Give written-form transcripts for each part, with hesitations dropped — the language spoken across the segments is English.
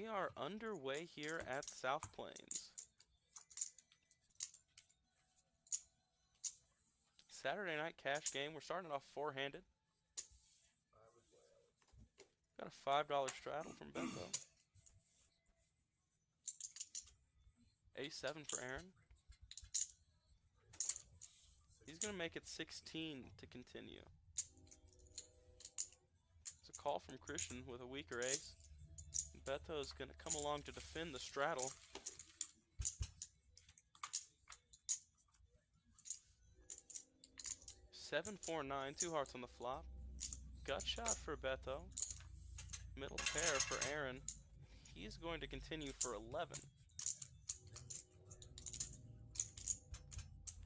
We are underway here at South Plains. Saturday night cash game. We're starting off four-handed. Got a $5 straddle from Beto. A7 for Aaron. He's going to make it 16 to continue. It's a call from Christian with a weaker ace. Beto is going to come along to defend the straddle. Seven, 4, 9, two hearts on the flop. Gut shot for Beto. Middle pair for Aaron. He's going to continue for 11.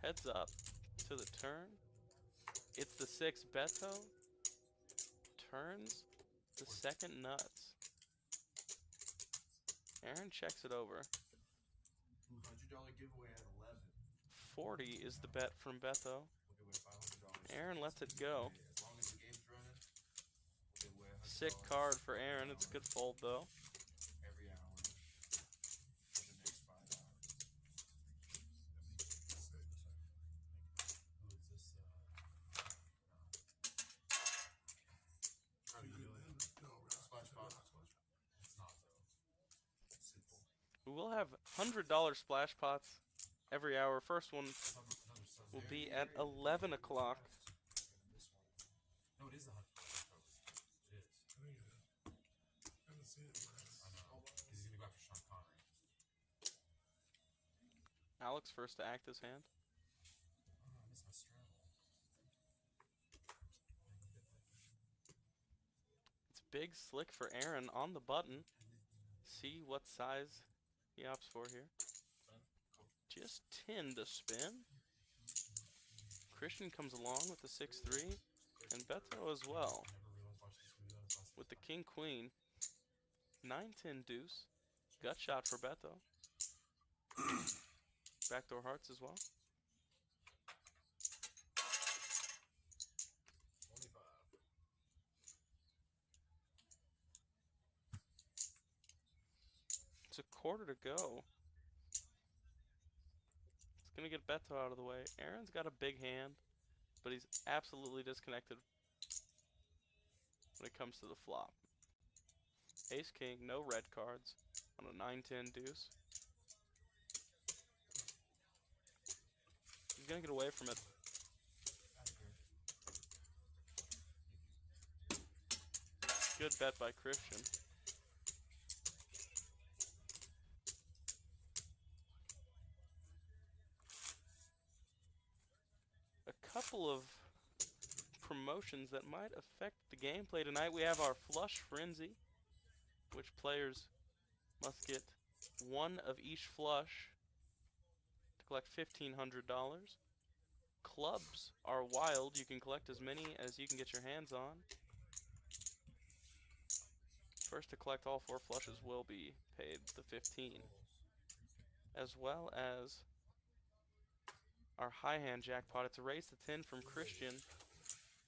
Heads up to the turn. It's the 6 Beto. Turns the second nuts. Aaron checks it over. $100 giveaway at 11. 40 is the bet from Beto. Aaron lets it go. As long as the game's running, we'll give away $100. Sick card for Aaron. It's a good fold though. Every hour for the next 5 hours. Who is this? Splash pot. It's not though. It's simple. We will have $100 splash pots every hour. First one will be at 11 o'clock. No, it is the $100. It is. I haven't seen it. I know. He's gonna go after Sean Connery. Alex first to act his hand. Oh, I missed my straddle. It's big slick for Aaron on the button. See what size he opts for here. Just 10 to spin. Christian comes along with the 6-3, and Beto as well with the king-queen. 9-10 deuce. Gut shot for Beto. Backdoor hearts as well. 25. It's a quarter to go. It's going to get Beto out of the way. Aaron's got a big hand, but he's absolutely disconnected when it comes to the flop. Ace-king, no red cards on a 9-10 deuce. He's going to get away from it. Good bet by Christian. A couple of promotions that might affect the gameplay tonight. We have our Flush Frenzy, which players must get one of each flush to collect $1,500. Clubs are wild. You can collect as many as you can get your hands on. First to collect all 4 flushes will be paid the 15, as well as our high hand jackpot. It's a raise to 10 from Christian.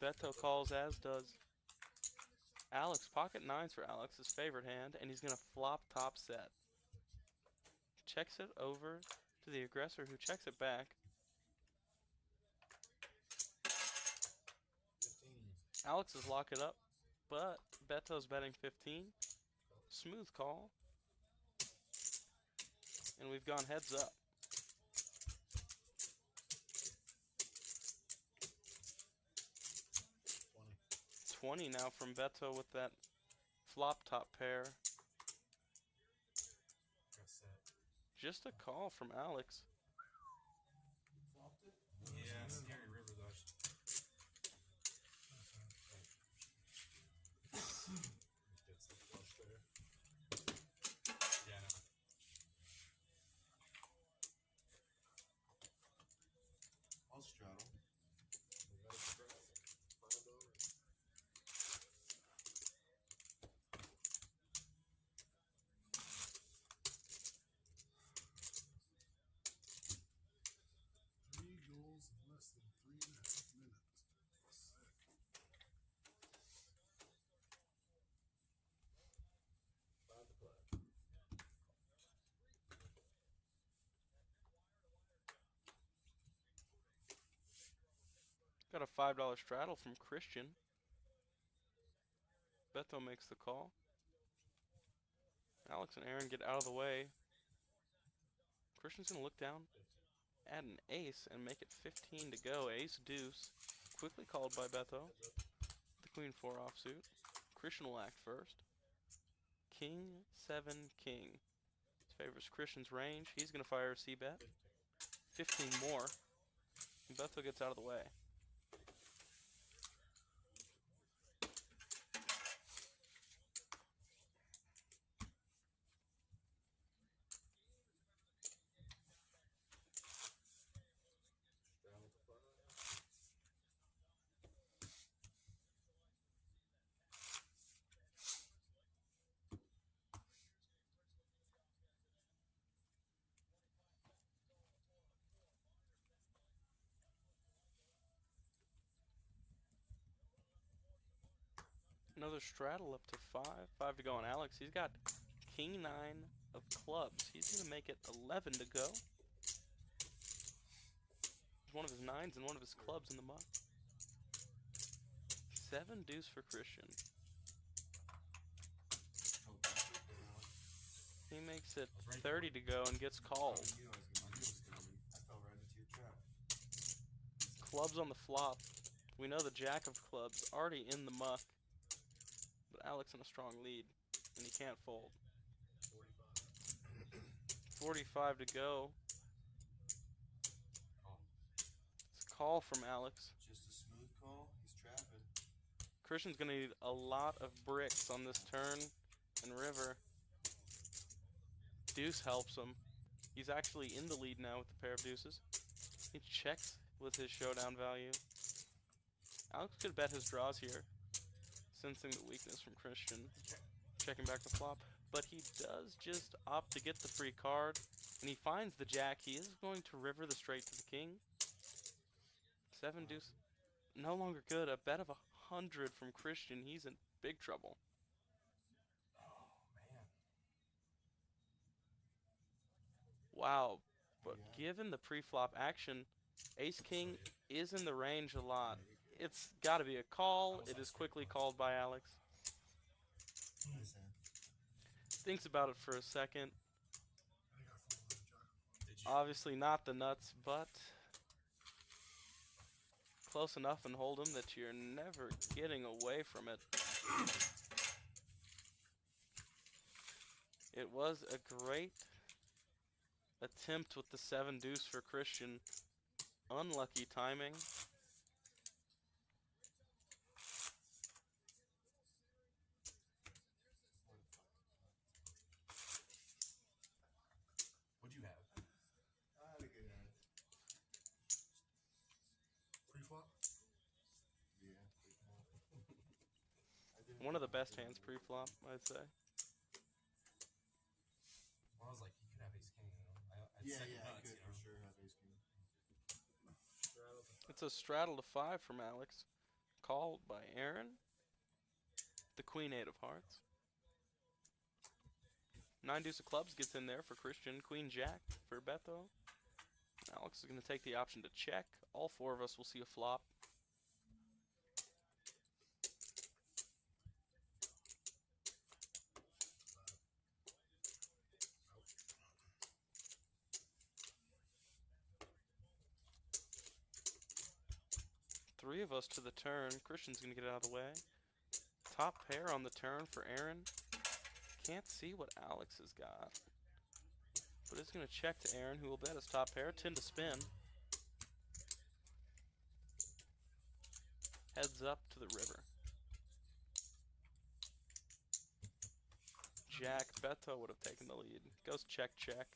Beto calls, as does Alex. Pocket 9s for Alex, his favorite hand, and he's going to flop top set. Checks it over to the aggressor, who checks it back. 15. Alex is lock it up, but Beto's betting 15. Smooth call. And we've gone heads up. 20 now from Beto with that flop top pair. Just a call from Alex. Yeah, scary river though. Gets the flush there. Yeah, no. I'll straddle. Got a $5 straddle from Christian. Beto makes the call. Alex and Aaron get out of the way. Christian's going to look down, add an ace, and make it 15 to go. Ace deuce. Quickly called by Beto. The queen 4 offsuit. Christian will act first. King 7 king. This favors Christian's range. He's going to fire a c-bet. 15 more. And Beto gets out of the way. Another straddle up to 5. 5 to go on Alex. He's got king 9 of clubs. He's going to make it 11 to go. One of his 9s and one of his clubs in the muck. 7 deuce for Christian. He makes it 30 to go and gets called. Clubs on the flop. We know the jack of clubs already in the muck. But Alex in a strong lead, and he can't fold. 45 to go. It's a call from Alex. Just a smooth call. He's trapping. Christian's going to need a lot of bricks on this turn and river. Deuce helps him. He's actually in the lead now with the pair of deuces. He checks with his showdown value. Alex could bet his draws here, sensing the weakness from Christian. Checking back the flop. But he does just opt to get the free card, and he finds the jack. He is going to river the straight to the king. 7 deuce. No longer good. A bet of 100 from Christian. He's in big trouble. Wow, but given the pre-flop action, ace-king is in the range a lot. It's got to be a call. It is quickly called by Alex. Thinks about it for a second. Obviously not the nuts, but close enough in Hold'em that you're never getting away from it. It was a great attempt with the 7 deuce for Christian. Unlucky timing. What'd you have? I had a good hand. Pre-flop? Yeah, pre-flop. One of the best hands pre-flop, I'd say. Well, I was like, you could have ace king, you know. Yeah, second I nuts, could you for know. sure have ace king. It's a straddle to 5 from Alex. Called by Aaron. The queen 8 of hearts. 9 deuce of clubs gets in there for Christian. Queen jack for Beto. Alex is going to take the option to check. All 4 of us will see a flop. Three of us to the turn. Christian's going to get out of the way. Top pair on the turn for Aaron. Can't see what Alex has got. But it's going to check to Aaron, who will bet his top pair. 10 to spin. Heads up to the river. Jack. Beto would have taken the lead. Goes check, check.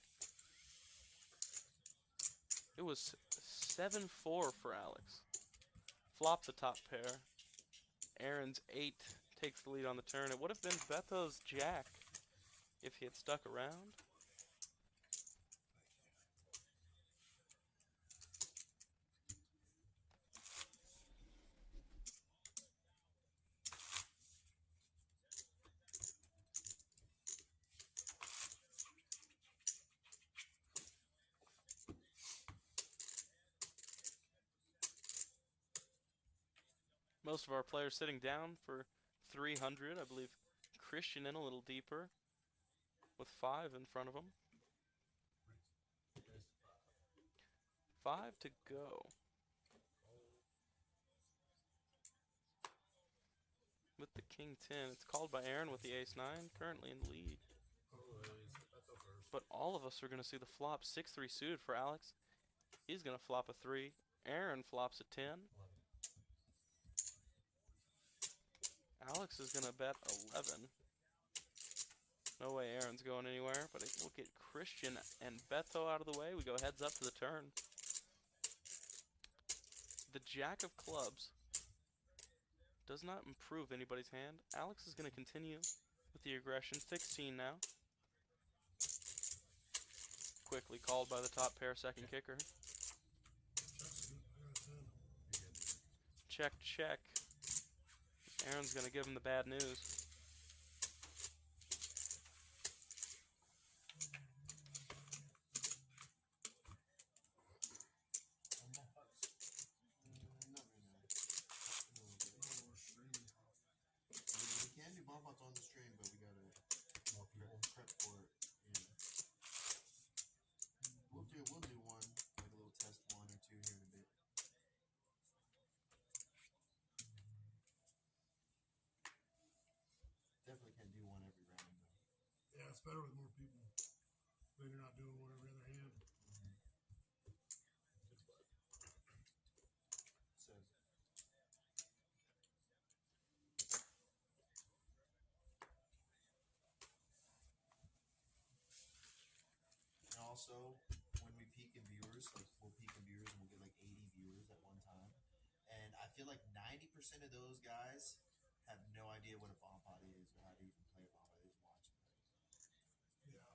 It was 7-4 for Alex. Flop the top pair. Aaron's 8 takes the lead on the turn. It would have been Beto's jack if he had stuck around. Most of our players sitting down for 300. I believe Christian in a little deeper with 5 in front of him. 5 to go. With the king 10. It's called by Aaron with the ace 9, currently in the lead. But all of us are going to see the flop 6-3 suited for Alex. He's going to flop a 3. Aaron flops a 10. Alex is going to bet 11. No way Aaron's going anywhere, but we'll get Christian and Beto out of the way. We go heads up to the turn. The jack of clubs does not improve anybody's hand. Alex is going to continue with the aggression. 16 now. Quickly called by the top pair second kicker. Check, check. Aaron's going to give him the bad news. We can do bomb pots on the stream, but we gotta prep for it. Yeah. We'll do one, like a little test 1 or 2 here in a bit. Definitely can't do one every round though. Yeah, it's better with more people. Then you're not doing one every other hand. Says. And also, when we peak in viewers, like we'll peak in viewers and we'll get like 80 viewers at one time. And I feel like 90% of those guys have no idea what a bomb pot is or how to even play a bomb pot. They just watch it. Yeah.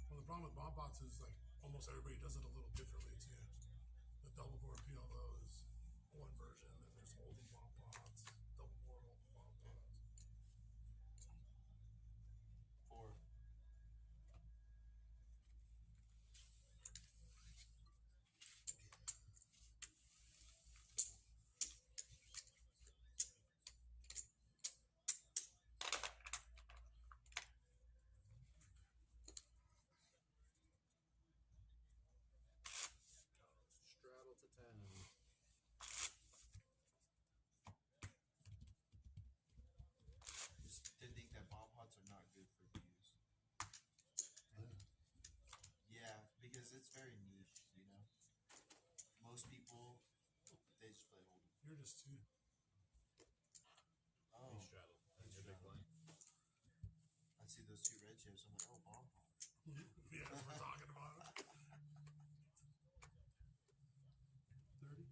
Well, the problem with bomb pots is like almost everybody does it a little differently too. The double board PLO is one version, then there's holding bomb pots, double board holding bomb pots. 4. Straddle to 10. Just to think that bomb pots are not good for views. Yeah, because it's very niche, you know. Most people, they just play hold'em. You're just too. Oh, He straddled. And your big blind. I see those 2 red chips. I'm like, oh, bomb pot. Yeah, we're talking about it. 30?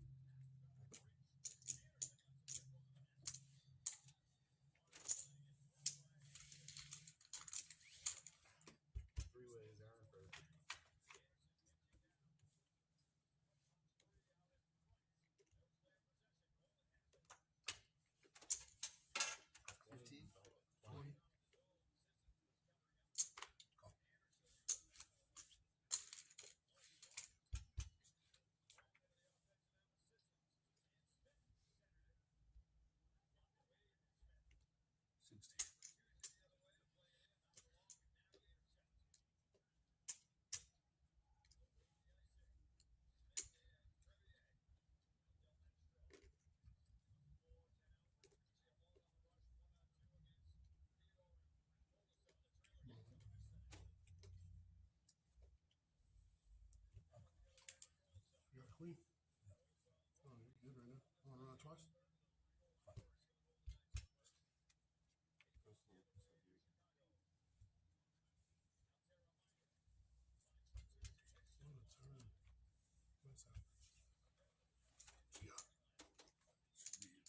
Three ways, Aaron first. $15? 20? You got a queen? Oh, you're good right now. Want to run it twice? What a turn. What's that? Yeah. Sweet.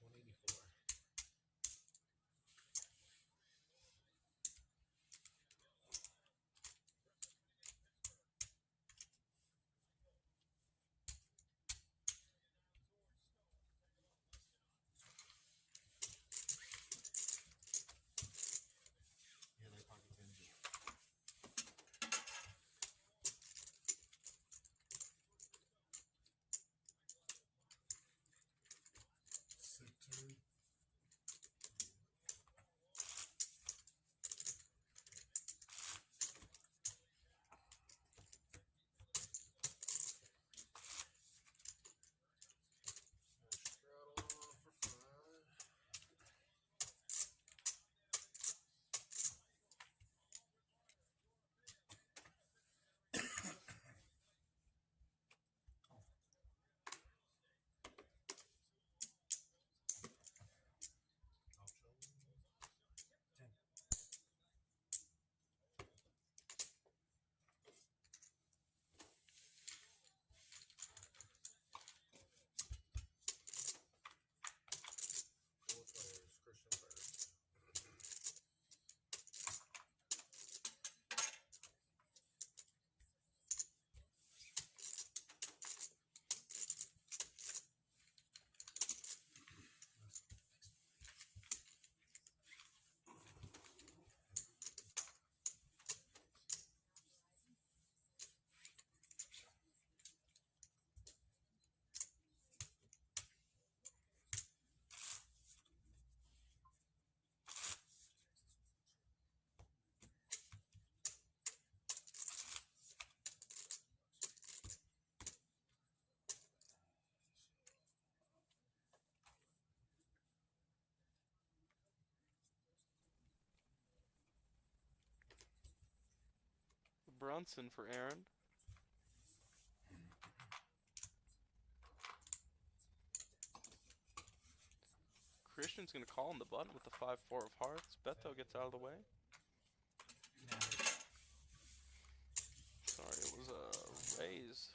184. Brunson for Aaron. Christian's going to call on the button with the 5-4 of hearts. Beto gets out of the way. Sorry, it was a raise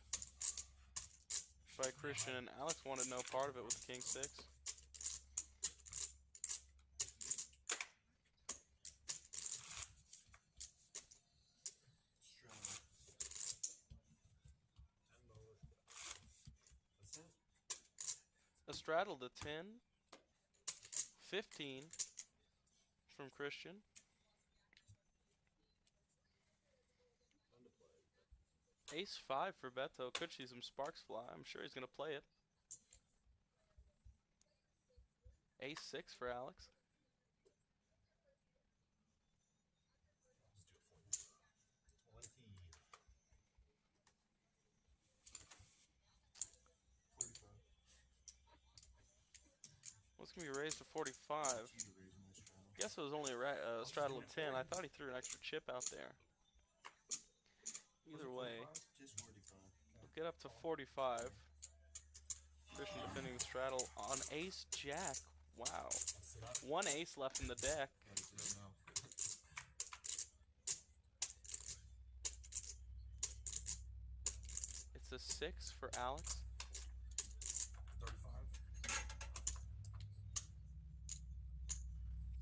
by Christian, and Alex wanted no part of it with the king 6. A straddle to 10, 15 from Christian. Ace 5 for Beto. Could see some sparks fly. I'm sure he's going to play it. Ace 6 for Alex. What's going to be raised to 45? Guess it was only a straddle of 10. I thought he threw an extra chip out there. Either way, we'll get up to 45. Christian defending the straddle on ace jack. Wow. One ace left in the deck. It's a 6 for Alex. 35.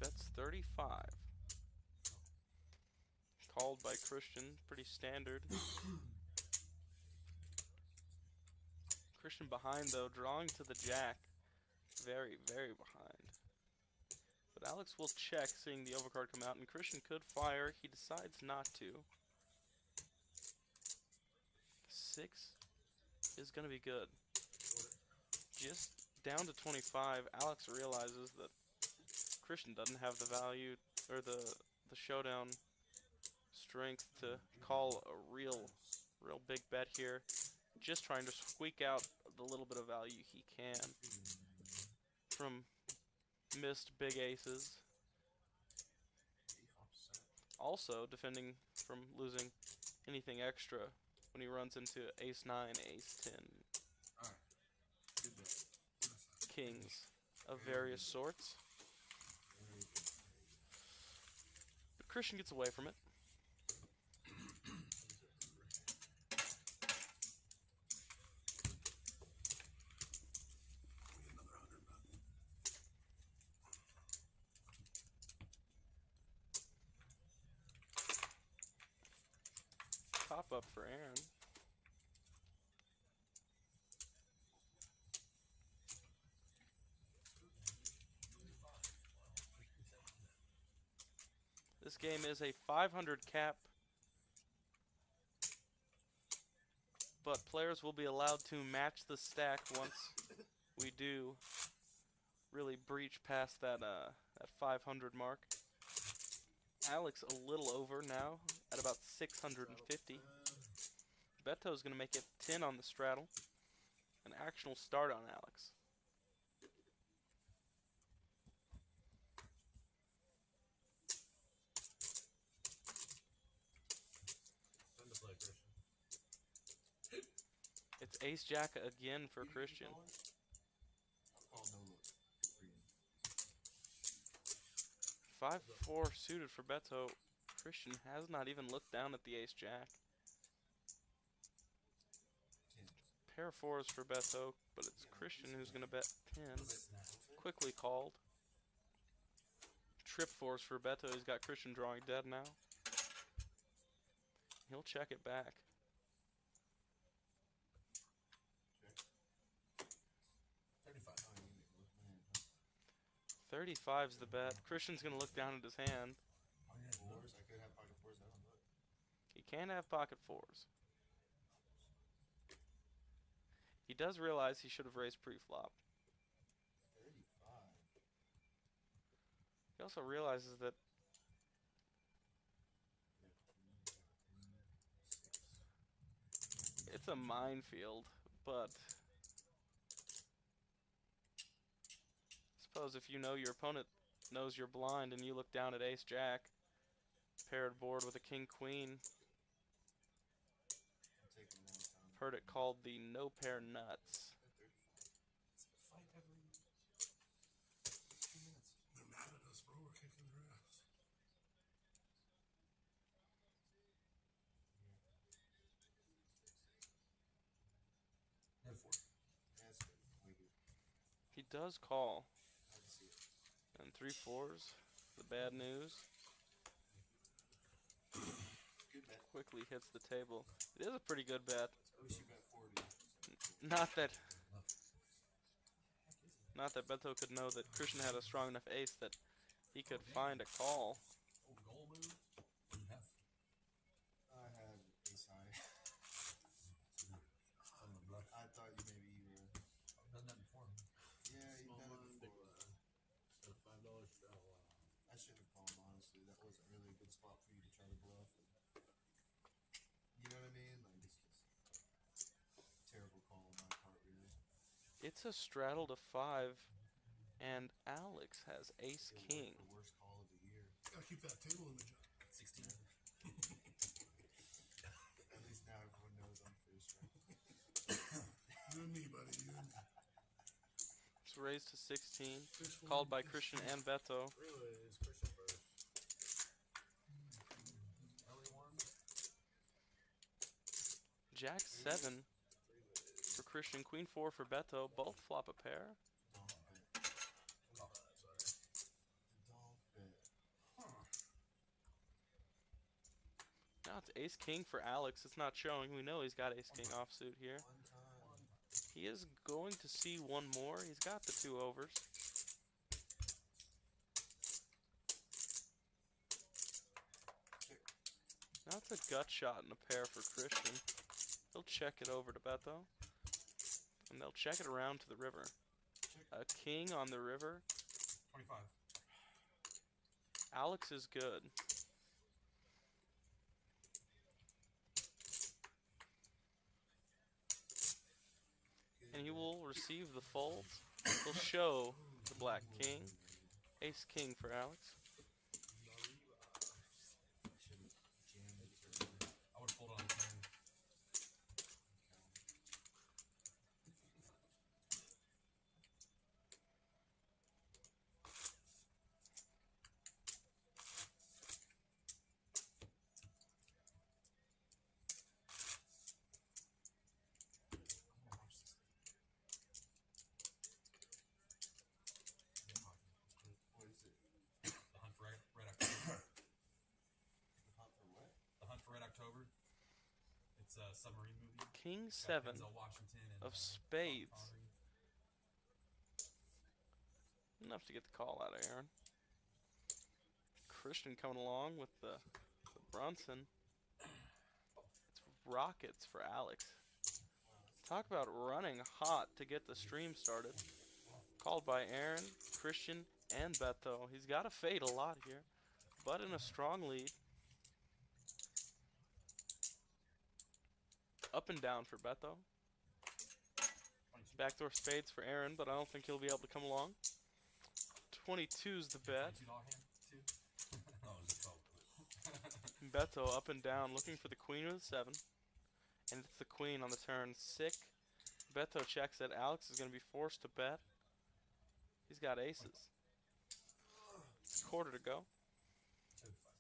That's 35. Called by Christian, pretty standard. Christian behind though, drawing to the jack. Very, very behind. But Alex will check, seeing the overcard come out, and Christian could fire. He decides not to. 6 is going to be good. Just down to 25, Alex realizes that Christian doesn't have the value, or the showdown strength to call a real big bet here. Just trying to squeak out the little bit of value he can from missed big aces. Also defending from losing anything extra when he runs into ace 9, ace 10. Kings of various sorts. But Christian gets away from it. Top up for Aaron. This game is a 500 cap, but players will be allowed to match the stack once we do really breach past that 500 mark. Alex a little over now at about 650. Beto's going to make it 10 on the straddle. An actual start on Alex. It's ace jack again for Christian. 5-4 suited for Beto. Christian has not even looked down at the ace jack. Pair of 4s for Beto, but it's Christian who's going to bet 10. Quickly called. Trip 4s for Beto. He's got Christian drawing dead now. He'll check it back. 35's the bet. Christian's going to look down at his hand. He can have pocket 4s. He does realize he should have raised pre-flop. He also realizes that it's a minefield, but suppose if you know your opponent knows you're blind and you look down at ace jack, paired board with a king queen, heard it called the no pair nuts. It's a fight every 2 minutes. They're mad at us, bro. We're kicking their ass. Head 4. That's good. Way good. He does call. I can see it. And 3-4s. The bad news. Good bet. Quickly hits the table. It is a pretty good bet. I wish you bet 40. Not that Beto could know that Christian had a strong enough ace that he could find a call. Oh, goal move. What do you have? I have ace high. On the bluff. I thought maybe you were. I've done that before. Yeah, you've Small done it blind, big before. blind. A $5 straddle. I should have called, honestly. That wasn't really a good spot for you to try to bluff. You know what I mean? Like, it's just terrible call on my part, really. It's a straddle to 5, and Alex has ace Feel like king. the worst call of the year. Gotta keep that table image up. 16. At least now everyone knows I'm first, right? You and me, buddy. You and me. It's raised to 16, Fish one, called by fish Christian two. and Beto. 3 ways, Christian first. Early one. Jack 7 3 ways. for Christian, queen 4 for Beto. Both flop a pair. Donk bet. Oh, sorry. Donk bet. Huh. Now it's ace king for Alex. It's not showing. We know he's got ace king offsuit here. One time. He is going to see one more. He's got the 2 overs. Now it's a gut shot and a pair for Christian. He'll check it over to Beto. And they'll check it around to the river. A king on the river. 25. Alex is good. And he will receive the folds. He'll show the black king. Ace king for Alex. Should have jammed it earlier. I would fold on the 10. What is it? The Hunt for Red October. The hunt for what? The Hunt for Red October. It's a submarine movie. King It's got 7 Denzel Washington and, of Sean spades. Connery. Enough to get the call out of Aaron. Christian coming along with the Brunson. It's rockets for Alex. Talk about running hot to get the stream started. Called by Aaron, Christian, and Beto. He's got to fade a lot here, but in a strong lead. Up and down for Beto. 22. Backdoor spades for Aaron, but I don't think he'll be able to come along. 22's the bet. $22 hand, too? No, it was a 12. Beto up and down, looking for the queen with a 7. And it's the queen on the turn. Sick. Beto checks it. Alex is going to be forced to bet. He's got aces. It's a quarter to go. 75.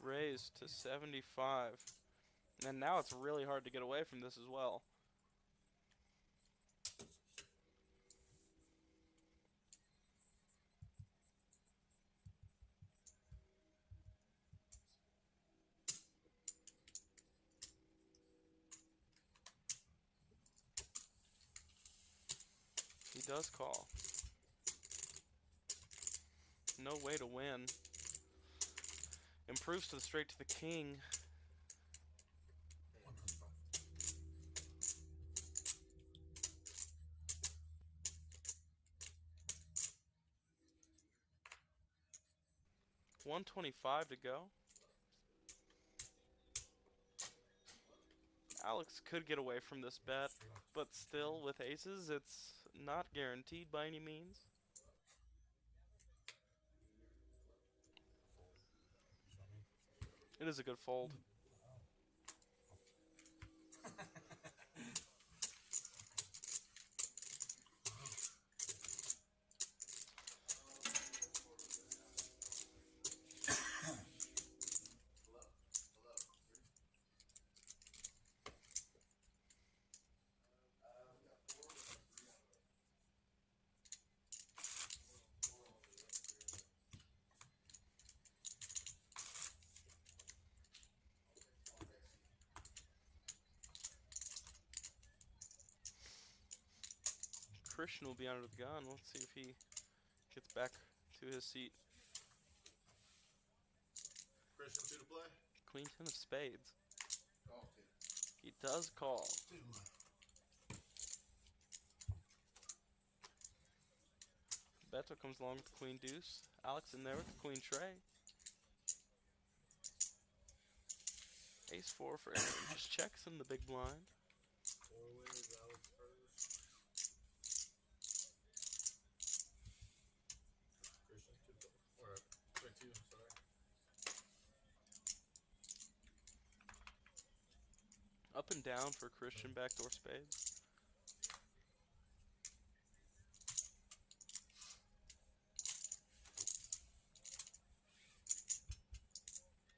Raised to 75. And now it's really hard to get away from this as well. He does call. No way to win. Improves to the straight to the king. 125. 125 to go. Alex could get away from this bet, but still with aces, it's not guaranteed by any means. It is a good fold. Christian will be under the gun. Let's see if he gets back to his seat. Christian, 2 to play. Queen 10 of spades. Call 2. He does call. 2. Beto comes along with the queen deuce. Alex in there with the queen tray. Ace 4 for Aaron. Just checks in the big blind. 4 ways, Alex first. Christian 2 or sorry, 2, sorry. Up and down for Christian backdoor spades.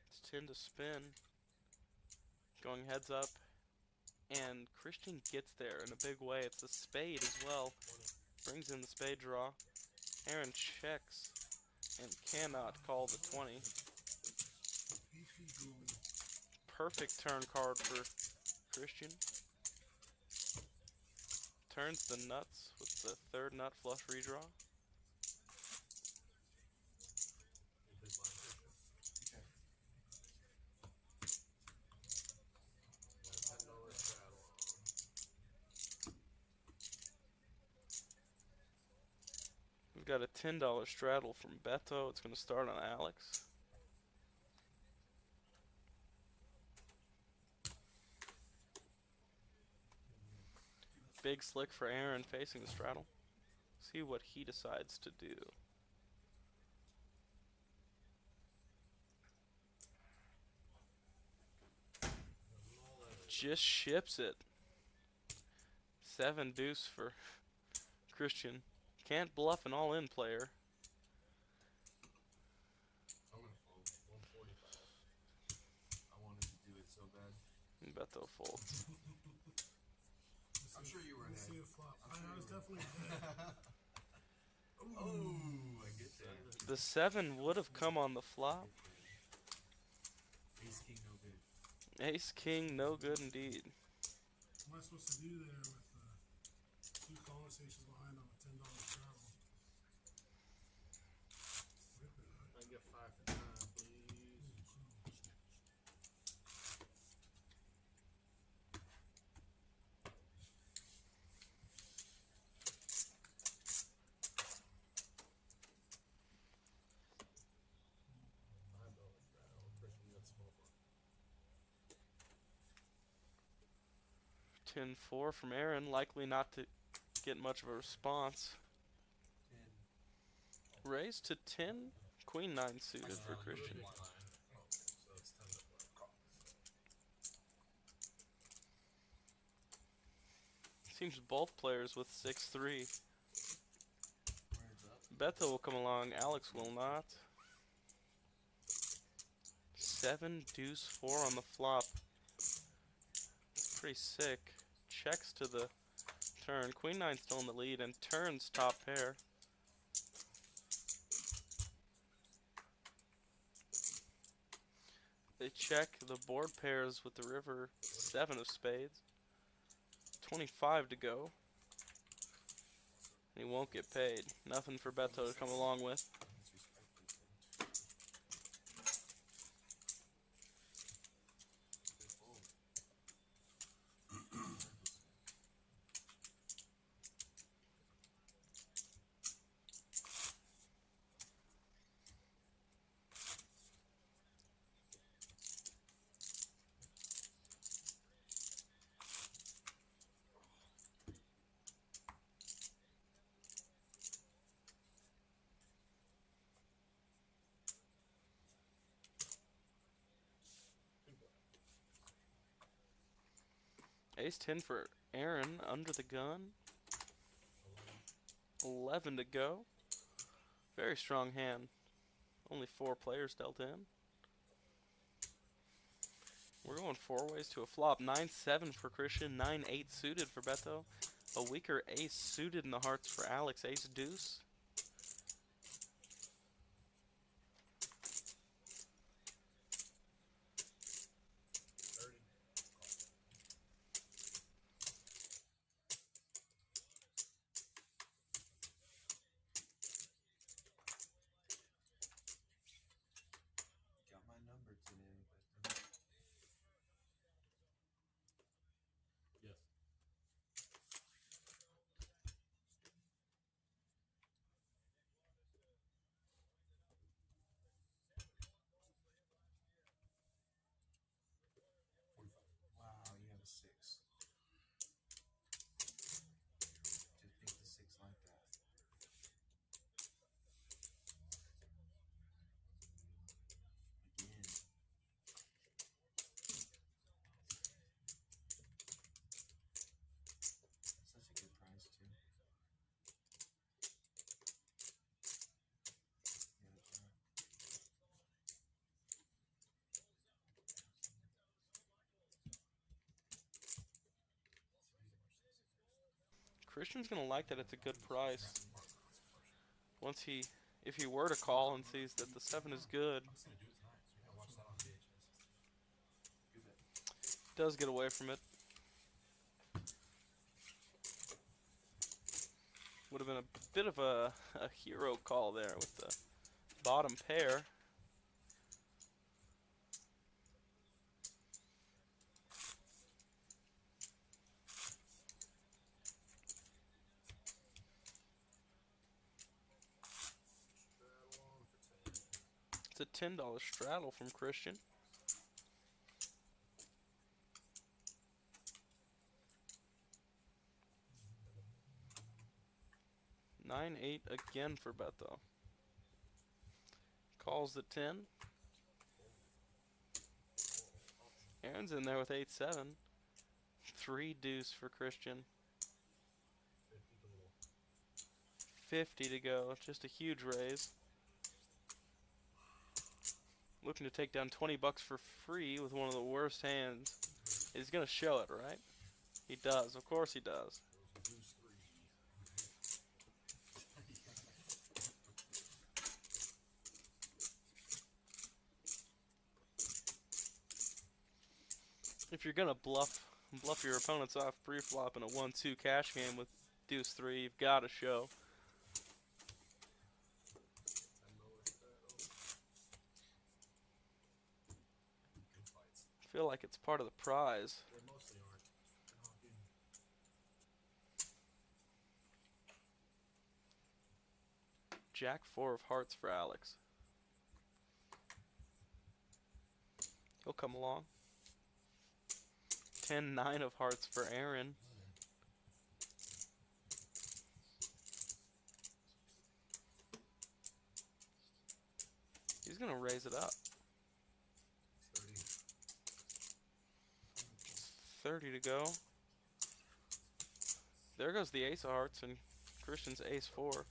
It's 10 to spin. Going heads up. And Christian gets there in a big way. It's a spade as well. Brings in the spade draw. Aaron checks and cannot call the 20. Perfect turn card for Christian. Turns the nuts with the third nut flush redraw. Big blind Christian. Okay. $10 straddle on. We've got a $10 straddle from Beto. It's going to start on Alex. Big slick for Aaron facing the straddle. See what he decides to do. Just ships it. 7 deuce for Christian. Can't bluff an all-in player. I'm gonna fold. 145. I wanted to do it so bad. And Beto folds. I'm sure you were Let's ahead. see a flop. I'm sure I was you were. definitely ahead. Oh, I get that. The 7 would have come on the flop. Ace king, no good. Ace king, no good indeed. What am I supposed to do there with 2 conversations behind on a $10 travel? Rip it, right? I can get 5 for time, please. $5 straddle. Christian gets small blind. 10-4 from Aaron. Likely not to get much of a response. 10. Raise to 10. Queen 9 suited for Christian. Big blind. So it's 10 to play. Seems both players with 6-3. Words up. Beto will come along. Alex will not. 7 deuce 4 on the flop. It's pretty sick. Checks to the turn. Queen 9 still in the lead and turns top pair. They check the board pairs with the river. 7 of spades. 25 to go. And he won't get paid. Nothing for Beto to come along with. Good fold. 10 for Aaron under the gun. 11 to go. Very strong hand. Only 4 players dealt in. We're going 4 ways to a flop. 9-7 for Christian. 9-8 suited for Beto. A weaker ace suited in the hearts for Alex. Ace deuce. Christian's gonna like that it's a good price. If he were to call and sees that the 7 is good, I'm just gonna do it tonight, so we gotta watch that on VHS. does get away from it. Would have been a bit of a hero call there with the bottom pair. Straddle on for 10. It's a $10 straddle from Christian. $9-8 again for Beto. Calls the 10. Aaron's in there with 8-7. 3 deuce for Christian. 50 total. 50 to go. Just a huge raise. Looking to take down 20 bucks for free with one of the worst hands. He's gonna show it, right? He does. Of course he does. Goes deuce 3. If you're gonna bluff your opponents off pre-flop in a 1-2 cash game with deuce 3, you've got to show. $10 straddle. Good fights. I feel like it's part of the prize. They mostly aren't. Jack 4 of hearts for Alex. He'll come along. 10-9 of hearts for Aaron. He's gonna raise it up. 30. 30 to go. There goes the ace of hearts and Christian's ace 4.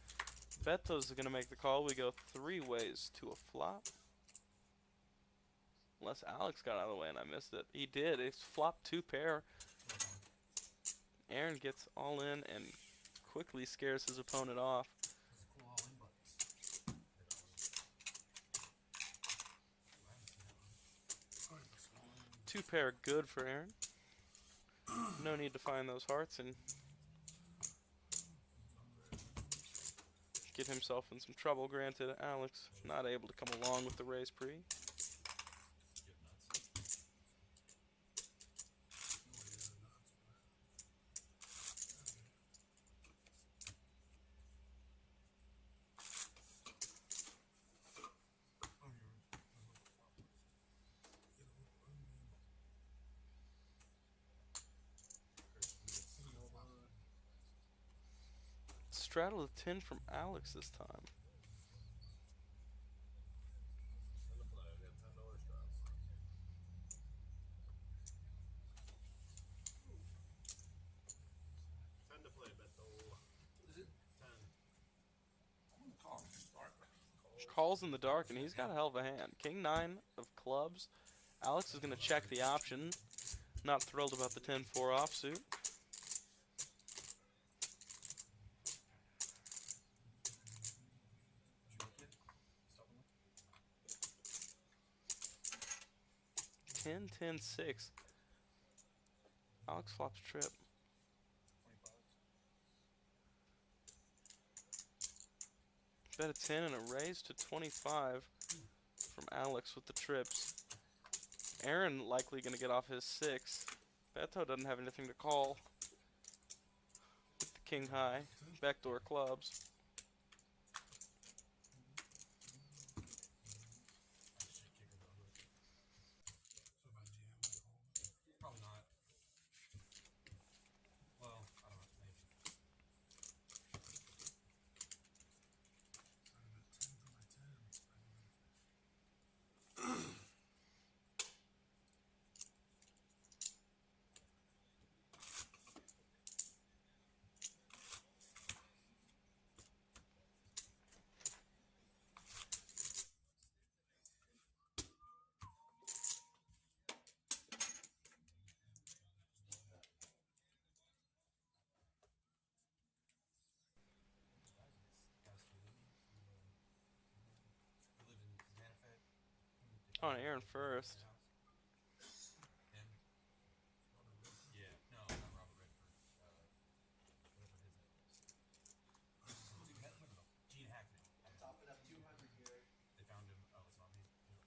Beto's gonna make the call. We go 3 ways to a flop. Unless Alex got out of the way and I missed it. He did. It's flop 2 pair. Aaron gets all in and quickly scares his opponent off. Those are cool all-in buttons. 2 pair good for Aaron. No need to find those hearts and get himself in some trouble. Granted, Alex not able to come along with the raise pre. Straddle the 10 from Alex this time. 10 to play. I got $10 straddle. 10 to play, Beto. Is it? 10. I'm gonna call him. Dark. Calls in the dark, and he's got a hell of a hand. King 9 of clubs. Alex is going to check the option. Not thrilled about the 10-4 offsuit. Did you look it? 10-10-6. Alex flops trip. 25. Bet a 10 and a raise to 25 from Alex with the trips. Aaron likely going to get off his 6. Beto doesn't have anything to call with the king high. Backdoor clubs. So if I jam, I call. Probably not. Well, I don't know. Maybe. I have a 10 for my 10. on Aaron first. Him? Yeah, no, not Robert Redford. Whatever his name is. Who's he? No. Gene Hackman. Top it up 200, Gary. They found him. Oh, it's not me. Yep.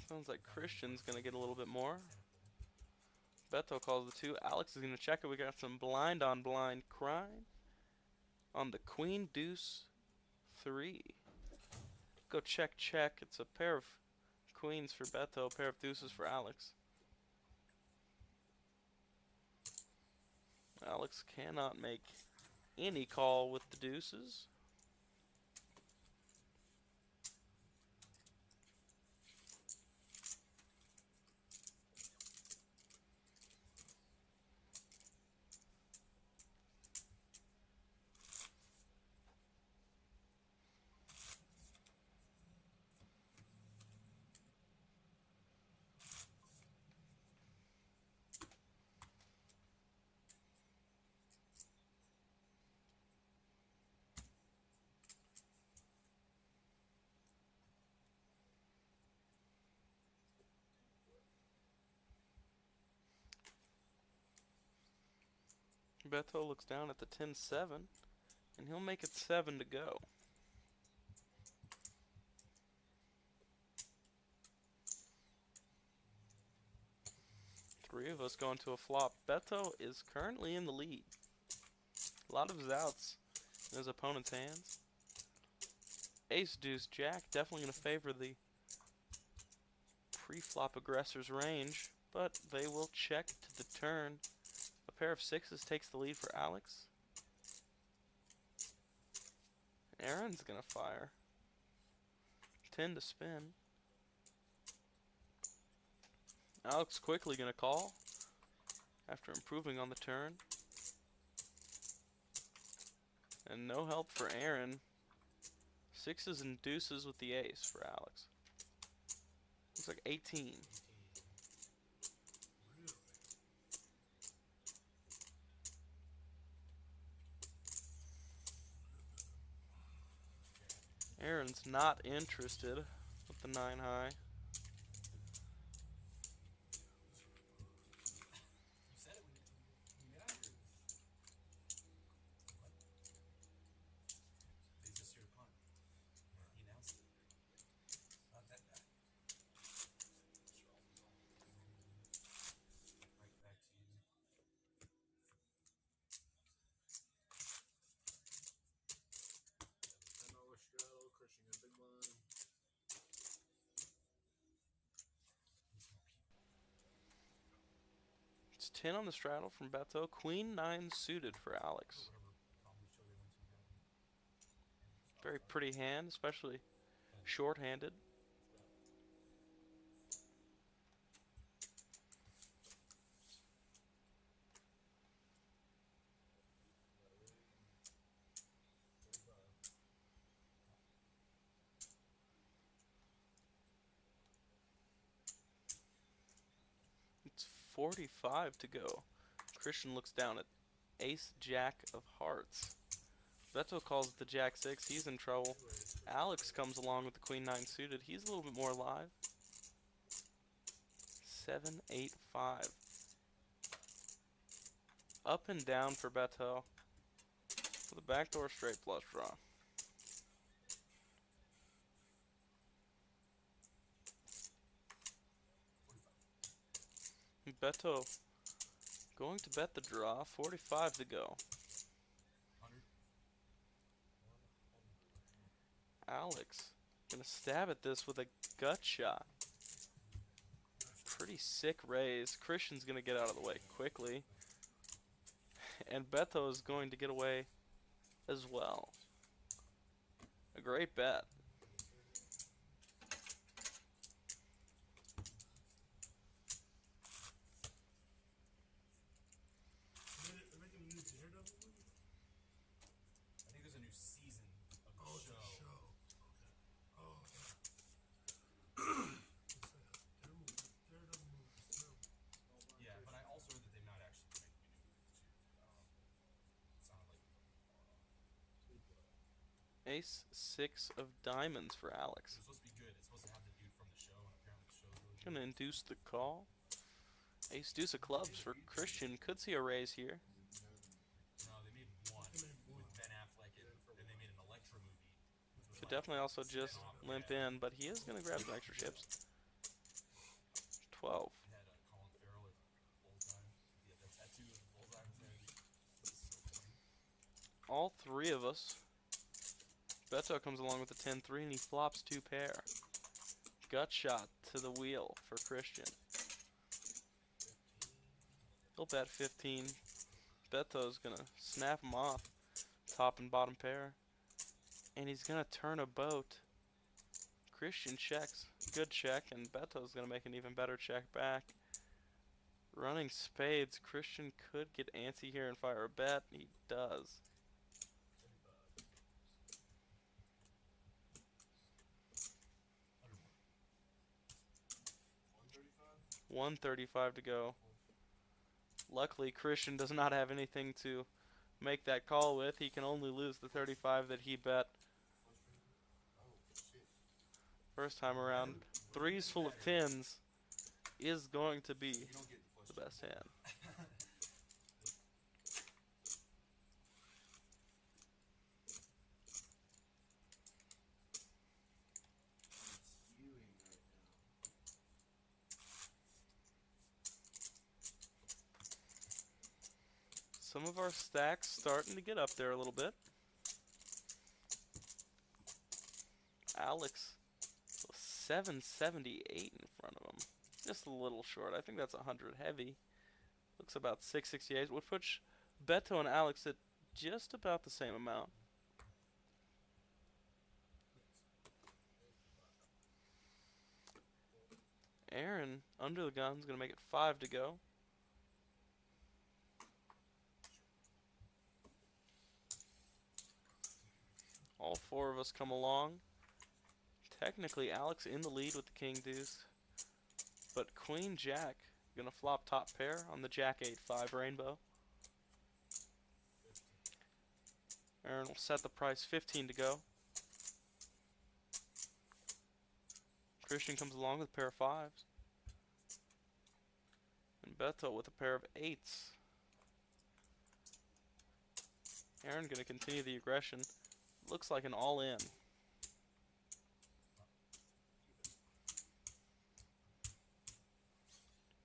Sounds like Christian's gonna get a little bit more. Santa Fe. Beto calls the 2. Alex is gonna check it. We got some blind on blind crime on the Queen Deuce 3. Go check. It's a pair of queens for Beto, a pair of deuces for Alex. Alex cannot make any call with the deuces. Beto looks down at the 10-7, and he'll make it 7 to go. Three of us going to a flop. Beto is currently in the lead. A lot of his outs in his opponent's hands. Ace, deuce, jack, definitely going to favor the pre-flop aggressor's range, but they will check to the turn. A pair of sixes takes the lead for Alex. Aaron's going to fire. 10 to spin. Alex quickly going to call after improving on the turn. And no help for Aaron. Sixes and deuces with the ace for Alex. Looks like 18. Aaron's not interested with the 9 high. You said it when you got out here. What? He's just here to punt. He announced it. Not that guy. Right back to you. $10 straddle. Christian got big line. It's 10 on the straddle from Beto. Queen 9 suited for Alex. Very pretty hand, especially short-handed. It's 45 to go. Christian looks down at ace jack of hearts. Beto calls it the jack 6. He's in trouble. Alex comes along with the queen 9 suited. He's a little bit more alive. 7, 8, 5. Up and down for Beto with a backdoor straight flush draw. Beto going to bet the draw. 45 to go. Alex gonna stab at this with a gut shot. Pretty sick raise. Christian's gonna get out of the way quickly. And Beto is going to get away as well. A great bet. They're making a new Daredevil movie? I think there's a new season of the Oh, it's show. a show. Okay. Oh, yeah. Daredevil movie is terrible. Yeah, but I also heard that they might actually be making a new movie too. It sounded like Ace 6 of diamonds for Alex. it was supposed to be good. It's supposed to have the dude from the show, and apparently Gonna induce the call. Ace deuce of clubs for Christian. Could see a raise here. No, they made one They made one. with Ben Affleck, and then they made an Electra movie, which was Could like definitely also just spin-off, limp yeah. in, but he is gonna grab some extra chips. 12. It had Colin Farrell as Bullseye. He had that tattoo of Bullseye on his head. It was so funny. All three of us. Beto comes along with a 10-3 and he flops 2 pair. Gut shot to the wheel for Christian. He'll bet 15. Beto's gonna snap him off. Top and bottom pair. And he's gonna turn a boat. Christian checks. Good check, and Beto's gonna make an even better check back. Running spades. Christian could get antsy here and fire a bet. He does. $135 to go. Luckily, Christian does not have anything to make that call with. He can only lose the 35 that he bet first time around. Threes full of 10s is going to be the best hand. Some of our stacks starting to get up there a little bit. Alex, 778 in front of him. Just a little short. I think that's 100 heavy. Looks about 668. Would put Beto and Alex at just about the same amount. Aaron, under the gun, is going to make it 5 to go. All 4 of us come along. Technically, Alex in the lead with the king deuce. But queen jack going to flop top pair on the jack 8-5 rainbow. Aaron will set the price, 15 to go. Christian comes along with a pair of 5s. And Beto with a pair of 8s. Aaron going to continue the aggression. Looks like an all-in.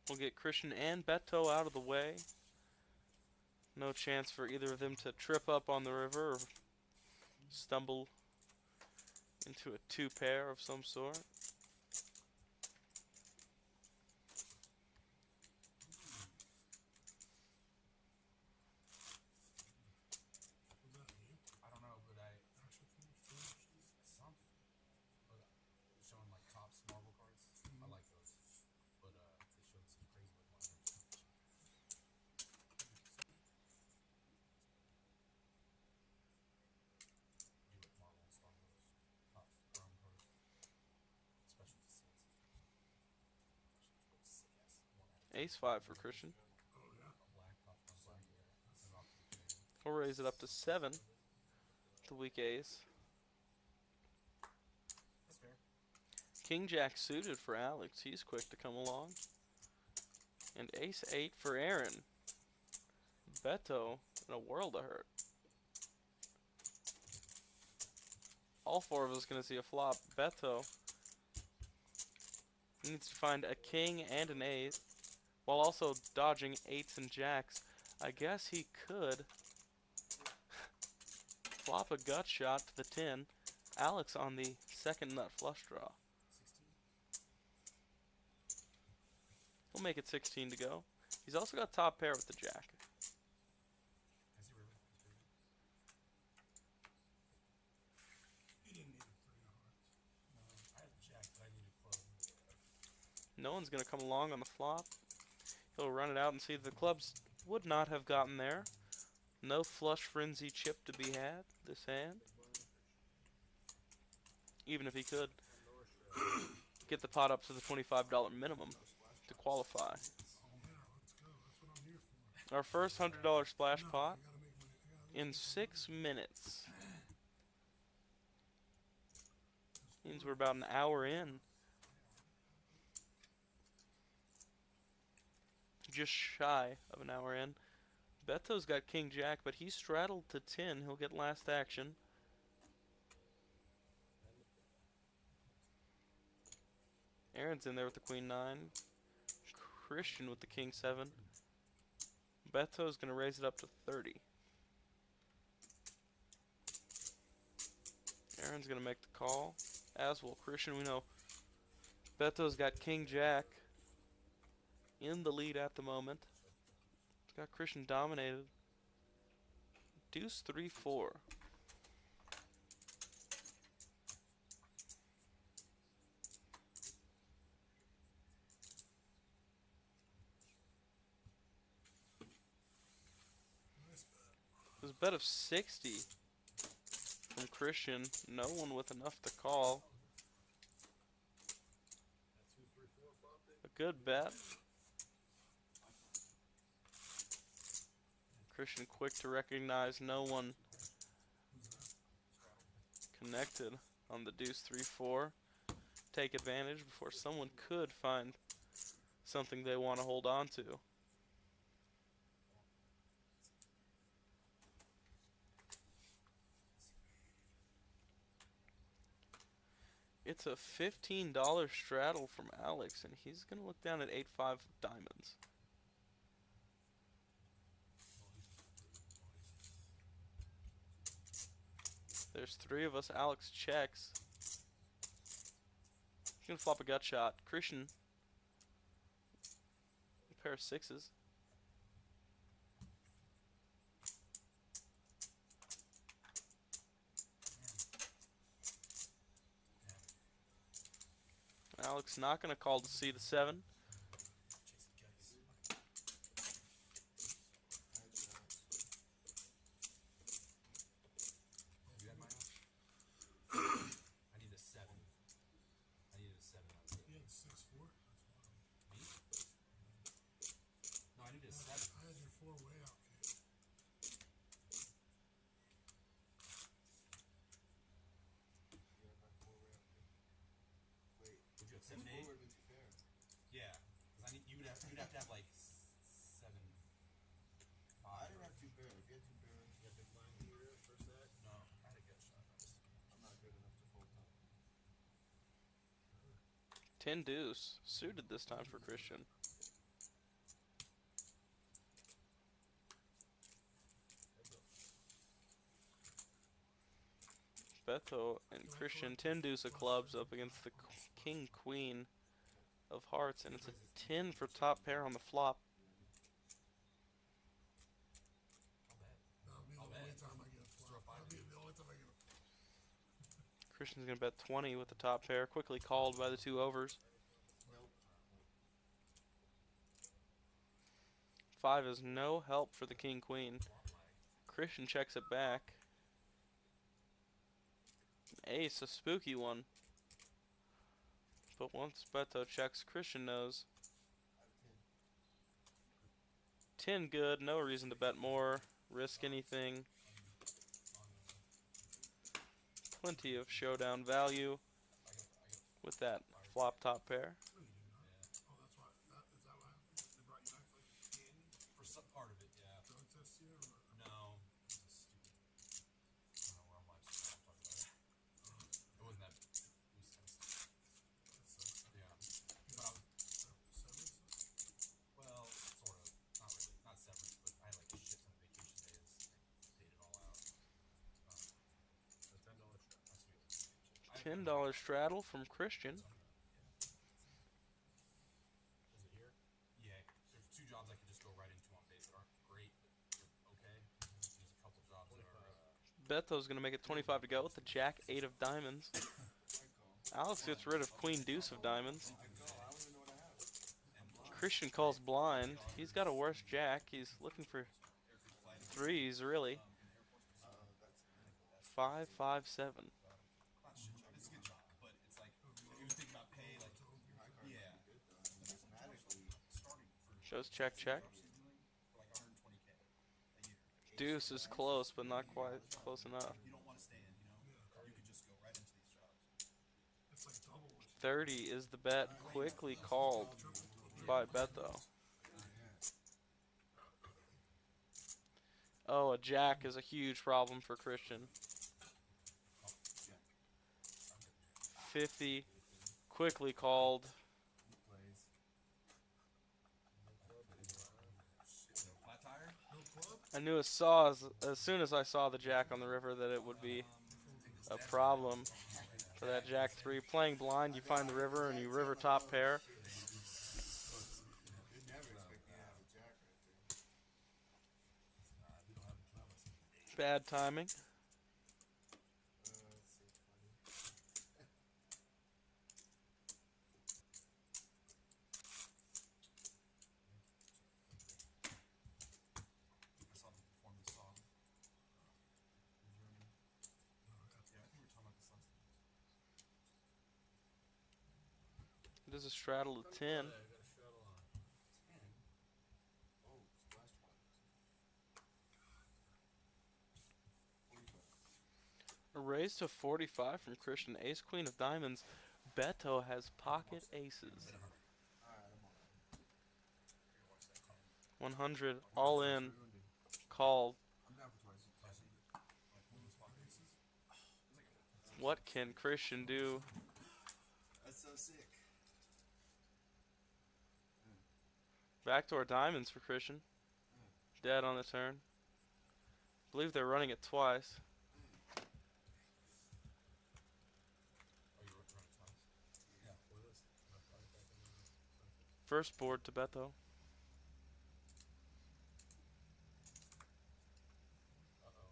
We'll get Christian and Beto out of the way. No chance for either of them to trip up on the river or stumble into a 2 pair of some sort. I don't know, but something. But showing like Topps marble cards. I like those. But they showed some crazy with marbles. Do like marble Star Wars. Topps brown cards. Specialty sets. Sick ass one. Ace-5 for Christian. Oh yeah. A black top on black. And off to the king. We'll raise it up to 7. The weak ace. That's fair. King jack suited for Alex. He's quick to come along. And ace-8 for Aaron. Beto in a world of hurt. All 4 of us going to see a flop. Beto needs to find a king and an ace while also dodging 8s and jacks. I guess he could flop a gut shot to the 10. Alex on the second nut flush draw. 16. We'll make it 16 to go. He's also got top pair with the jack. Has he really? He didn't need a 3 of hearts. I had jack, but I needed club. No one's going to come along on the flop. He'll run it out and see that the clubs would not have gotten there. No flush frenzy chip to be had this hand. Even if he could get the pot up to the $25 minimum to qualify. Oh yeah, let's go. That's what I'm here for. Our first $100 splash No, pot I gotta make money. in 6 minutes. Means we're about an hour in. just shy of an hour in. Beto's got King Jack, but he's straddled to 10. He'll get last action. Aaron's in there with the Queen 9. Christian with the King 7. Beto's going to raise it up to 30. Aaron's going to make the call, as will Christian. We know Beto's got King Jack in the lead at the moment. He's got Christian dominated. Deuce 3-4. Nice bet. There's a bet of 60 from Christian. No one with enough to call. A good bet. Christian quick to recognize no one connected on the deuce 3-4. Take advantage before someone could find something they want to hold on to. It's a $15 straddle from Alex, and he's going to look down at 8-5 diamonds. There's 3 of us. Alex checks. He's going to flop a gut shot. Christian, a pair of 6s. Alex not going to call to see the 7. I need a 7. I needed a 7 out of it. You had 6-4. That's wild. Me? No, I needed a 7. I had your 4 way out, kid. Wait, Would you have 7 who's 8? forward with two pair? Yeah, because you'd have to have like 7 I 5. didn't have two pair. If you had two pair, You got big blind here for a sec. No, I had a good shot. I'm not good enough to fold top. 10 deuce. Suited this time for Christian. Beto and Christian 10 deuce of clubs up against the King Queen of hearts, and it's a 10 for top pair on the flop. I'll bet. That'll be the I'll only bet. time I get a Throw flop. 5 That'll be deuce. the only time I get a flop. Christian's going to bet 20 with the top pair, quickly called by the 2 overs. Nope. 5 is no help for the King Queen. Christian checks it back. Ace, a spooky one. But once Beto checks, Christian knows. I have 10. 10 good, no reason to bet more, risk anything. Plenty of showdown value with that flop top pair. No, you did not. Oh, that's why. Is that what happened? They brought you back like candy? For some part of it, yeah. Drug test you? Or? No, it's a stupid. I don't know where I'm watching. I'll talk about it. It wasn't that. It was kind of stupid. Yeah. But I was, well, sort of. Not really. Not severance, but I had like a shit ton of vacation days. I paid it all out. A $10 shot. That's sweet. $10 straddle from Christian. Is it here? Yeah. There's 2 jobs I could just go right into on base that aren't great, but they're okay. There's a couple jobs that are. Beto's going to make it 25 to go with the Jack 8 of diamonds. Alex gets rid of Queen Deuce of diamonds. I don't even know what I have. Christian calls blind. He's got a worse Jack. He's looking for 3s, really. 5, 5, 7. Not shit job. It's a good job, but it's like if you think about pay, like yeah, Mathematically, starting for Shows check, check. for like 120K a year. Deuce is close, but not quite close enough. You don't want to stay in, you could just go right into these jobs. It's like double what you 30 is the bet, quickly called by Beto. Oh, a jack is a huge problem for Christian. Oh, jack. I'm getting jack. 50, quickly called. He plays. No club, no So, flat tire. No club? I knew as soon as I saw the jack on the river that it would be Take a steps problem right now. for that jack 3. Playing blind, you find the river and you river top pair. They never expect you to have a jack right there. We don't have a club. I said, Bad timing. So funny. I saw them perform the song in Germany. Yeah, I think we were talking about this last night. It is a straddle of 10. I got a straddle on. 10. Oh, splash pot. 45. A raise to 45 from Christian. Ace Queen of Diamonds. Beto has pocket aces. Alright, I'm on. Here, watch that call. 100 all in. Ruined him. Called. I'm down for twice. Like one of those pocket aces. What can Christian do? That's so sick. Backdoor diamonds for Christian. Dead on the turn. Believe they're running it twice. Oh, you wrote it twice. Yeah. What is my product back in the First board to Beto. Uh-oh.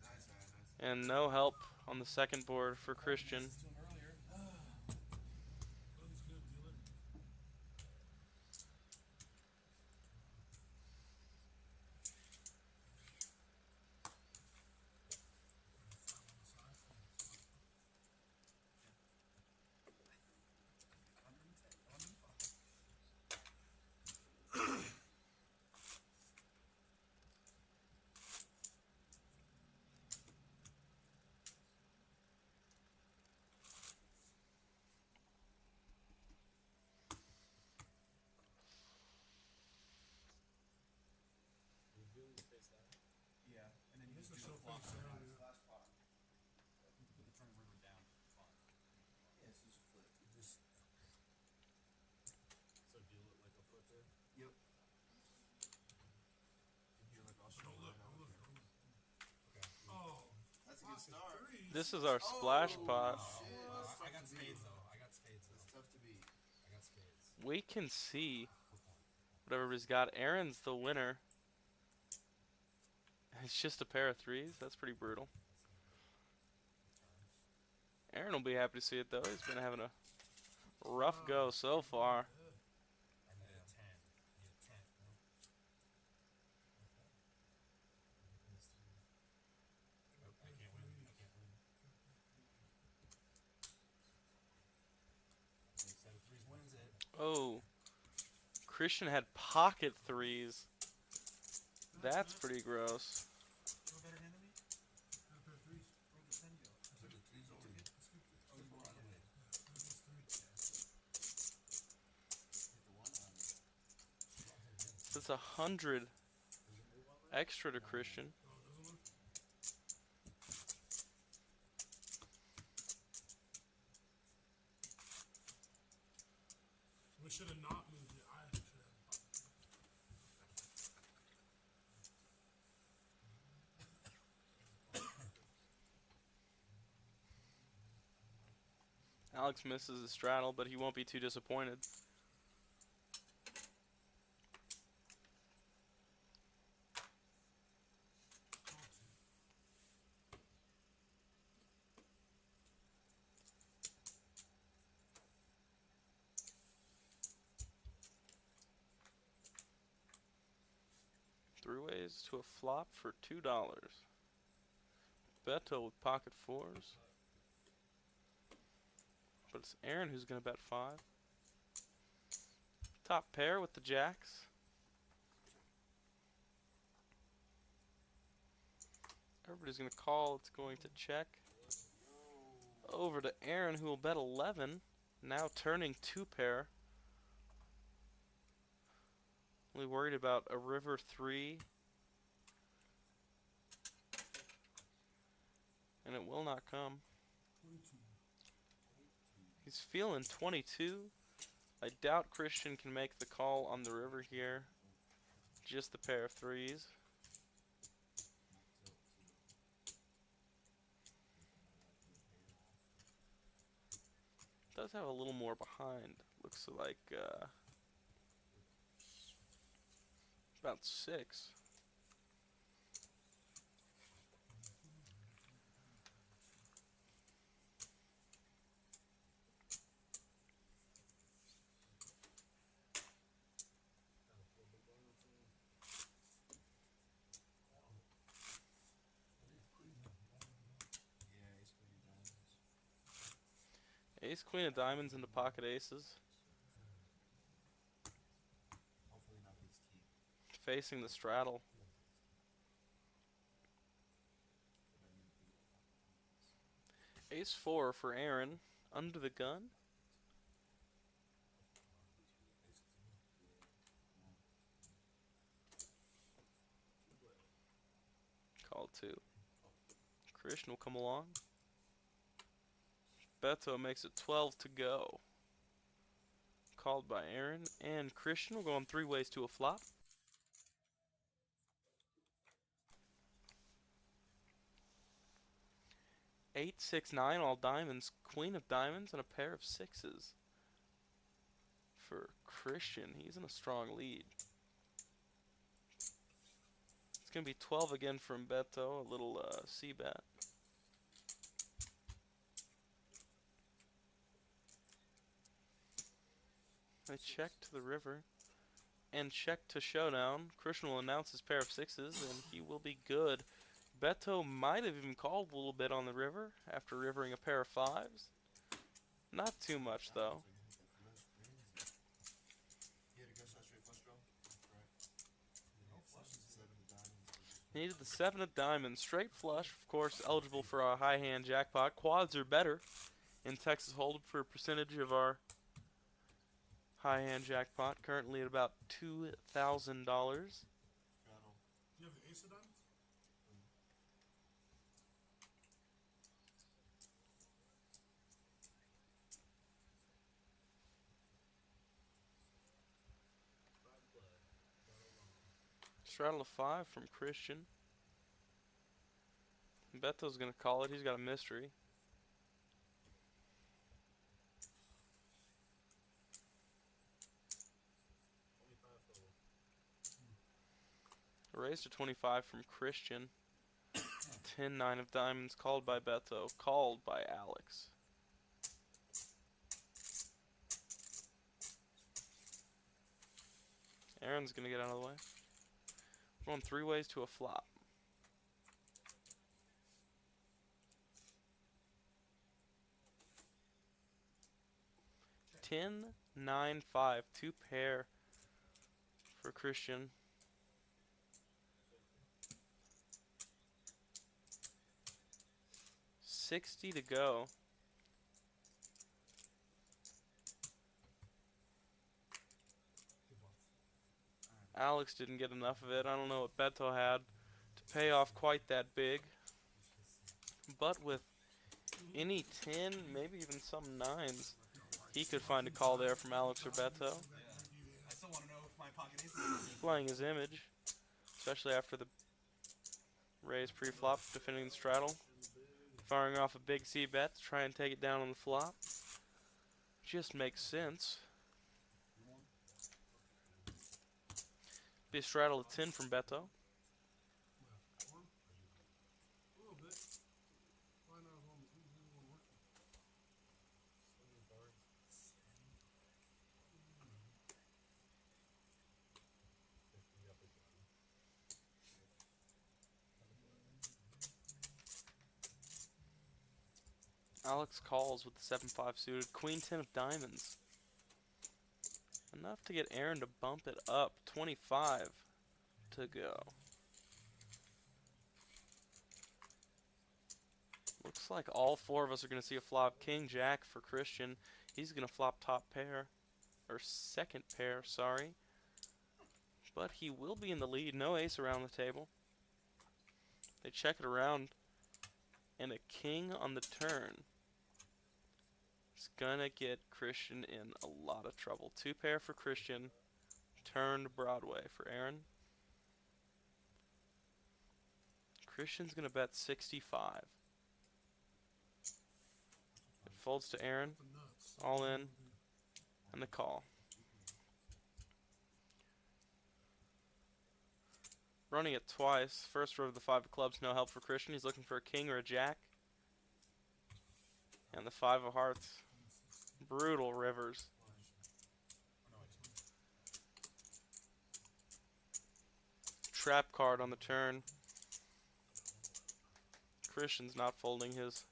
Nice, nice. And no help on the second board for Christian. To him earlier. Oh, he's good, dealer. We're doing the face down. Yeah, and then you This just is do so the flop. face down, dude. Splash pot. You put the turn river down. Fine. Yes, just flip. Just So deal it like a flipper. Yep. And here, like, I'll show Don't you look, right don't now. look, don't look. okay. Oh, That's a good start. three. This is our splash pot. Shit. I got spades though. I got spades though. That's tough to beat. I got spades. We can see Good point. what everybody's got. Aaron's the winner. It's just a pair of threes. That's pretty brutal. Aaron will be happy to see it though. He's been having a rough go so far. I need a 10. I need a 10. No. I can't win. I can't win. Okay, set of threes wins it. Oh, Christian had pocket threes. That's pretty gross. You have a better hand than me? Got a pair of threes. Where'd the 10 go? I took it. Threes over. Let's Oh, skip you the go out of the way. That's three. Hit the one on it. That's 100 extra to Christian. Oh, it doesn't work? We should have not moved it. I should have. Alex misses his straddle, but he won't be too disappointed. Three ways to a flop for $2. Beto with pocket fours. But it's Aaron who's going to bet 5. Top pair with the jacks. Everybody's going to call. It's going to check. Over to Aaron who will bet 11. Now turning 2 pair. Only worried about a river 3 And it will not come. 22. He's feeling 22. I doubt Christian can make the call on the river here. Just the pair of threes. Does have a little more behind. Looks like about 6. Ace, queen of diamonds into pocket aces. Hopefully not his key. Facing the straddle. Ace 4 for Aaron. Under the gun. Call 2. Christian will come along. Beto makes it 12 to go. Called by Aaron and Christian. We're going 3 ways to a flop. Eight, 6, 9, all diamonds. Queen of diamonds and a pair of 6s. For Christian, he's in a strong lead. It's going to be 12 again from Beto, a little C-bet. I check to the river and check to showdown. Christian will announce his pair of 6s and he will be good. Beto might have even called a little bit on the river after rivering a pair of 5s. Not too much though. He needed the 7 of diamonds. Straight flush, of course, eligible for our high hand jackpot. Quads are better in Texas Holdem for a percentage of our high hand jackpot. Currently at about $2,000. You have the ace of diamonds? Straddle of 5 from Christian. Beto's gonna call it. He's got a mystery. Raise to 25 from Christian. 10, 9 of diamonds called by Beto. Called by Alex. Aaron's gonna get out of the way. We're going 3 ways to a flop. 10, 9, 5. 2 pair for Christian. $60 to go. Alex didn't get enough of it. I don't know what Beto had to pay off quite that big. But with any 10, maybe even some 9s, he could find a call there from Alex or Beto. Yeah. I still want to know if my pocket is Playing his image, especially after the raise pre-flop, defending the straddle. Firing off a big C-bet to try and take it down on the flop. Just makes sense. Be a straddle of 10 from Beto. A little bit. Why not as long as we really want to work with it? Alex calls with the 7-5 suited. Queen 10 of diamonds. Enough to get Aaron to bump it up. 25 to go. Looks like all 4 of us are going to see a flop. King Jack for Christian. He's going to flop top pair. Or second pair, sorry. But he will be in the lead. No ace around the table. They check it around. and a king on the turn. It's gonna get Christian in a lot of trouble. 2 pair for Christian, turned Broadway for Aaron. Christian's gonna bet 65. It folds to Aaron, The nuts. all in, and the call. Running it twice. First row of the 5 of clubs, no help for Christian. He's looking for a king or a jack. And the 5 of hearts. Brutal rivers. Trap card on the turn. Christian's not folding his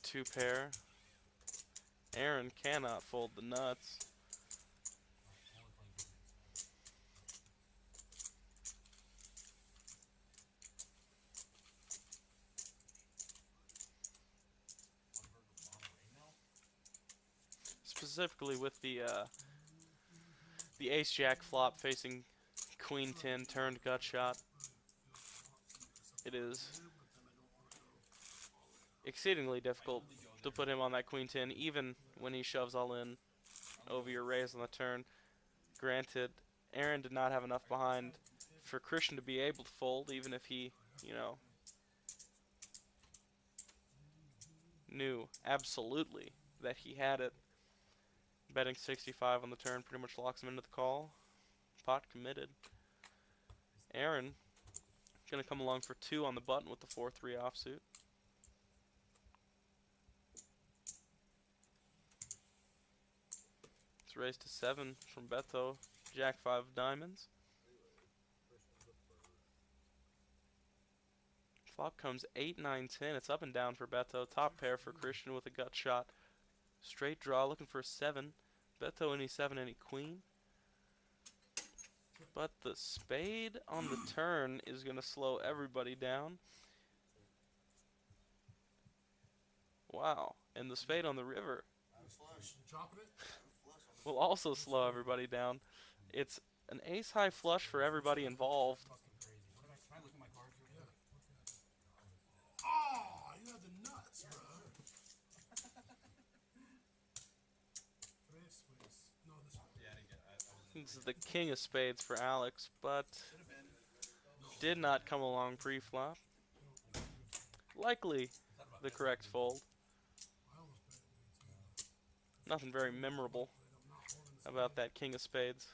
2 pair. Aaron cannot fold the nuts. Specifically with the ace jack flop facing queen 10 turned gut shot. It is exceedingly difficult to put him on that queen 10 even when he shoves all in over your raise on the turn. Granted, Aaron did not have enough behind for Christian to be able to fold, even if he, knew absolutely that he had it. Betting 65 on the turn pretty much locks him into the call. Pot committed. Aaron going to come along for 2 on the button with the 4-3 offsuit. It's raised to 7 from Beto. Jack 5 of diamonds. Flop comes 8, 9, 10. It's up and down for Beto. Top pair for Christian with a gut shot. Straight draw, looking for a 7. Beto any 7, any queen. But the spade on the turn is going to slow everybody down. Wow. And the spade on the river Dropping it? will also slow everybody down. It's an ace-high flush for everybody involved. Can I look at my cards real quick? Oh, you had the nuts, bro. Tres, please. No, this one. Yeah, I didn't get. I wasn't. This is the king of spades for Alex, but did not come along pre-flop. Likely the correct fold. I almost bet it too. Nothing very memorable I'm not holding this. about that king of spades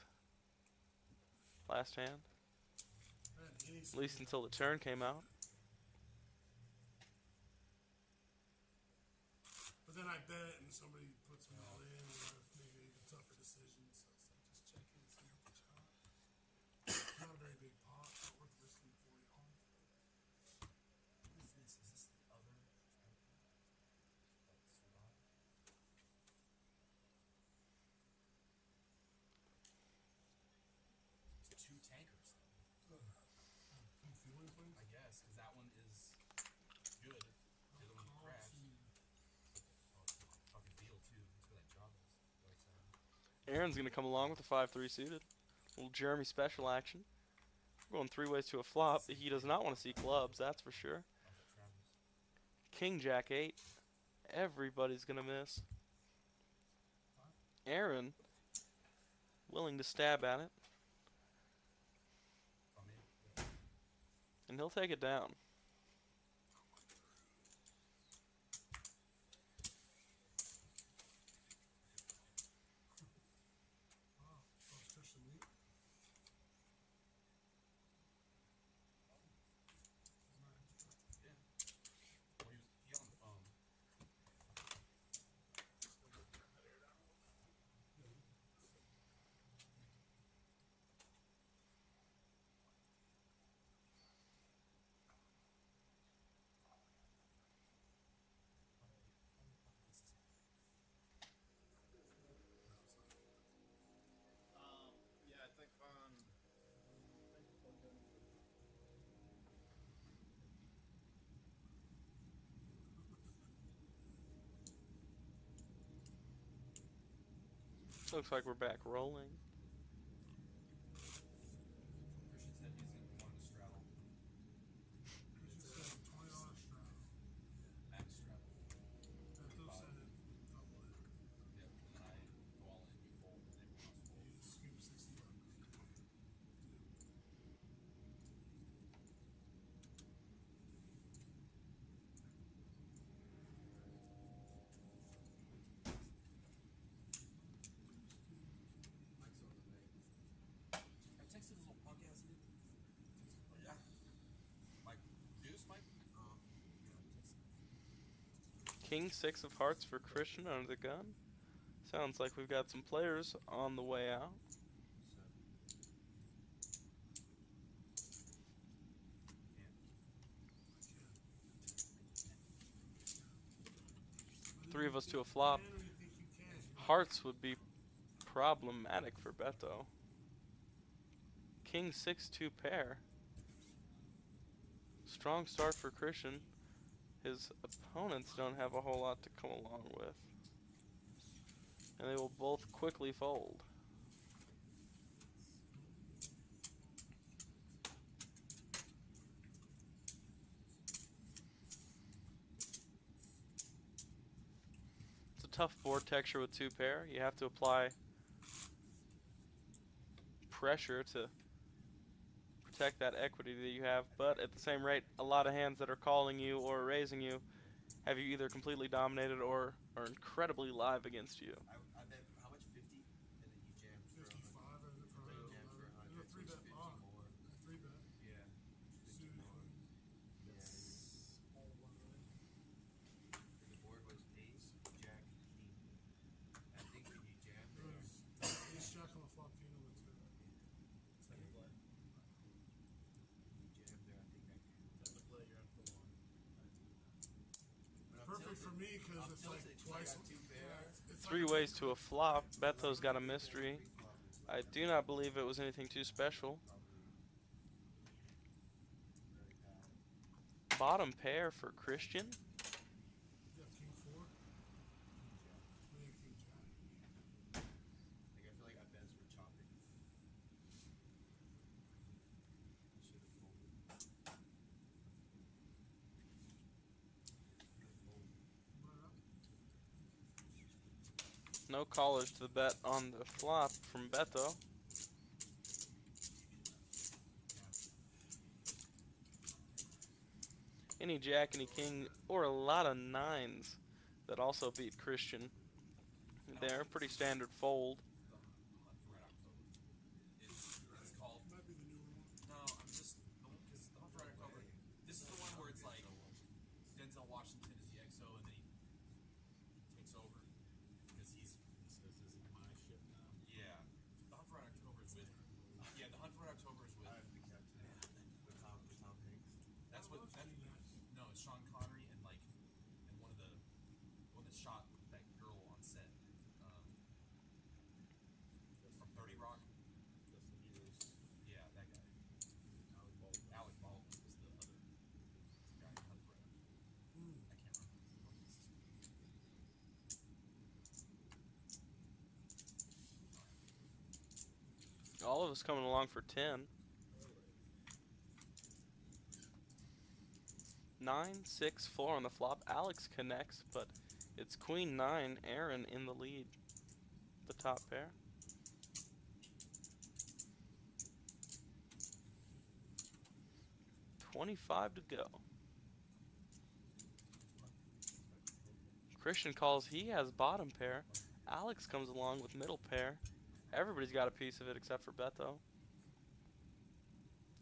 last hand, at least until the turn came out. But then I bet and somebody puts me all in and I make an even tougher decision. So it's like just check in and see what the shot. Not a very big pot, not worth risking 40 on. What is this? Is this the other? It's 2 tankers. Two feeling things? I guess, because that one is good. The other one crashed. Oh, it's a fucking deal too. That's where that job is. Aaron's going to come along with a 5-3 suited. Little Jeremy special action. We're going 3 ways to a flop. He does not want to see clubs, that's for sure. King Jack 8. Everybody's going to miss. Aaron willing to stab at it. And he'll take it down. Especially me. He on the phone. Yeah, I think on. Looks like we're back rolling. Christian said he wanted to straddle. You just said $20 straddle. King 6 of hearts for Christian under the gun. Sounds like we've got some players on the way out. Three of us to a flop. Can, or you think you can? Hearts would be problematic for Beto. King 6 2 pair. Strong start for Christian. His opponents don't have a whole lot to come along with. And they will both quickly fold. It's a tough board texture with 2 pair. You have to apply pressure to protect that equity that you have, but at the same rate, a lot of hands that are calling you or raising you have you either completely dominated or are incredibly live against you. I bet how much 50, and then you jammed for 55 and then for you jammed for 100, a 3 so bet it's 50 pot. more. 3 bet. Yeah. Suited queen. Yeah. All one line. The board was ace, jack, king. I think when you jammed It there, was ace jack on the flop, king on the 2. Second play. you jammed there, I think I can. Second play, you're at the one. But I'm Perfect for tilted. me because I'm it's like tilted 'cause twice. I got 2 pairs. It's 3 like ways to a flop. Beto's got a mystery. I do not believe it was anything too special. Very bad. Bottom pair for Christian. You have king 4. Me and king jack. Like I feel like I bets were chopping. Should have folded. No callers to the bet on the flop from Beto. Any jack, any king, or a lot of 9s that also beat Christian. They're pretty standard fold. The Hunt for Red October. It's called. Might be the newer one. No, I'm just because the Hunt for Red October. This is the one where it's like Denzel Washington is the XO and then he takes over because he's. So this is my ship now. Yeah. The Hunt for Red October is with. Yeah, the Hunt for Red October is with. I'm the captain. With Tom Hanks. That's what. No, it's Sean Connery and like, and one that shot that girl on set. From 30 Rock. Justin Hughes. Yeah, that guy. Alec Baldwin. Alec Baldwin was the other guy in Hunt for Red October. I can't remember. All of us coming along for 10. 9, 6, 4 on the flop. Alex connects, but it's Queen 9, Aaron in the lead. The top pair. $25 to go. Christian calls, he has bottom pair. Alex comes along with middle pair. Everybody's got a piece of it except for Beto.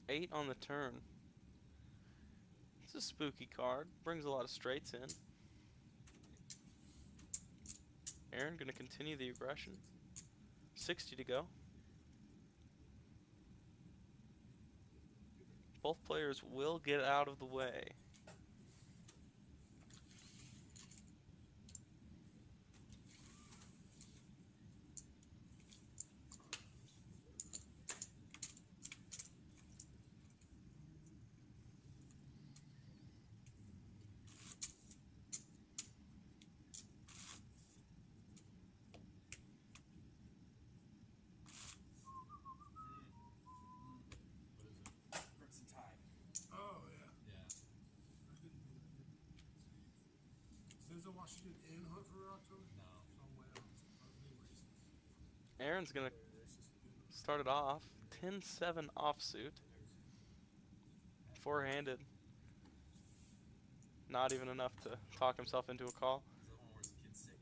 8 on the turn. It's a spooky card. Brings a lot of straights in. Aaron gonna continue the aggression. 60 to go. Both players will get out of the way. Crimson Tide. Oh, yeah. Yeah. I didn't do that. Denzel Washington in Hunt for Red October? No. Oh, wow. I was being racist. Aaron's gonna Racist again. start it off. 10-7 offsuit. Four-handed. Not even enough to talk himself into a call. Is that the one where his kid's sick?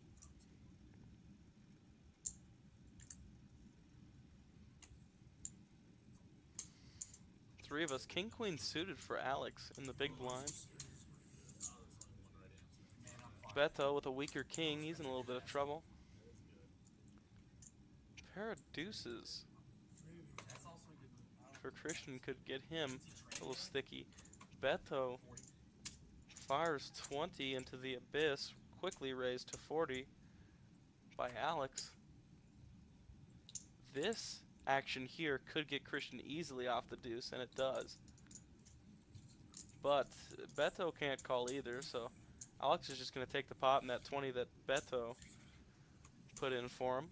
Three of us. King Queen suited for Alex in the big blind. Series is pretty good. Oh, that's only one right answer. Man, I'm fine. Beto with a weaker king, he's in a little bit of trouble. That is good. Pair of deuces That's also a good move. for Christian could get him Is he a trading little there? sticky. Beto 40. fires 20 into the abyss, quickly raised to 40 by Alex. This action here could get Christian easily off the deuce, and it does. But Beto can't call either, so Alex is just going to take the pot in that 20 that Beto put in for him.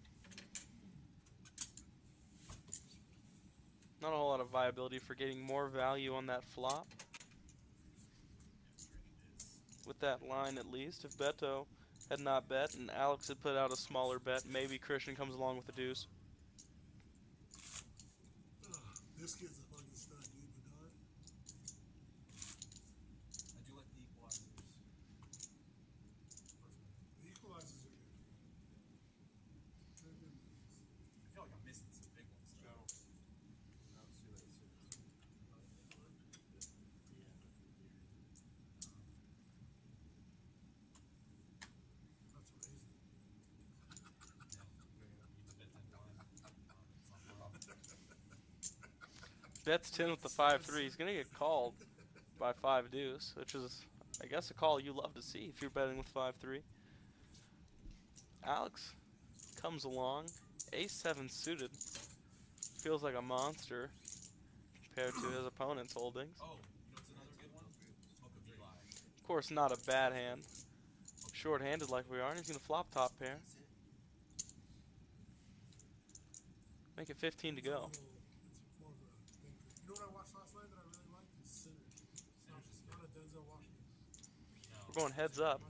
Not a whole lot of viability for getting more value on that flop. With that line at least, if Beto had not bet and Alex had put out a smaller bet, maybe Christian comes along with the deuce. This kid's a fucking stud, dude. But I do like the equalizers. the equalizers are good. They're good moves. I feel like I'm missing some big ones. Though. That's amazing. Bets 10 with the 5-3. He's going to get called by 5 deuce, which is, I guess, a call you love to see if you're betting with 5-3. Alex comes along, ace-7 suited. Feels like a monster compared to his opponent's holdings. Oh, you know what's another good one? Book of Eli. Of course, not a bad hand. Short-handed like we are, and he's going to flop top pair. Make it 15 to go. It's more of a thing. You know what I watched last night that I really liked? Is Sinners. It's not a Denzel Washington. No. We're going heads up.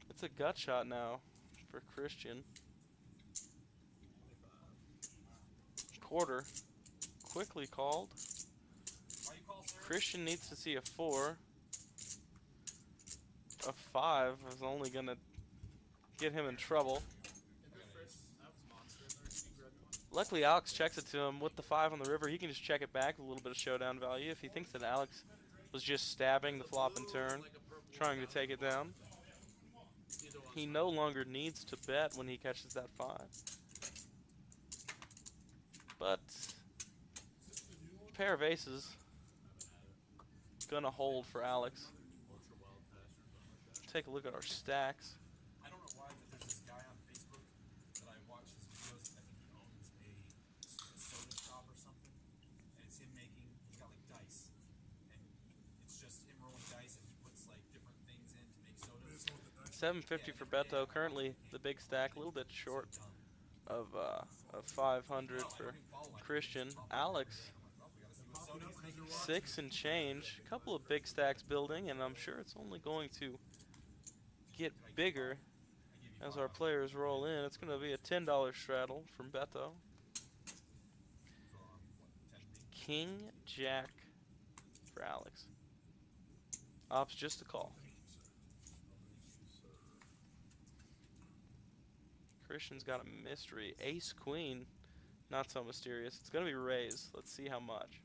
It's a gut shot now for Christian. Quarter. Quickly called. Why you call, sir? Christian needs to see a 4. A 5 is only going to get him in trouble. Luckily, Alex checks it to him with the 5 on the river. He can just check it back with a little bit of showdown value. If he thinks that Alex was just stabbing the flop and turn, trying to take it down, he no longer needs to bet when he catches that 5. But pair of aces gonna hold for Alex. Take a look at our stacks. I don't know why, but there's this guy on Facebook that I watch his videos. I think he owns a soda shop or something, and it's him making. He's got like dice, and it's just him rolling dice, and he puts like different things in to make sodas. 750 for Beto. Currently the big stack, a little bit short of 500 for Christian. Alex, 6 and change. A couple of big stacks building, and I'm sure it's only going to get bigger as our players roll in. It's going to be a $10 straddle from Beto. King, Jack for Alex. Ops just a call. Christian's got a mystery. Ace, Queen, not so mysterious. It's going to be raised. Let's see how much.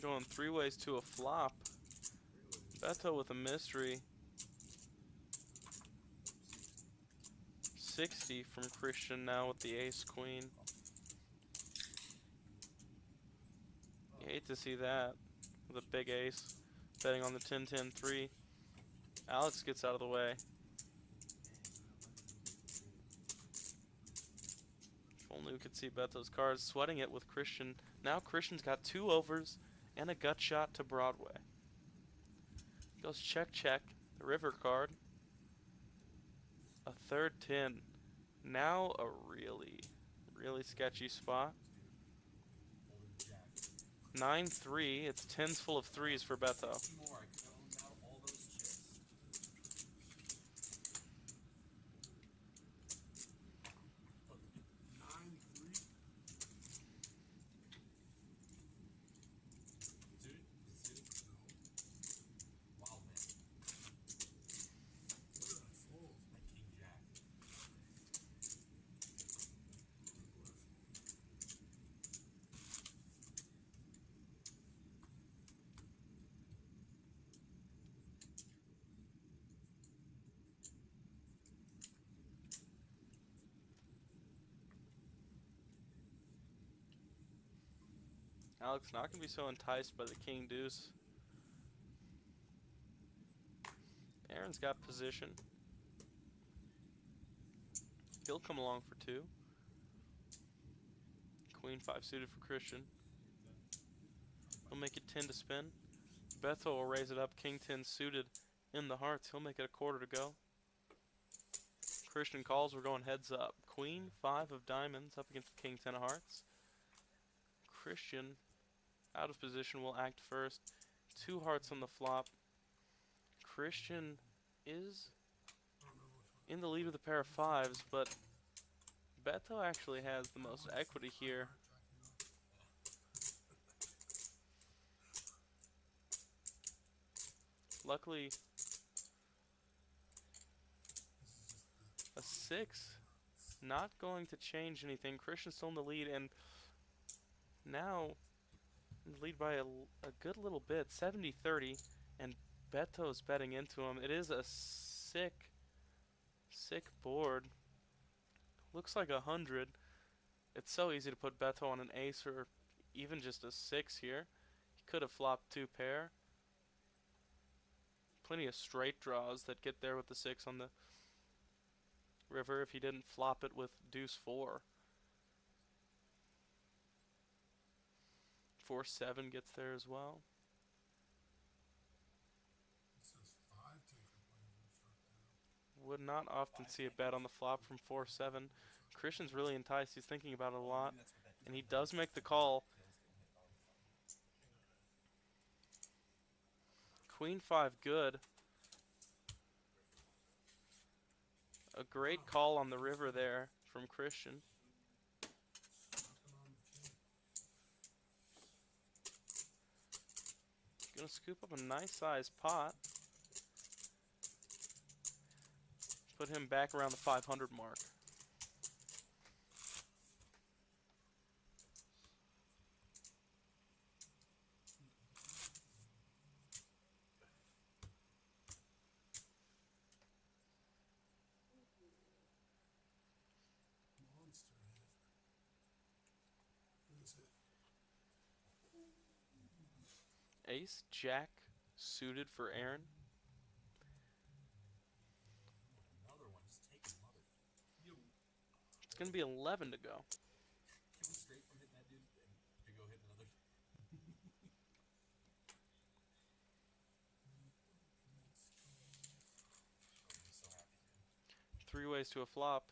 Going 3 ways to a flop. Beto with a mystery. 60 from Christian now with the ace queen. You hate to see that with a big ace betting on the 10-10-3. Alex gets out of the way. If only we could see Beto's cards. Sweating it with Christian. Now Christian's got 2 overs and a gut shot to Broadway. Goes check, check. The river card. A third 10. Now a really, really sketchy spot. 9-3. It's 10s full of 3s for Beto. Alex not going to be so enticed by the king deuce. Aaron's got position. He'll come along for 2. Queen 5 suited for Christian. He'll make it 10 to spin. Beto will raise it up. King 10 suited in the hearts. He'll make it a quarter to go. Christian calls. We're going heads up. Queen 5 of diamonds up against the King 10 of hearts. Christian, out of position, will act first. 2 hearts on the flop. Christian is in the lead with a pair of 5s, but Beto actually has the most equity here. Luckily, a 6 not going to change anything. Christian's still in the lead, and now in the lead by a good little bit, 70-30, and Beto's betting into him. It is a sick board. Looks like 100. It's so easy to put Beto on an ace or even just a 6 here. He could have flopped 2 pair. Plenty of straight draws that get there with the 6 on the river if he didn't flop it with deuce 4. 4-7 gets there as well. Would not often see a bet on the flop from 4-7. Christian's really enticed. He's thinking about it a lot. And he does make the call. Queen 5 good. A great call on the river there from Christian. Gonna scoop up a nice sized pot. Put him back around the 500 mark. Ace, Jack, suited for Aaron. Another one. Just take another. It's going to be 11 to go. Can we straight from hitting that dude to go hit another? So happy, dude. 3 ways to a flop.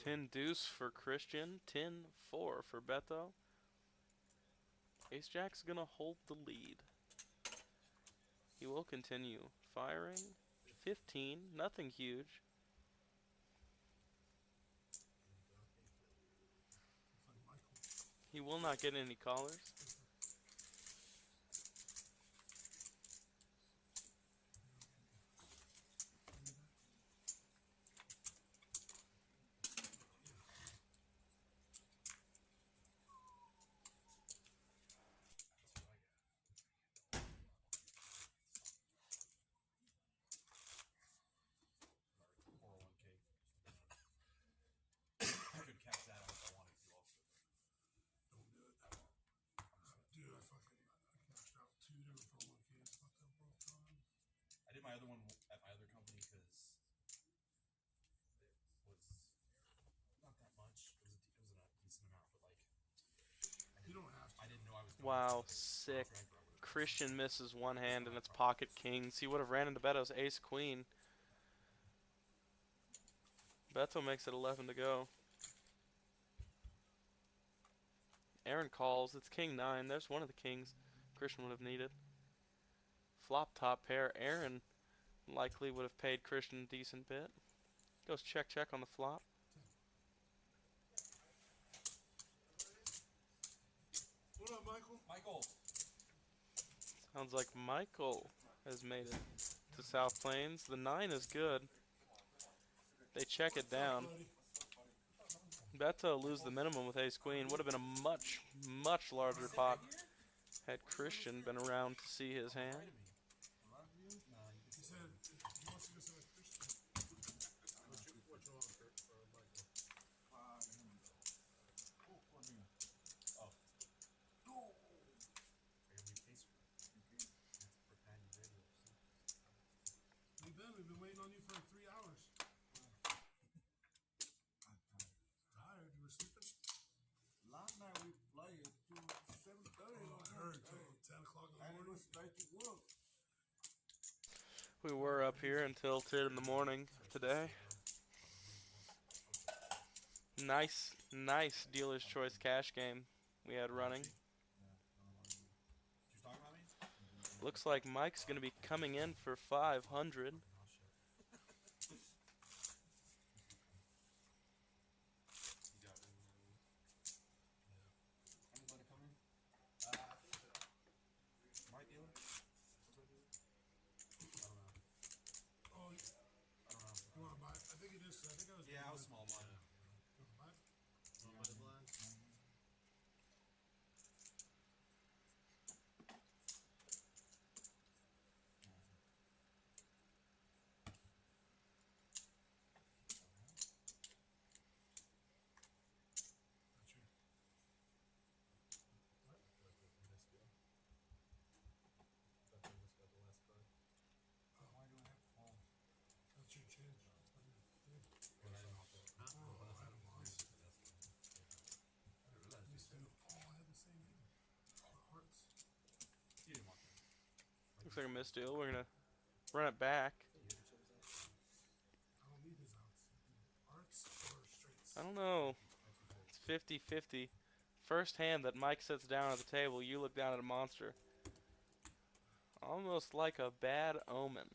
10 deuce for Christian. 10-4 for Beto. Ace Jack's going to hold the lead. He will continue firing. 15, nothing huge. He will not get any callers. I did my other one at my other company because it was not that much. It was a decent amount, but like You don't have to. I didn't know I was going Wow, to sick. contract where I would've- Christian misses one hand and it's pocket kings. He would have ran into Beto's ace queen. Beto makes it 11 to go. Aaron calls. It's king 9. There's one of the kings Christian would have needed. Flop top pair. Aaron likely would have paid Christian a decent bit. Goes check on the flop. What up, Michael? Michael. Sounds like Michael has made it to South Plains. The 9 is good. They check it down. Beto lose the minimum with ace queen. Would have been a much larger pot had Christian been around to see his hand. He said he wants to go see like Christian. What you want for Michael? on you for like 3 hours. Tired? You were sleeping? Last night we played to 7:30. Oh, I heard till 10 o'clock in the And it morning. was straight to work. We were up here until 10 in the morning today. Nice dealer's choice cash game we had running. You talking about me? Looks like Mike's going to be coming in for 500. Anybody coming? My dealer? Oh, I don't know. you want to buy it? I think it is. I think I was. Yeah, I was small one. You want to buy it? That's your. Why do I have to call? That's your change. That's on your thing. But I didn't know. Oh, I had them lost. These two. Oh, I had the same thing. Hearts. You didn't want that. Looks like a misdeal. We're going to run it back. I don't need his outs. Hearts or straights? I don't know. It's 50-50. First hand that Mike sits down at the table, you look down at a monster. Almost like a bad omen.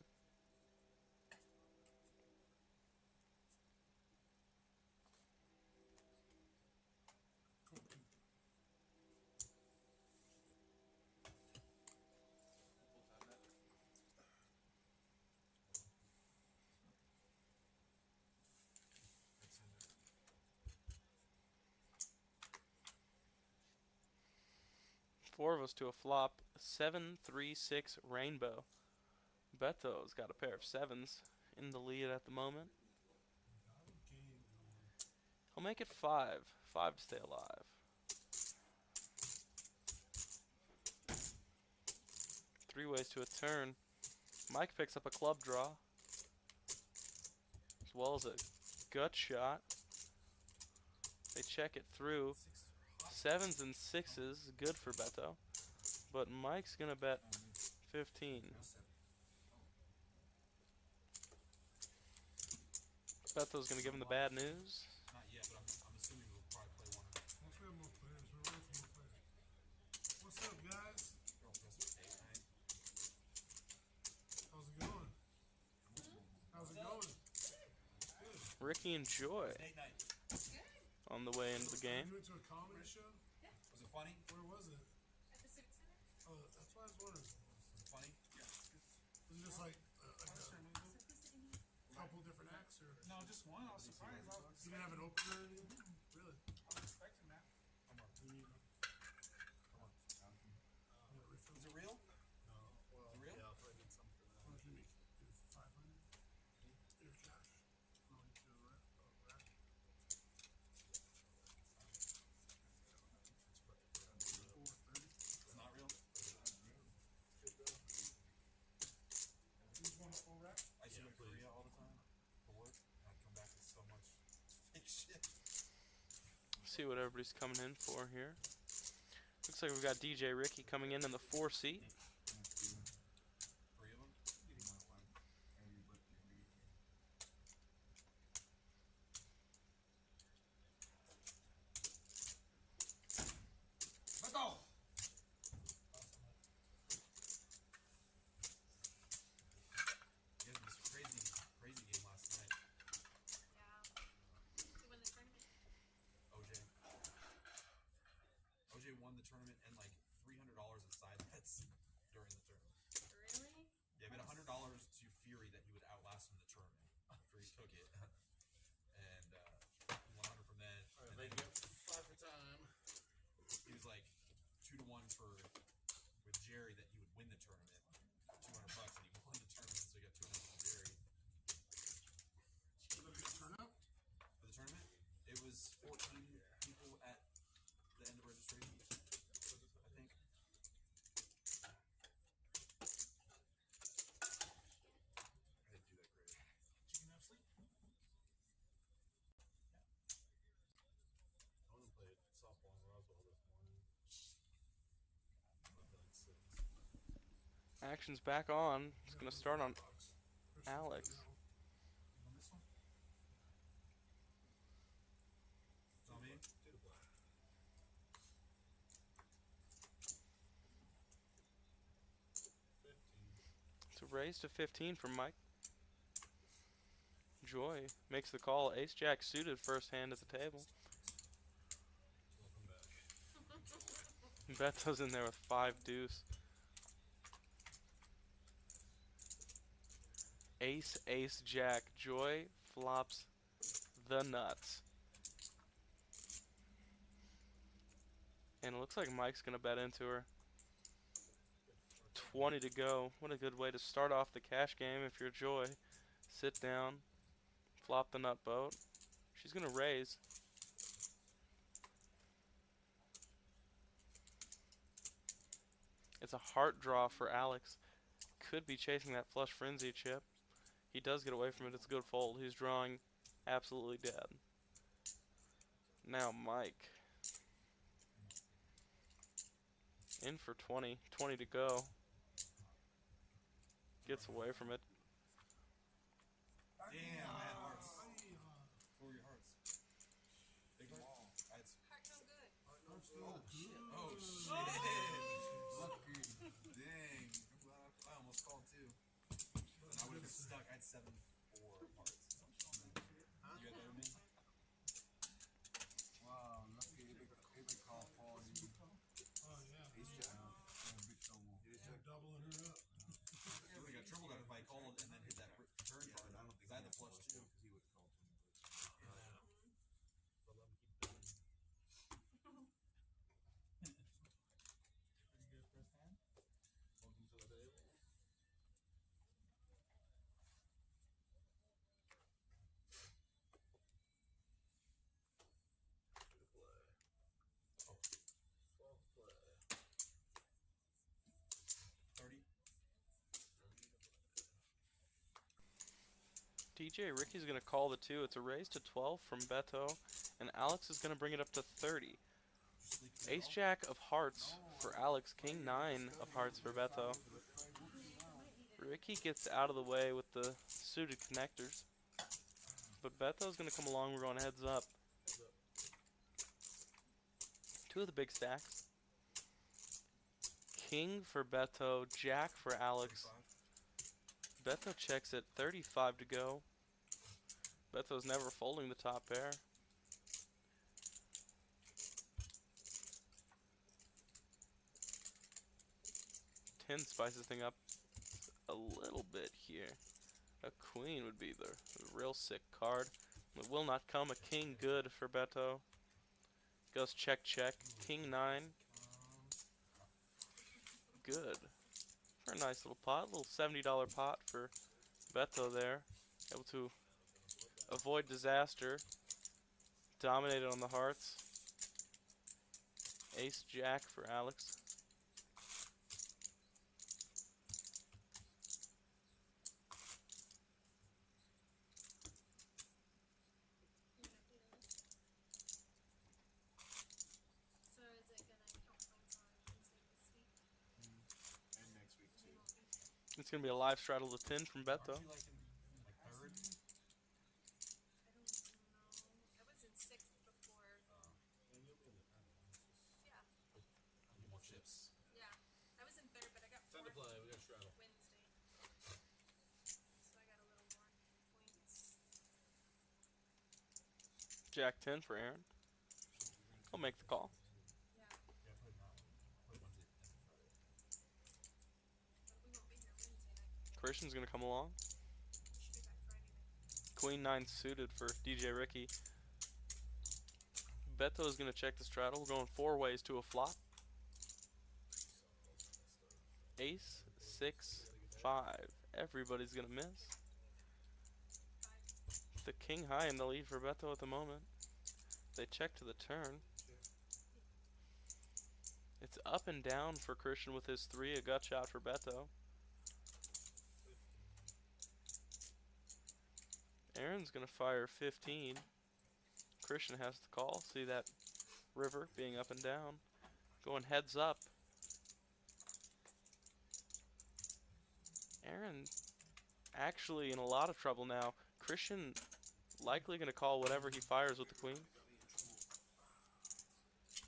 Four of us to a flop. 7-3-6 rainbow. Beto's got a pair of sevens in the lead at the moment. He'll make it 5. 5 to stay alive. Three ways to a turn. Mike picks up a club draw, as well as a gut shot. They check it through. Sevens and sixes, good for Beto. But Mike's going to bet 15. Beto's going to give him the bad news. Not yet, but I'm assuming we'll probably play one. Once we have more players, we're ready for more players. What's up, guys? How's it going? How's it going? Good. Ricky and Joy Date night. on the way into the game. You went to a comedy show? Was it funny? Where was it? At the Civic Center? Oh, that's why I was wondering. Was it funny? Yeah. Was it just like a couple different acts, or No, just one. I was surprised. you didn't have an opener or anything? Really? I was expecting that. Come on. You need a refill? Is it real? No, well, Is it real? yeah, I'll probably need some for that. How much do you make? 500? Your cash. Going to a rack. It's not real. You just want a full rack? I used to go to Korea all the time for work, and I'd come back with so much fake shit. See what everybody's coming in for here. Looks like we've got DJ Ricky coming in the 4 seat. 3 of them. Let's go. Yeah, it was a crazy game last night. Yeah. Who won the tournament? OJ won the tournament and like $300 in side bets. Action's back on. It's gonna start on Alex. On this one? It's on me? It's a raise to 15 from Mike. Joy makes the call. Ace Jack suited first hand at the table. Beto's in there with 5 deuce. Ace, ace, jack. Joy flops the nuts. And it looks like Mike's gonna bet into her. 20 to go. What a good way to start off the cash game if you're Joy. Sit down, flop the nut boat. She's gonna raise. It's a heart draw for Alex. Could be chasing that flush frenzy chip. He does get away from it. It's a good fold. He's drawing absolutely dead. Now Mike. In for 20. 20 to go. Gets away from it. Damn, I had hearts. What were your hearts? Big wall. I had Heart no good. oh shit. Lucky. Dang. I'm glad I almost called too. And I would have been stuck. I had 7-4 hearts. You got that with me? Wow, lucky every call for you. Oh yeah. Ace Jack. In big trouble. They're doubling her up. I would have got triple that if I called and then hit that turn Yeah, card. but I don't think Because I had the flush too. because he would have called 20 bucks. Pretty good first hand. Welcome to the table. Good play. Well play. 30. DJ Ricky's gonna call the 2. It's a raise to 12 from Beto. And Alex is gonna bring it up to 30. Ace Jack of hearts for Alex. King 9 of hearts for Beto. Ricky gets out of the way with the suited connectors. But Beto's gonna come along. We're going heads up. 2 of the big stacks. King for Beto. Jack for Alex. Beto checks at 35 to go. Beto's never folding the top pair. Ten spices thing up a little bit here. A queen would be the real sick card. It will not come. A king good for Beto. Goes check check. King 9. Good. For a nice little pot. Little $70 pot for Beto there. Able to avoid disaster. Dominated on the hearts. Ace Jack for Alex. So is it gonna count points on Wednesday this week? And next week too. It's going to be a live straddle to 10 from Beto. Aren't you like in like third? I don't know. I was in sixth before. Yeah, Get more chips. yeah. I was in third, but I got Time to fourth play. We got straddle. Wednesday. So I got a little more points. Jack 10 for Aaron. He'll make the call. Yeah, Yeah, I played that one. I played Wednesday and Friday. but we won't be here Wednesday night. Christian's going to come along. Should be back Friday night. Queen 9 suited for DJ Ricky. Beto is going to check the straddle. We're going 4 ways to a flop. Ace, 6, 5. Everybody's going to miss. The king high in the lead for Beto at the moment. They check to the turn. It's up and down for Christian with his 3. A gut shot for Beto. Aaron's going to fire 15. Christian has to call. See that river being up and down. Going heads up. Aaron actually in a lot of trouble now. Christian likely going to call whatever he fires with the queen.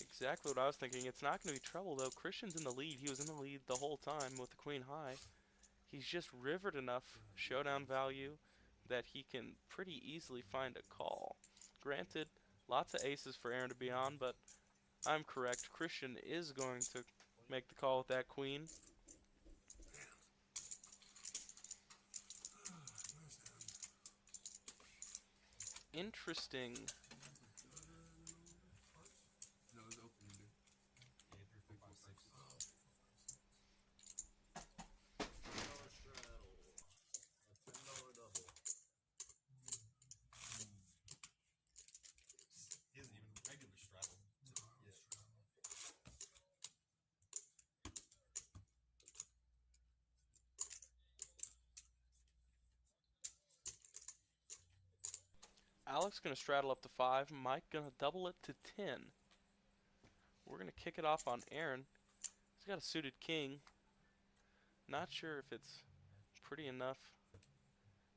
Exactly what I was thinking. It's not going to be trouble though. Christian's in the lead. He was in the lead the whole time with the queen high. He's just rivered enough showdown value that he can pretty easily find a call. Granted, lots of aces for Aaron to be on, but I'm correct. Christian is going to make the call with that queen. Interesting. No, it's opening, dude. Yeah, 3, 4, 5, 6. $10 straddle. A $10 double. He isn't even regular straddle. Alex going to straddle up to 5. Mike going to double it to 10. We're going to kick it off on Aaron. He's got a suited king. Not sure if it's pretty enough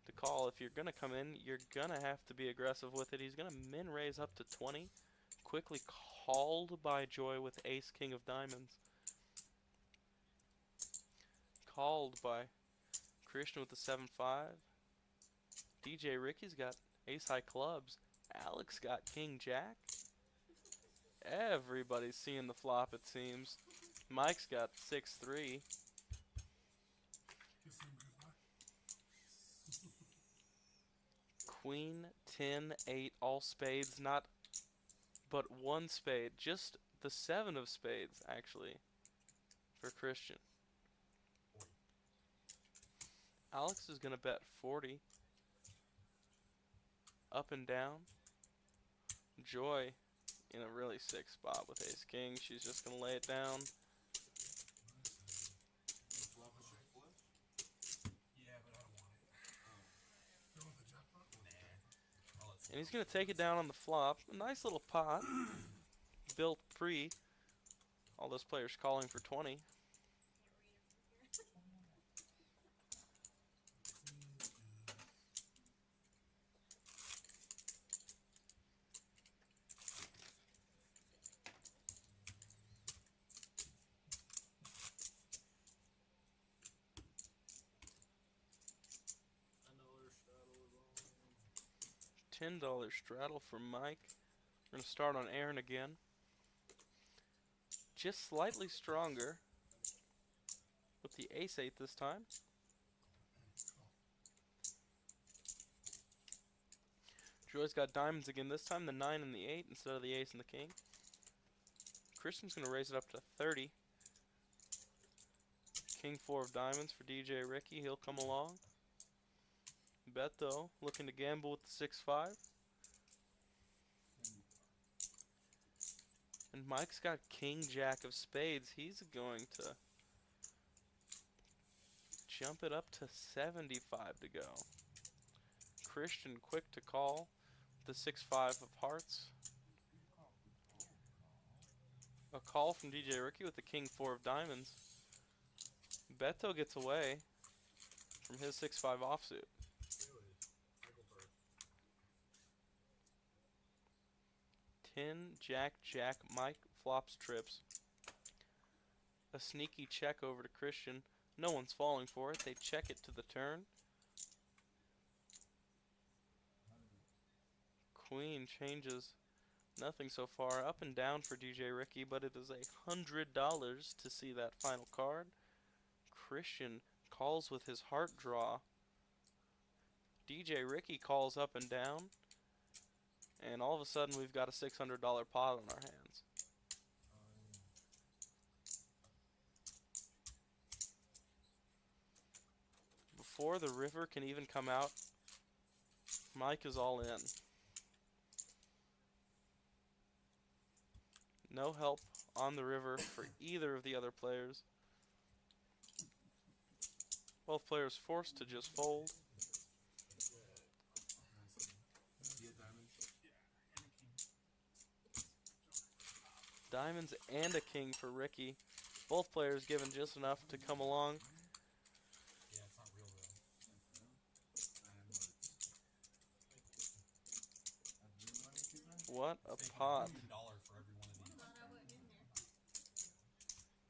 to call. If you're going to come in, you're going to have to be aggressive with it. He's going to min raise up to 20. Quickly called by Joy with ace king of diamonds. Called by Christian with the 7-5. DJ Ricky's got ace high clubs. Alex got king jack. Everybody's seeing the flop, it seems. Mike's got 6-3. Queen, 10, 8, all spades, not but one spade. Just the 7 of spades, actually, for Christian. Alex is going to bet 40. Up and down. Joy in a really sick spot with ace king. She's just going to lay it down. Yeah, but I don't want it. Go with the jackpot? Nah. And he's going to take it down on the flop. A nice little pot. Built pre. All those players calling for 20. $10 straddle for Mike. We're going to start on Aaron again. Just slightly stronger with the ace-8 this time. Joy's got diamonds again, this time the 9 and the 8 instead of the ace and the king. Christian's going to raise it up to 30. King 4 of diamonds for DJ Ricky. He'll come along. Beto looking to gamble with the 6-5. And Mike's got king jack of spades. He's going to jump it up to 75 to go. Christian quick to call the 6-5 of hearts. A call from DJ Ricky with the king 4 of diamonds. Beto gets away from his 6-5 offsuit. 10, Jack, Jack, Mike flops trips. A sneaky check over to Christian. No one's falling for it. They check it to the turn. Queen changes. Nothing so far. Up and down for DJ Ricky, but it is $100 to see that final card. Christian calls with his heart draw. DJ Ricky calls up and down. And all of a sudden we've got a $600 pot on our hands. Before the river can even come out, Mike is all in. No help on the river for either of the other players. Both players forced to just fold. Diamonds and a king for Ricky. Both players given just enough to come along. Yeah, it's not real though. What a It's making pot. $1 for every one of these. Thought I went in there.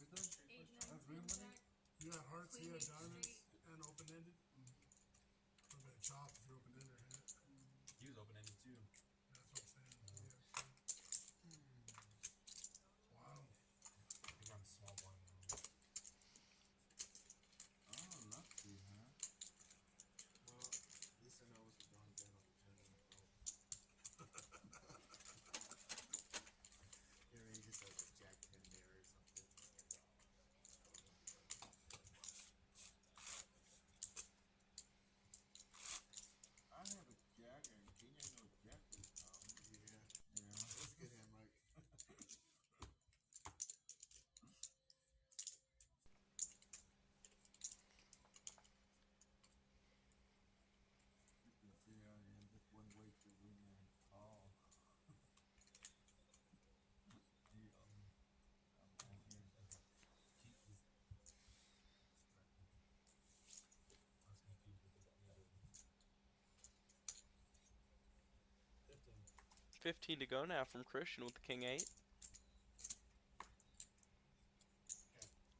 Is that? 8, 9, That's 10 real money? jack. You got hearts, Queen you got eight diamonds, straight. and open-ended. I bet chop if you're open-ended, hit it. He was open-ended too. That's what I'm saying. Yeah. Wow. He runs small blind now. Oh, lucky, huh? Well, at least I know what's going down on the tournament, bro. You know, he just has like Jack 10 there or something. I have a jack and king and no jack this time. Yeah. Yeah. That's a good hand, Mike. You can see I am just one way to win and call. I'm here. Keep his. I was confused with the other. 15. 15 to go now from Christian with the king 8.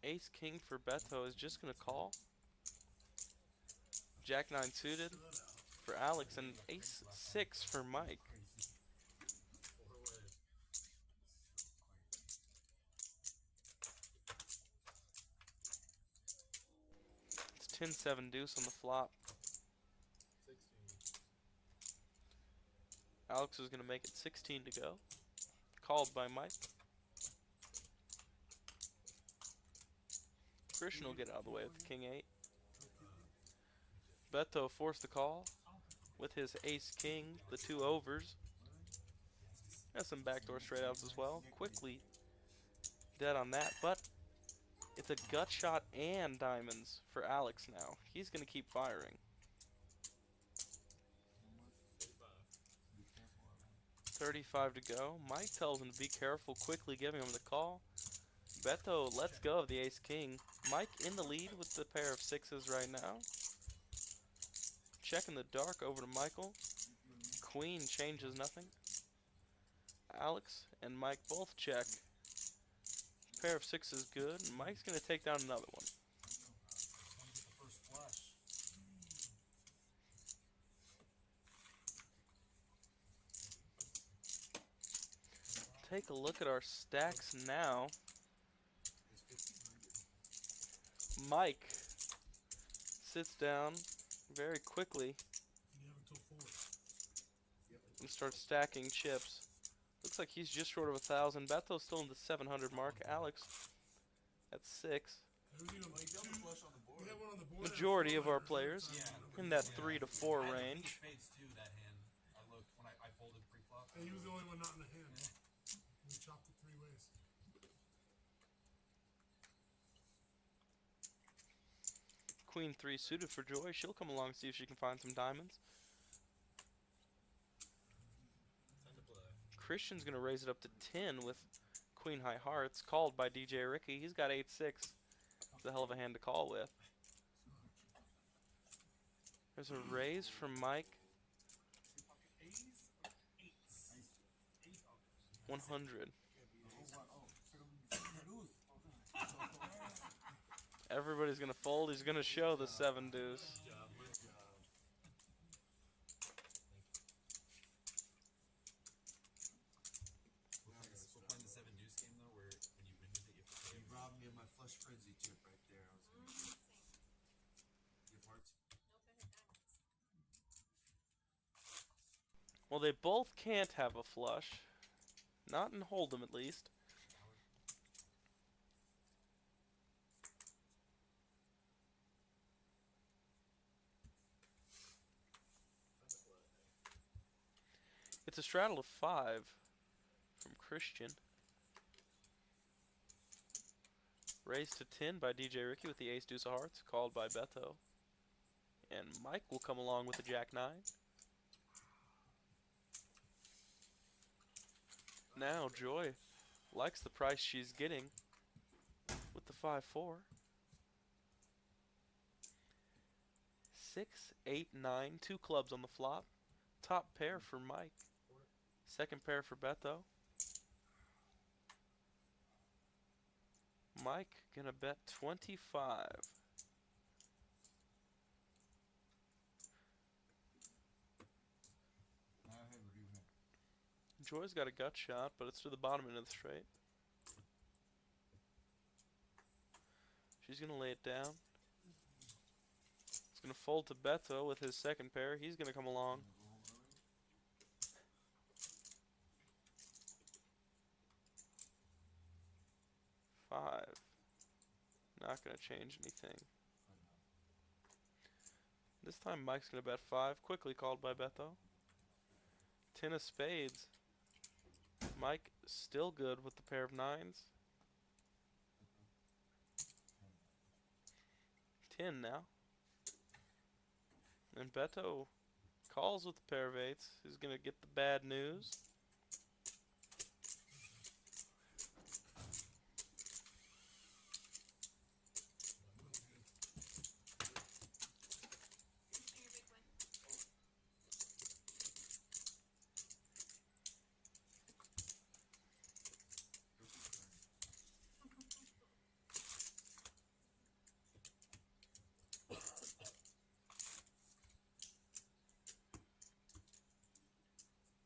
Ace king for Beto is just going to call. Jack 9 suited for Alex and ace 6 for Mike. Crazy. 4 way. It's 10-7 deuce on the flop. 16. Alex is going to make it 16 to go. Called by Mike. Christian will get out of the way with the king 8. Beto forced the call with his ace king, the 2 overs. Has some backdoor straight outs as well. Quickly dead on that, but it's a gut shot and diamonds for Alex now. He's going to keep firing. 35 to go. Mike tells him to be careful, quickly giving him the call. Beto lets go of the ace king. Mike in the lead with the pair of 6s right now. Check in the dark over to Michael. Queen changes nothing. Alex and Mike both check. Pair of 6s good. Mike's going to take down another one. Trying to get the first flush. Take a look at our stacks now. It's 1,500. Mike sits down very quickly You have until 4. and starts stacking chips. Looks like he's just short of 1,000. Beto's still in the 700 mark. Alex at 6. There's even Well, he got a flush on the board. we have one on the board. Majority of our players Yeah. in that 3 to 4 I had the range. fades too that hand. I looked when I folded pre-flop. And he was the only one not in the hand. We chopped it 3 ways. Queen 3 suited for Joy. She'll come along and see if she can find some diamonds. Time to play. Christian's going to raise it up to 10 with Queen High Hearts, called by DJ Ricky. He's got 8-6. It's a hell of a hand to call with. There's a raise from Mike. 100. Everybody's going to fold. He's going to show the 7 deuce. We're playing the 7 deuce game though, where when you win with it, you have to pay. You robbed me of my flush frenzy chip right there. I was gonna Same. give hearts. Nope, I had diamonds. Well, they both can't have a flush. Not in Hold'em, at least. It's a straddle of 5 from Christian. Raised to 10 by DJ Ricky with the ace deuce of hearts, called by Beto. And Mike will come along with the jack 9. Now Joy likes the price she's getting with the 5-4. 6, 8, 9, 2 clubs on the flop. Top pair for Mike. Second pair for Beto. Mike gonna bet 25. I have reduced it. Joy's got a gut shot, but it's to the bottom end of the straight. She's gonna lay it down. It's gonna fold to Beto with his second pair. He's gonna come along. Gonna go home early. 5. Not gonna change anything. For now. This time Mike's gonna bet 5. Quickly called by Beto. 10 of spades. Mike still good with the pair of 9s. 10 now. And Beto calls with the pair of 8s. He's gonna get the bad news.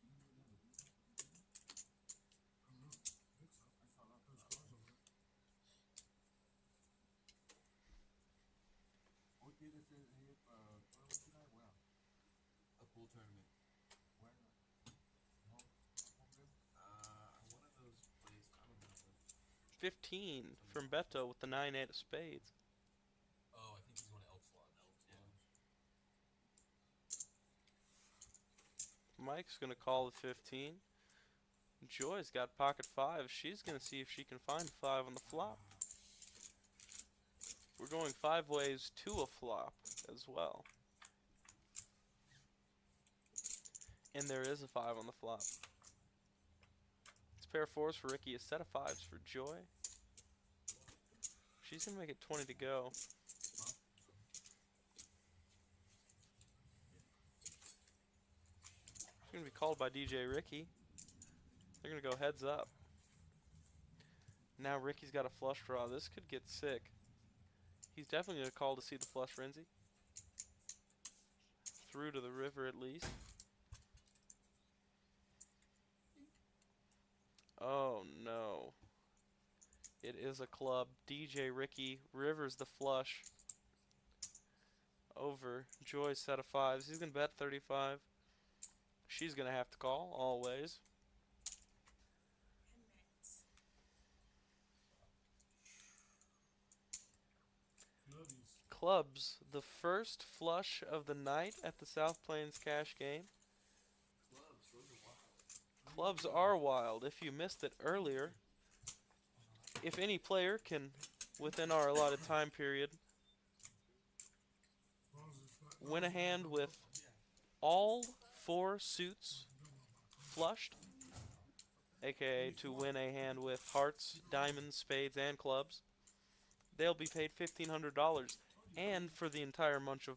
Your big win. I saw that There's first. cars over there. What did it say here? Where was tonight? Where? A pool tournament. Where? No. Home game? One of those plays. I don't know. 15 from Beto with the 9-8 of spades. Oh, I think he's going to Elks Lodge. Mike's gonna call the 15. Joy's got pocket 5. She's gonna see if she can find 5 on the flop. We're going 5 ways to a flop as well. And there is a 5 on the flop. It's pair of 4s for Ricky, a set of 5s for Joy. She's gonna make it 20 to go. It's gonna be called by DJ Ricky. They're gonna go heads up. Now Ricky's got a flush draw. This could get sick. He's definitely gonna call to see the flush frenzy. Through to the river at least. Oh no. It is a club. DJ Ricky rivers the flush. Over Joy's set of 5s. He's gonna bet 35. She's gonna have to call, always. 10 minutes. Goodies. Clubs, the first flush of the night at the South Plains Cash game. Clubs. Those are wild. Clubs are wild. If you missed it earlier, if any player can, within our allotted time period, As long as it's not- win a hand with all 4 suits flushed, aka to win a hand with hearts, diamonds, spades, and clubs, they'll be paid $1,500. And for the entire month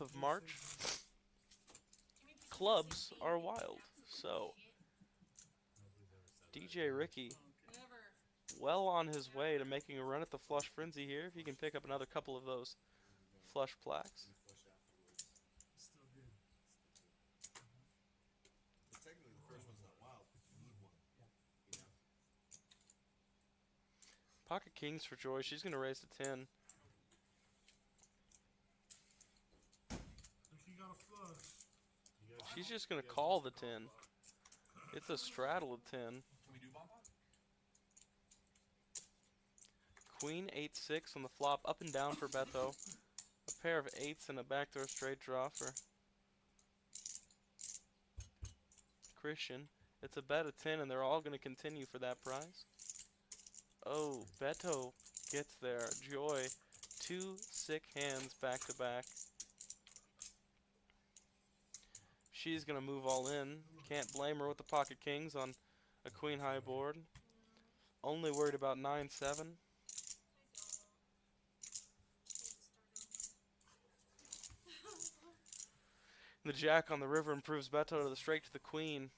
of March, clubs are wild. So, DJ Ricky, Whatever. well on his way to making a run at the flush frenzy here. If he can pick up another couple of those flush plaques. Flush afterwards. Still good. But technically, the first one's not wild, but you need one. You know? Pocket kings for Joy. She's going to raise to 10. Ricky got a flush. She's just going to call the 10. It's a straddle of 10. Can we do bomb pot? Queen 8-6 on the flop, up and down for Beto. A pair of 8s and a backdoor straight draw for Christian. It's a bet of 10, and they're all going to continue for that prize. Oh, Beto gets there. Joy, 2 sick hands back to back. She's going to move all in. Can't blame her with the pocket kings on a queen high board. Only worried about 9-7. I don't. We'll just start over. The jack on the river improves Beto to the straight to the queen.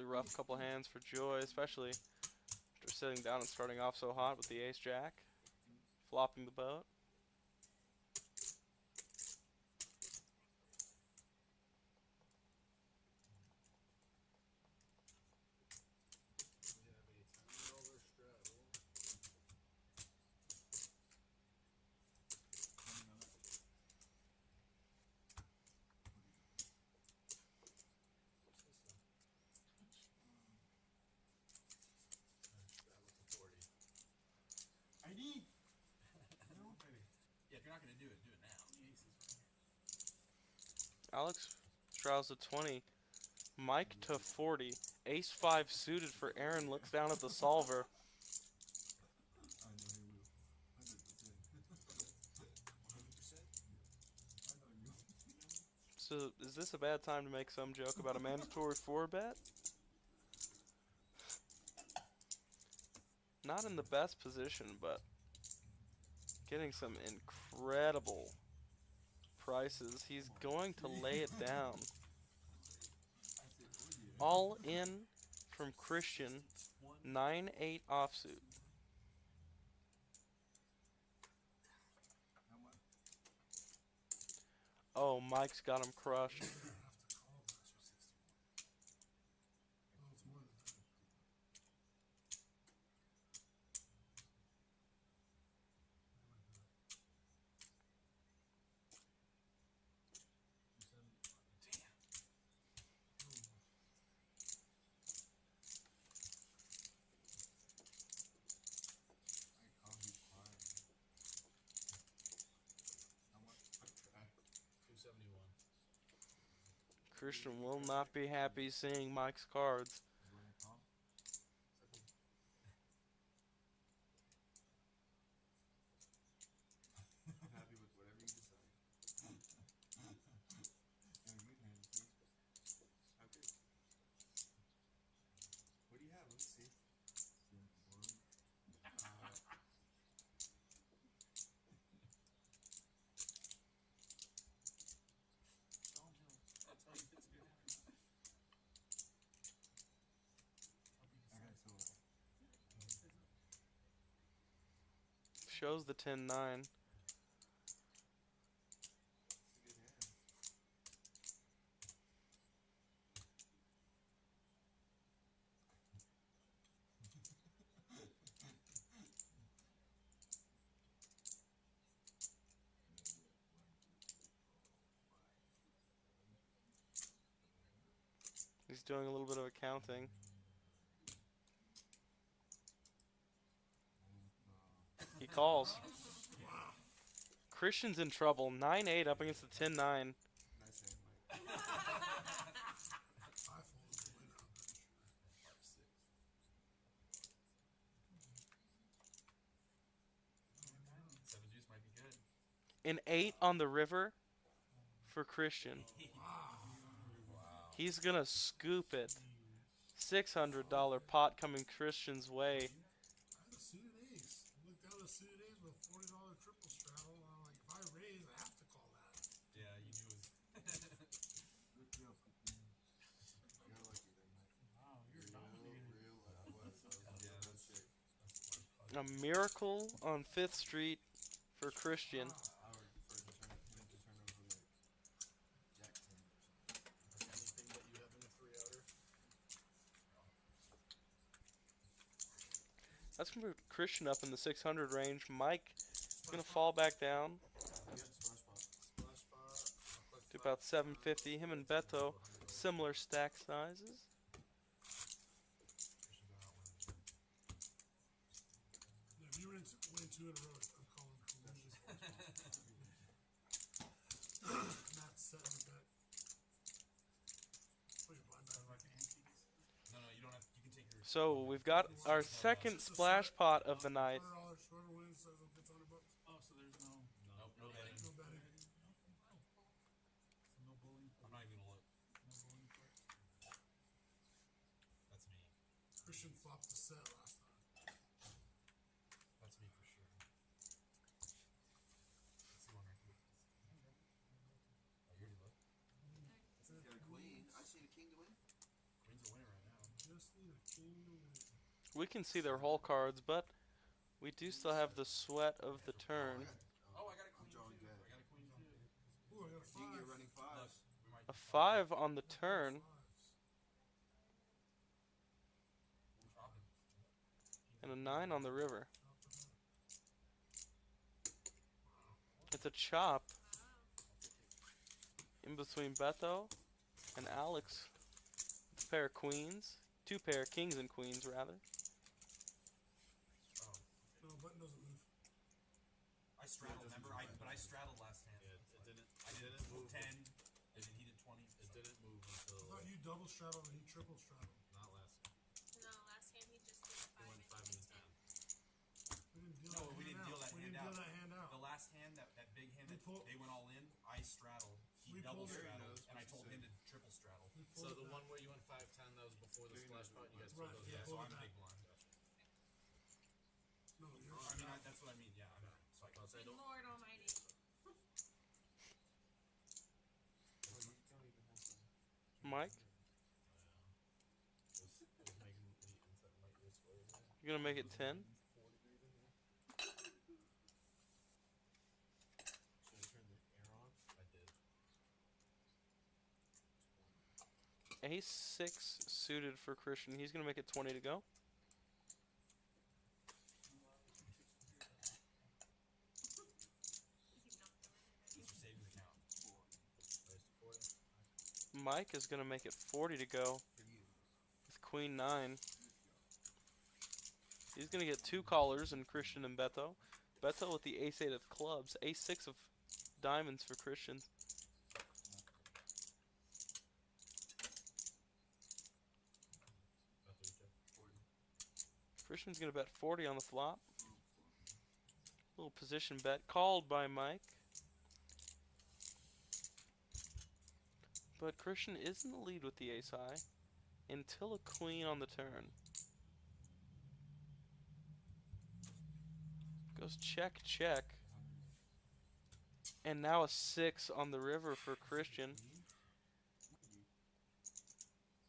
rough couple hands for Joy, especially after sitting down and starting off so hot with the ace-jack, flopping the boat. ID. No, baby. Yeah, if you're not gonna do it now. Alex straddles to 20. Mike to 40. Ace-5 suited for Aaron. Looks down at the solver. I know he will. 100%. 100%. I know you. So, is this a bad time to make some joke about a mandatory 4-bet? Not in the best position, but getting some incredible prices. He's going to lay it down. I said, oh yeah. All in from Christian, 9-8 offsuit. How much? Oh, Mike's got him crushed. I have to call that. No, it's more than that. I call you crying. How much? I cry. 271. Christian will not be happy seeing Mike's cards. You want to call? I'm happy with whatever you decide. In a good hand, please. Okay. What do you have? Let me see. I'll tell you it's good. I got so Shows the 10-9. It's a good hand. He's doing a little bit of accounting. He calls. Christian's in trouble. 9-8 up against the 10-9. Nice hand, Mike. I fold the winner, I'm pretty sure. Part 6. Seven juice might be good. An 8 on the river for Christian. Wow. He's gonna scoop it. $600 pot coming Christian's way. I had a suited ace. I looked down at a suited ace with a $40 triple straddle. And I'm like, if I raise, I have to call that. Yeah, you knew it was. good deal. You're lucky there, Mike. Wow, Real, I was. Yeah, Let's check. A miracle on 5th Street for Christian. I would prefer to turn him to turn over like Jack 10 or something. anything that you have in a 3-outer. That's gonna put Christian up in the 600 range. Mike is gonna fall back down Again, splash pot. Splash pot. to about 750. Him and Beto, similar stack sizes. Yeah, if you win 2 in a row, I'm calling collusion. Not setting the bet. Put your blind back. No, you don't have. You can take your. So we've got our second splash pot of the night. $100, whoever wins gets $100. Oh, so there's no. Nope, no betting. No betting. No bullying. I'm not even gonna look. No bullying for it. That's me. Christian flopped the set last time. That's me for sure. Let's see one right here. Oh, you already looked. He's got a queen. I see a king to win. Queen's a winner right now. just need a king to win. We can see their whole cards, but we do still have the sweat of the turn. Oh, I got a I'm queen drawing too. dead. I got a queen too. Ooh, I got a You can get 5. running Look, fives. we might A just 5 on the turn, We'll chop it. and a 9 on the river. It's a chop in between Beto and Alex. It's a pair of queens. 2 pair of kings and queens, rather. Oh, No, button doesn't move. I straddled. Remember, but I straddled last hand. Yeah, it didn't. I It did didn't move. 10, and then he did 20. It didn't move I until thought you double straddled and he triple straddled. not last. No, last hand he just did It 5 went and 5 and 10. We didn't deal No, that we hand didn't out. deal that we hand didn't out. deal that hand out. The last hand, that big hand We that pulled- they went all in, I straddled. He We double pulled it. straddled, Yeah, that's and I what told she him said. to triple straddle. We pulled So it the back. one where you went 5-10, that was before the Maybe splash not. pot. You guys Right, took those yeah, Yeah, guys. so pulled I'm it a big back. blind. No, you're I mean, that's what I mean. Yeah, I know. So I I'll say don't. Lord Almighty. Oh, you don't even have to. Mike, It was making me inside my ears for you. you're going to make it 10. 40 even, yeah. Should I turn the air on? I did. Ace 6 suited for Christian. He's going to make it 20 to go. What's your savings account? Raised to 40. Mike is going to make it 40 to go For you. with Queen 9. He's going to get 2 callers in Christian and Beto. Beto with the Ace 8 of clubs. Ace 6 of diamonds for Christian. About to check. 40. Christian's going to bet 40 on the flop. Little position bet called by Mike. But Christian is in the lead with the ace high until a queen on the turn. Goes check, check. And now a 6 on the river for Christian.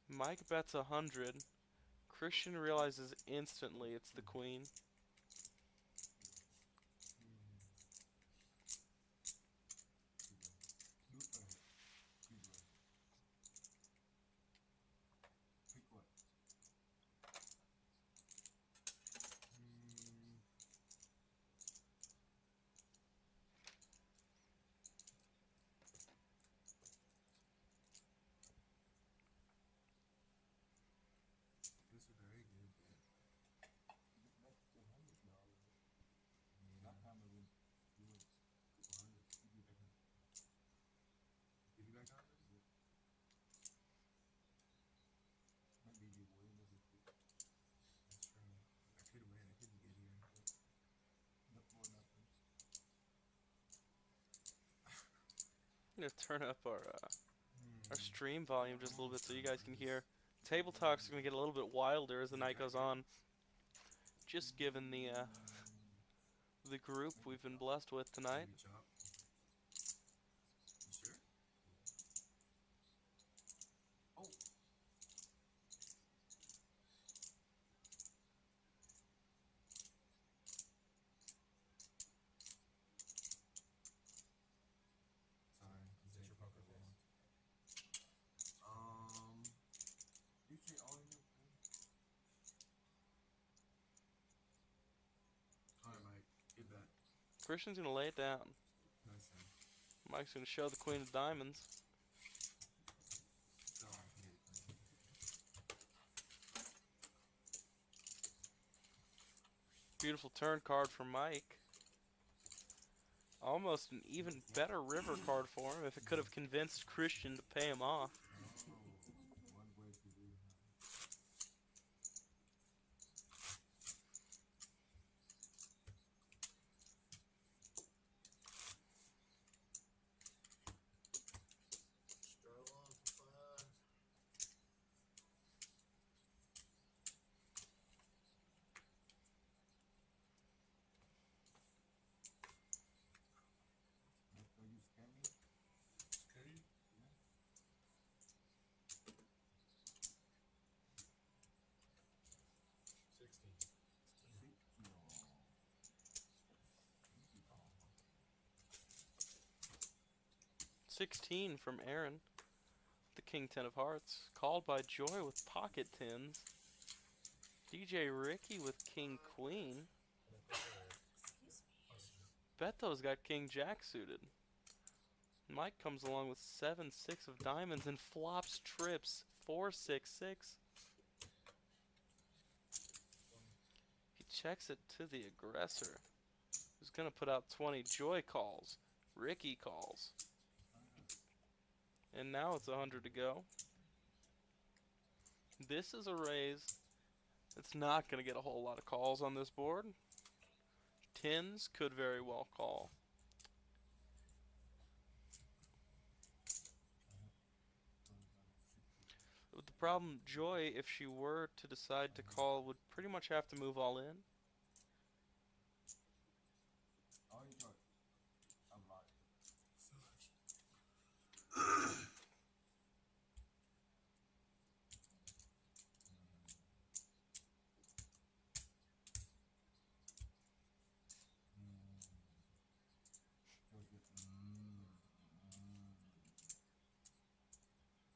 Mike bets 100. Christian realizes instantly it's the queen. Pick what? This is very good, but that's $100. That time it would do it. Couple hundred. Give you back $100. Give you back $100? Might be the way it was. That's true. I could win. I couldn't get here. But no more nothing. I'm gonna turn up our stream volume just a little bit so you guys can hear. Table Talk's gonna get a little bit wilder as the night goes on. Just given the group we've been blessed with tonight. Maybe chop. You sure? Oh. Sorry. Is that your poker face? You say all you know. Alright, Mike. Get that. Christian's gonna lay it down. Nice one. Mike's gonna show the queen of diamonds. So I can get it clean. Beautiful turn card for Mike. Almost an even better river card for him if it could have convinced Christian to pay him off. Oh, one way to do that. Straddle on for 5. Are you scamming? Scary? 16 from Aaron. The King 10 of Hearts. Called by Joy with pocket tens. DJ Ricky with King Queen. Beto's got King Jack suited. Mike comes along with 7-6 of diamonds and flops trips 4-6-6. He checks it to the aggressor, who's gonna put out 20. Joy calls. Ricky calls. And now it's 100 to go. This is a raise. It's not gonna get a whole lot of calls on this board. Tens could very well call. But the problem, Joy, if she were to decide to call, would pretty much have to move all in. Oh, you got a lot.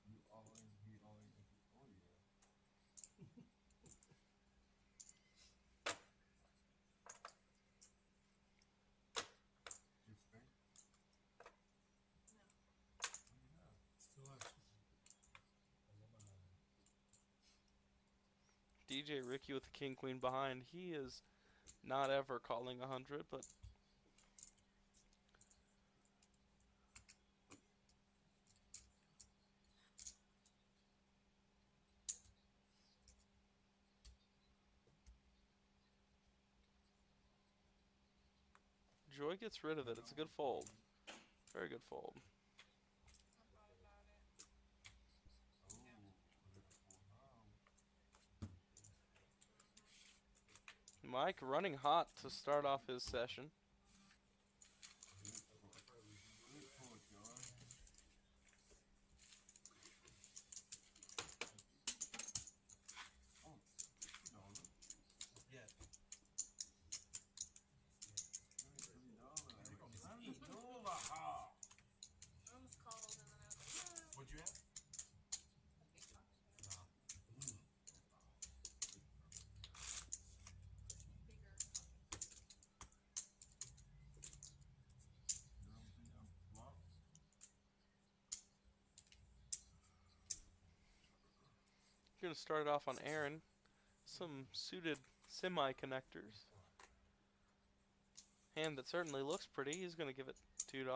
You always, he always, oh yeah. You spent? Still action. DJ Ricky with the King Queen behind. He is not ever calling 100, but Joy gets rid of it. It's a good fold. Very good fold. Mike running hot to start off his session. Yeah. I almost called and then I was like, no. What'd you have? Bigger. Going to start it off on Aaron. Some suited semi-connectors. Hand that certainly looks pretty. He's going to give it $2.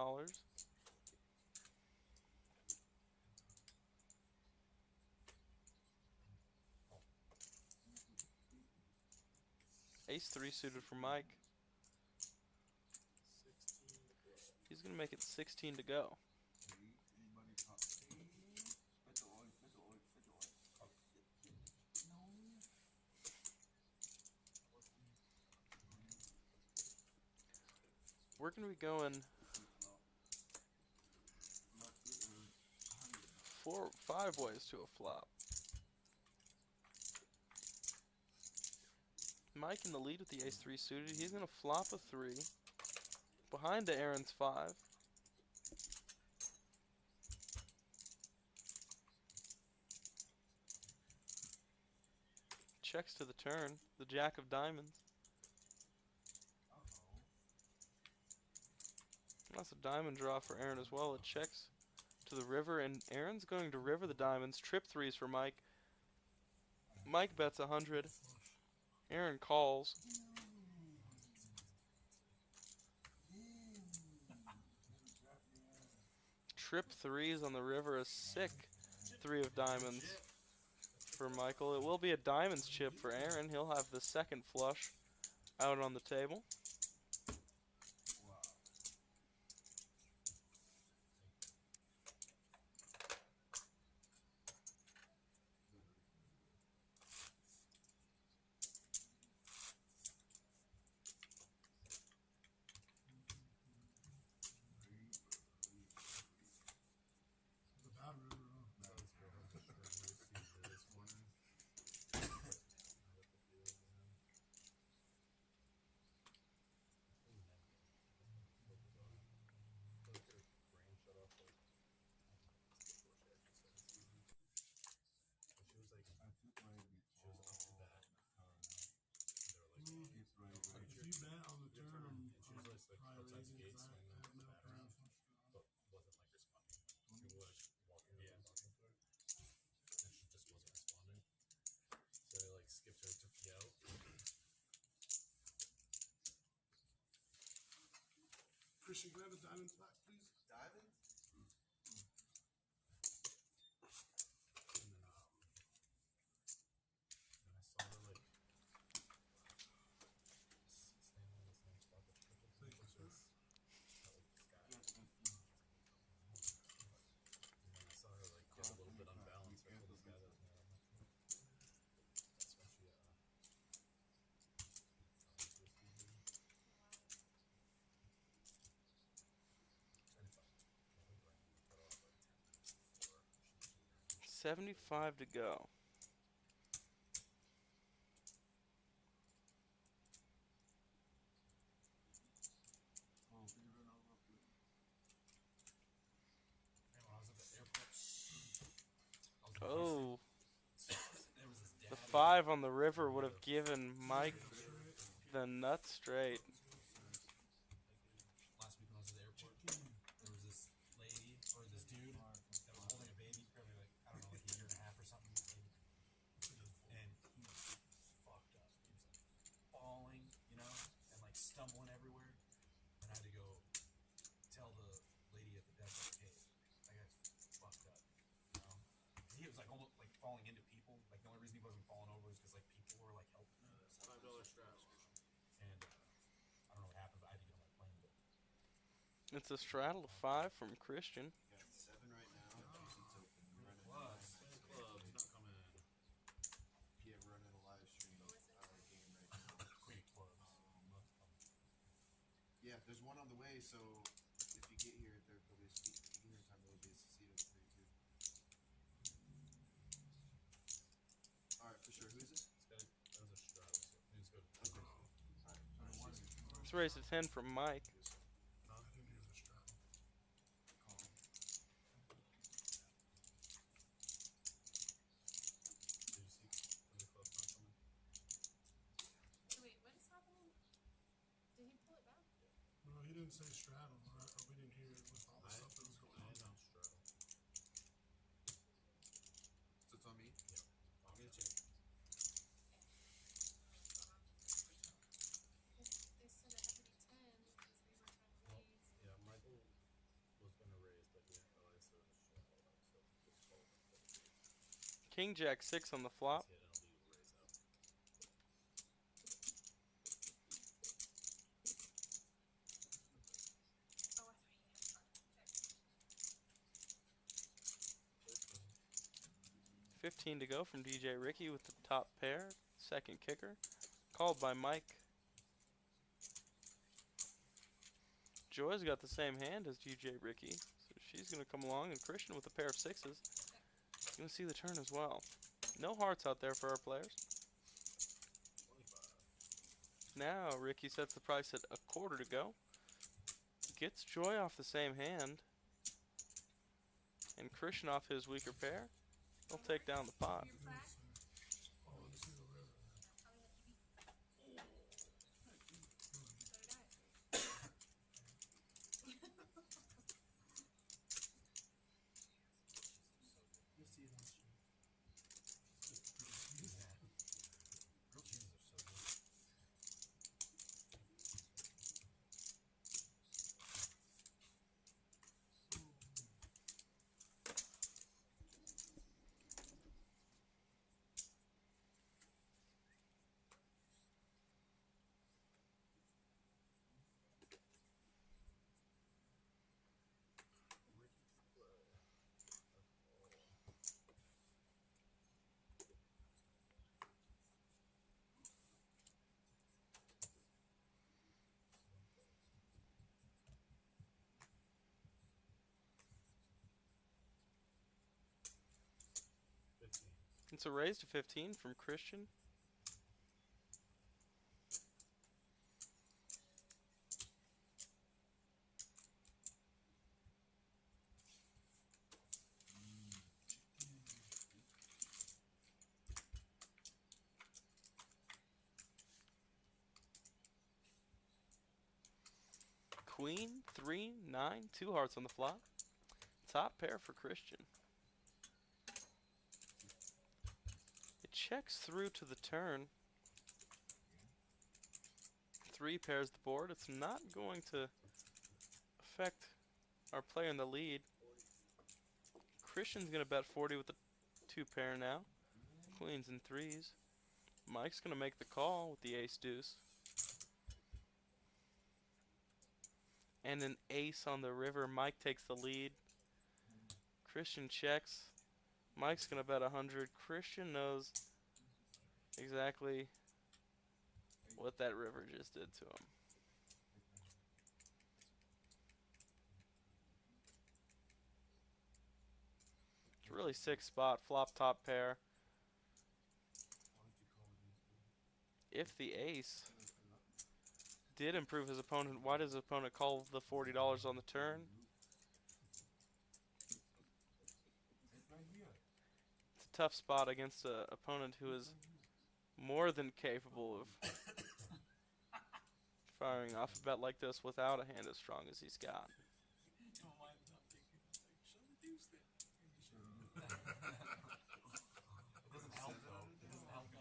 Ace-3 suited for Mike. He's going to make it 16 to go. We're going to be going 5 ways to a flop. Mike in the lead with the ace-3 suited. He's going to flop a 3 behind to Aaron's 5. Checks to the turn, the jack of diamonds. That's a diamond draw for Aaron as well. It checks to the river, and Aaron's going to river the diamonds. Trip 3s for Mike. Mike bets 100. Aaron calls. Trip 3s on the river. A sick 3 of diamonds for Michael. It will be a diamonds chip for Aaron. He'll have the second flush out on the table. The bad river. Christian, can I have a diamond black, please? Diamond? And then I saw her like standing in the same spot that she was Thank you, sir. And then I saw her like get a little bit unbalanced. I told this guy that was mad at my team. That's when she $75 to go. Oh, can you run over, please? Man, when I was at the airport, I was in Oh, there was this dad. the 5 on the river would have given Mike the nut straight. Last week when I was at the airport, there was this lady or this dude that was holding a baby, probably like, I don't know, like a year and a half or something. And he was fucked up. He was like falling, you know, and like stumbling everywhere. And I had to go tell the lady at the desk, like, hey, that guy's fucked up, you know. He was like almost like falling into people. Like the only reason he wasn't falling over is because like people were like helping him. $5 straddle. And I don't know what happened, but I had to get on that plane. But It's a straddle of 5 from Christian. Got 7 right now. 2 seats open. We're running plus, Club's not coming in. Yeah, we're running a live stream game right now. Queen of Clubs. Yeah, there's one on the way, so if you get here, there'll be a seat. If you get here in time, there'll be a seat over for you too. Alright, for sure. Who's it? That was a straddle, so we just go to Okay. Alright, It's raised to 10 from Mike. I didn't hear the straddle. call. Did you see when the club's not coming? So wait, what is happening? Did he pull it back? No, he didn't say straddle, or we didn't hear it with all the stuff that was going I on. know straddle. So it's on me? Yeah. I'm gonna check. They said it had to be 10 because they were trying to raise. Yeah, Michael was gonna raise, but he didn't realize there was a straddle, so he just called it. King Jack 6 on the flop. He had an illegal raise out. Oh, I thought he had five. Okay. 15 to go from DJ Ricky with the top pair. Second kicker. Called by Mike. Joy's got the same hand as DJ Ricky. So she's going to come along, and Christian with a pair of 6s. Going to see the turn as well. No hearts out there for our players. 25. Now Ricky sets the price at a quarter to go. Gets Joy off the same hand. And Christian off his weaker pair. He'll take down the pot. Your frack? Oh, let me see the river. Probably had EV. So did I. You'll see it on stream. Grilled cheeses are so good. It's a raise to 15 from Christian. Queen, 3, 9, 2 hearts on the flop. Top pair for Christian. It checks through to the turn. 3 pairs the board. It's not going to affect our player in the lead. Christian's gonna bet 40 with the 2 pair now. Queens and threes. Mike's gonna make the call with the ace deuce. And an ace on the river. Mike takes the lead. Christian checks. Mike's gonna bet 100. Christian knows exactly what that river just did to him. It's a really sick spot. Flop top pair. If the ace did improve his opponent, why does his opponent call the $40 on the turn? It's a tough spot against an opponent who is more than capable of firing off a bet like this without a hand as strong as he's got. It doesn't help though. It doesn't help me.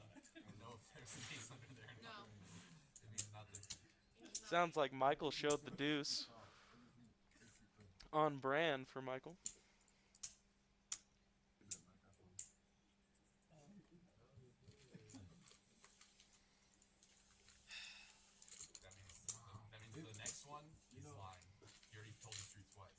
Know if there's an ace under there. No. It means nothing. Sounds like Michael showed the deuce. On brand for Michael. That means for the next one, he's lying. You already told the truth twice.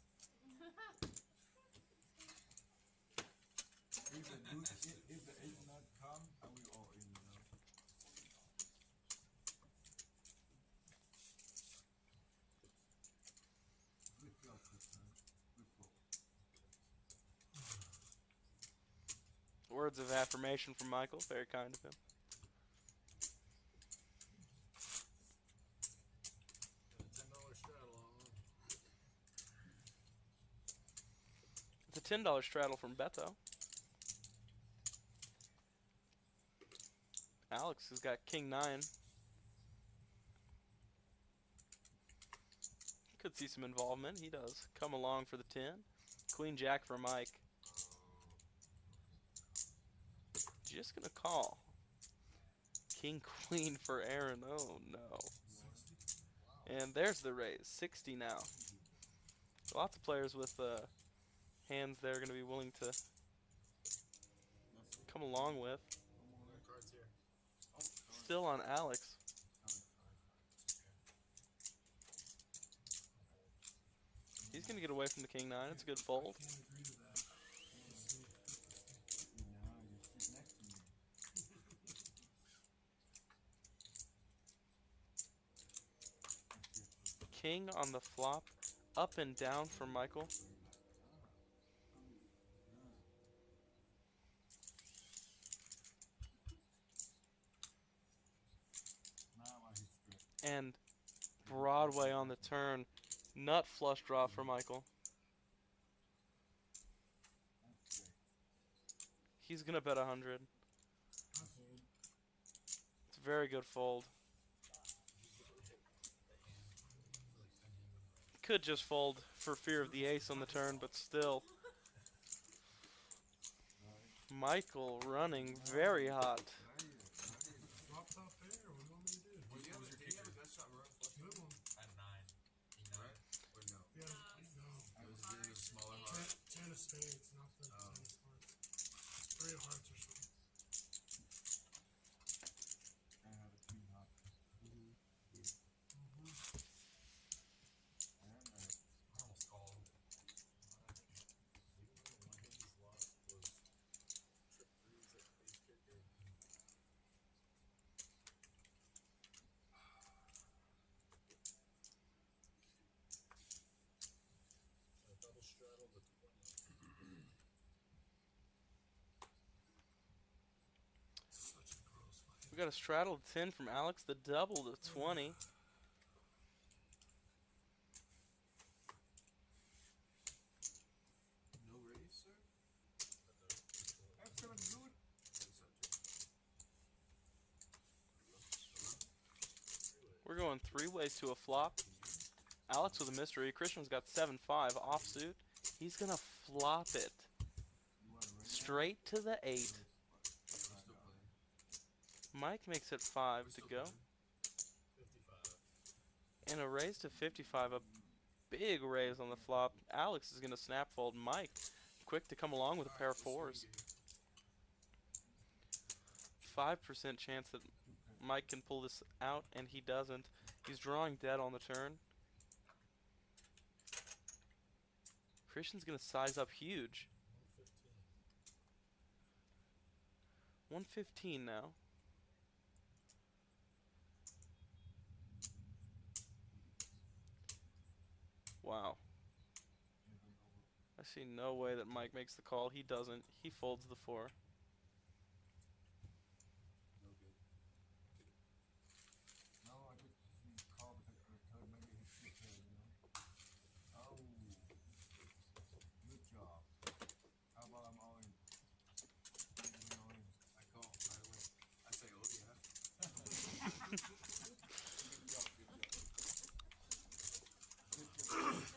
If the ace not come, I will all in, you know. Good job, Christian. Good fold. Words of affirmation from Michael. Very kind of him. $10 straddle on. It's a $10 straddle from Beto. Alex has got king 9. Could see some involvement. He does. Come along for the 10. Queen jack for Mike. Just gonna call. King queen for Aaron. Oh no. And there's the raise. 60 now. Lots of players with hands they're gonna be willing to come along with. Cards here. Still on Alex. He's gonna get away from the king 9. It's a good fold. Can't agree to that. Now you sit next to me. King on the flop. Up and down for Michael. Now I hit straight. And Broadway on the turn. Nut flush draw for Michael. That's straight. He's gonna bet 100. I fold. It's a very good fold. Could just fold for fear of the ace on the turn, but still. Michael running very hot. Flop top pair. What do you want me to do? Who's your kicker? Good one. I have 9. King 9? Or no. Yeah, no. I was doing a smaller heart. Ten of spades, not the 10 of hearts. 3 of hearts or something. I have a king hot. I almost called. Double straddle the 20. Such a gross fight. We got a straddled 10 from Alex. The double to 20. No raise, sir? I have 7 good. We're going 3 ways to a flop. Alex with a mystery. Christian's got 7-5 offsuit. He's gonna flop it You want to raise? straight to the 8. Mike makes it 5 to go. 55. And a raise to 55. A big raise on the flop. Alex is going to snap fold. Mike, quick to come along with a pair of fours. 5% chance that Mike can pull this out, and he doesn't. He's drawing dead on the turn. Christian's going to size up huge. 115 now. Wow. I see no way that Mike makes the call. He doesn't. He folds the 4. No good. No, I just call because I told maybe his shit head, you know. Oh, good job. How about I'm all in? I'm all in. I call right away. I say, oh yeah.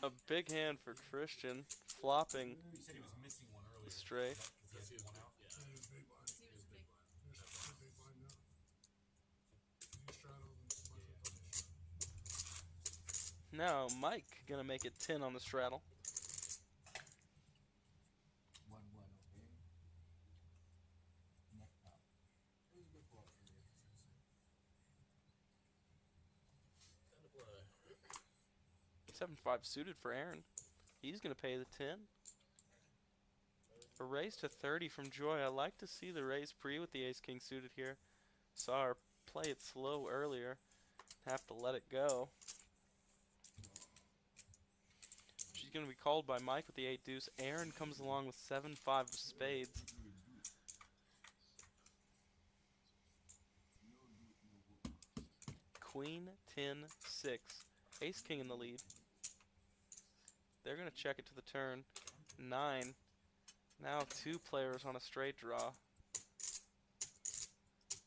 A big hand for Christian, flopping He said he was missing one earlier. straight. Because he has one out. Yeah, he was big blind. He was big. He's big blind now. He straddled and sliced. Now Mike gonna make it 10 on the straddle. 1-1, okay? Next top. It was a good ball. 7-5 suited for Aaron. He's gonna pay the 10. A raise to 30 from Joy. I like to see the raise pre with the ace-king suited here. Saw her play it slow earlier. Have to let it go. She's going to be called by Mike with the 8 deuce. Aaron comes along with 7-5 of spades. Queen, 10, 6. Ace-king in the lead. They're going to check it to the turn. 9. Now 2 players on a straight draw.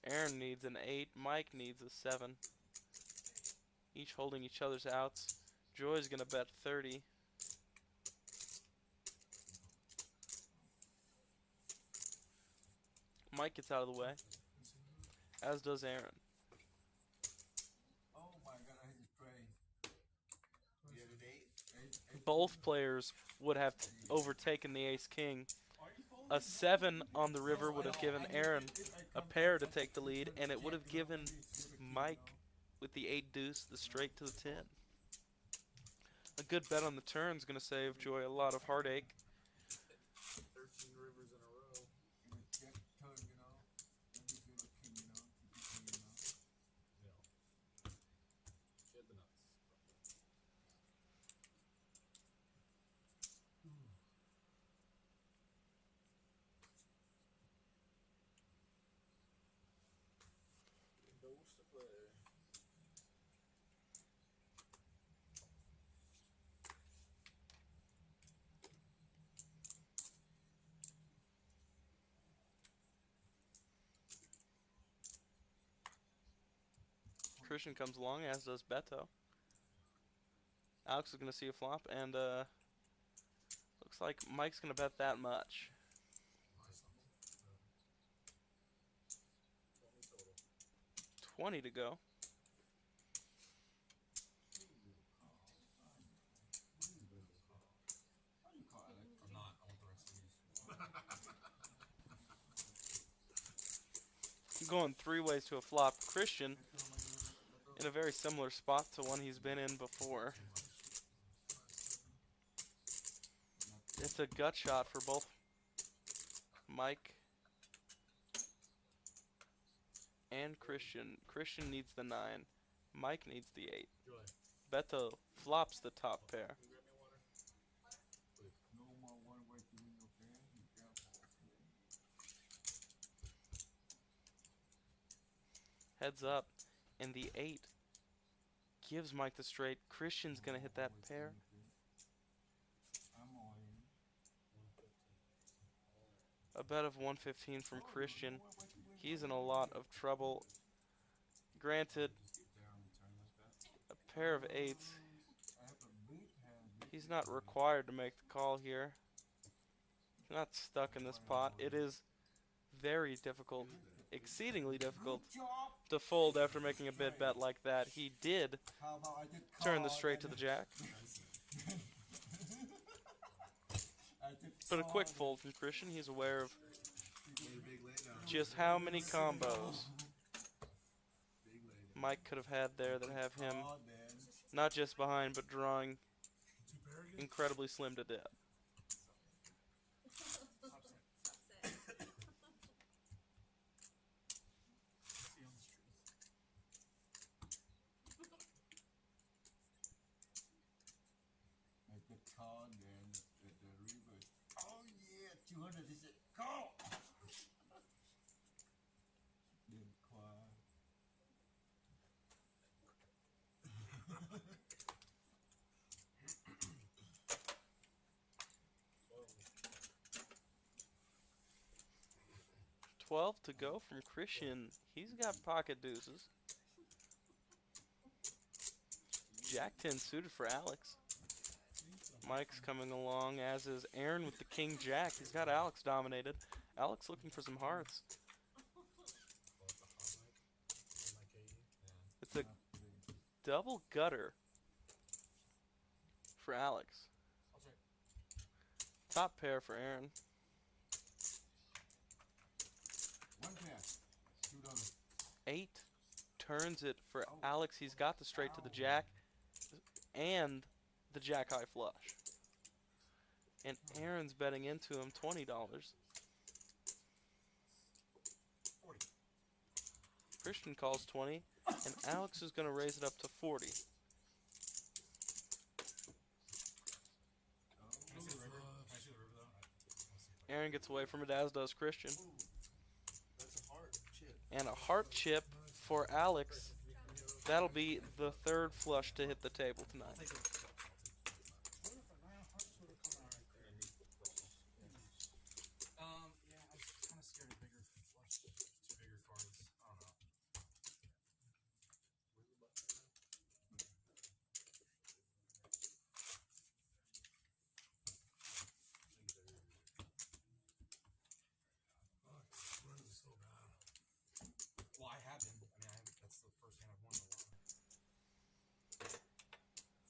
Aaron needs an 8. Mike needs a 7. Each holding each other's outs. Joy's going to bet 30. Mike gets out of the way, as does Aaron. Oh my god, I hit the tray. You have an 8? Both players would have overtaken the ace-king. A 7 on the river would have given Aaron a pair to take the lead, and it would have given Mike with the 8 deuce the straight to the 10. A good bet on the turn is going to save Joy a lot of heartache. 13 rivers in a row. Check turn, you know. Let me feel a king, you know. Keep it king, you know. She had the nuts. Those to play. Christian comes along, as does Beto. Alex is going to see a flop, and looks like Mike's going to bet that much. 20 to go. I'm not. I want the rest of these. Going 3 ways to a flop. Christian in a very similar spot to one he's been in before. It's a gut shot for both Mike and Christian. Christian needs the 9. Mike needs the 8. Joy, Beto flops the top pair. can you grab me a water? No more one way to win, okay? Be careful, okay? Heads up. And the 8 gives Mike the straight. Christian's going to hit that pair. I'm all in. A bet of 115 from Christian. He's in a lot of trouble. Granted, Just get there on the turn like that. a pair of 8s. I have a big hand. He's not required to make the call here. He's not stuck in this pot. It is very difficult, exceedingly difficult, to fold after making a big bet like that. He did How about I just turn the call straight and to the then- jack. But a quick fold from Christian. He's aware of Play the big laydown. just how many combos Big lady. Mike could have had there that have him Oh, man. not just behind, but drawing Two pair again? incredibly slim to death. Upset. Make it call, man. The reverse. Oh, yeah. 200 is it. Call! Then quiet. 12 to go from Christian. He's got pocket deuces. Jack 10 suited for Alex. Mike's coming along, as is Aaron with the King Jack. He's got Alex dominated. Alex looking for some hearts. It's a double gutter for Alex. Top pair for Aaron. One pass. $2. 8 turns it for Alex. He's got the straight to the Jack and the Jack high flush. And Aaron's betting into him $20. 40. Christian calls 20, and Alex is going to raise it up to 40. Can I see the river? Can I see the river though? I'll see if I Aaron gets away from it, as does Christian. That's a heart chip. And a heart chip for Alex. That'll be the third flush to hit the table tonight. take it. Yeah, I was kind of scared of bigger flush, two bigger cards. I don't know. Fuck, running so bad. Well, I have been. I mean, that's the first hand I've won in a while.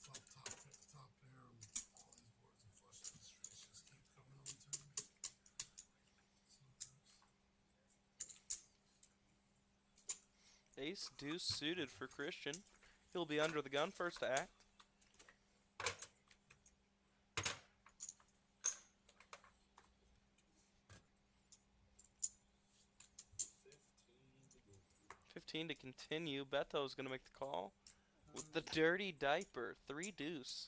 Flop top, pick the top pair, and all these boards and flushes and straights just keep coming on the turn. Ace deuce suited for Christian. He'll be under the gun first to act. $15 to continue. Beto's going to make the call with the dirty diaper. 3 deuce.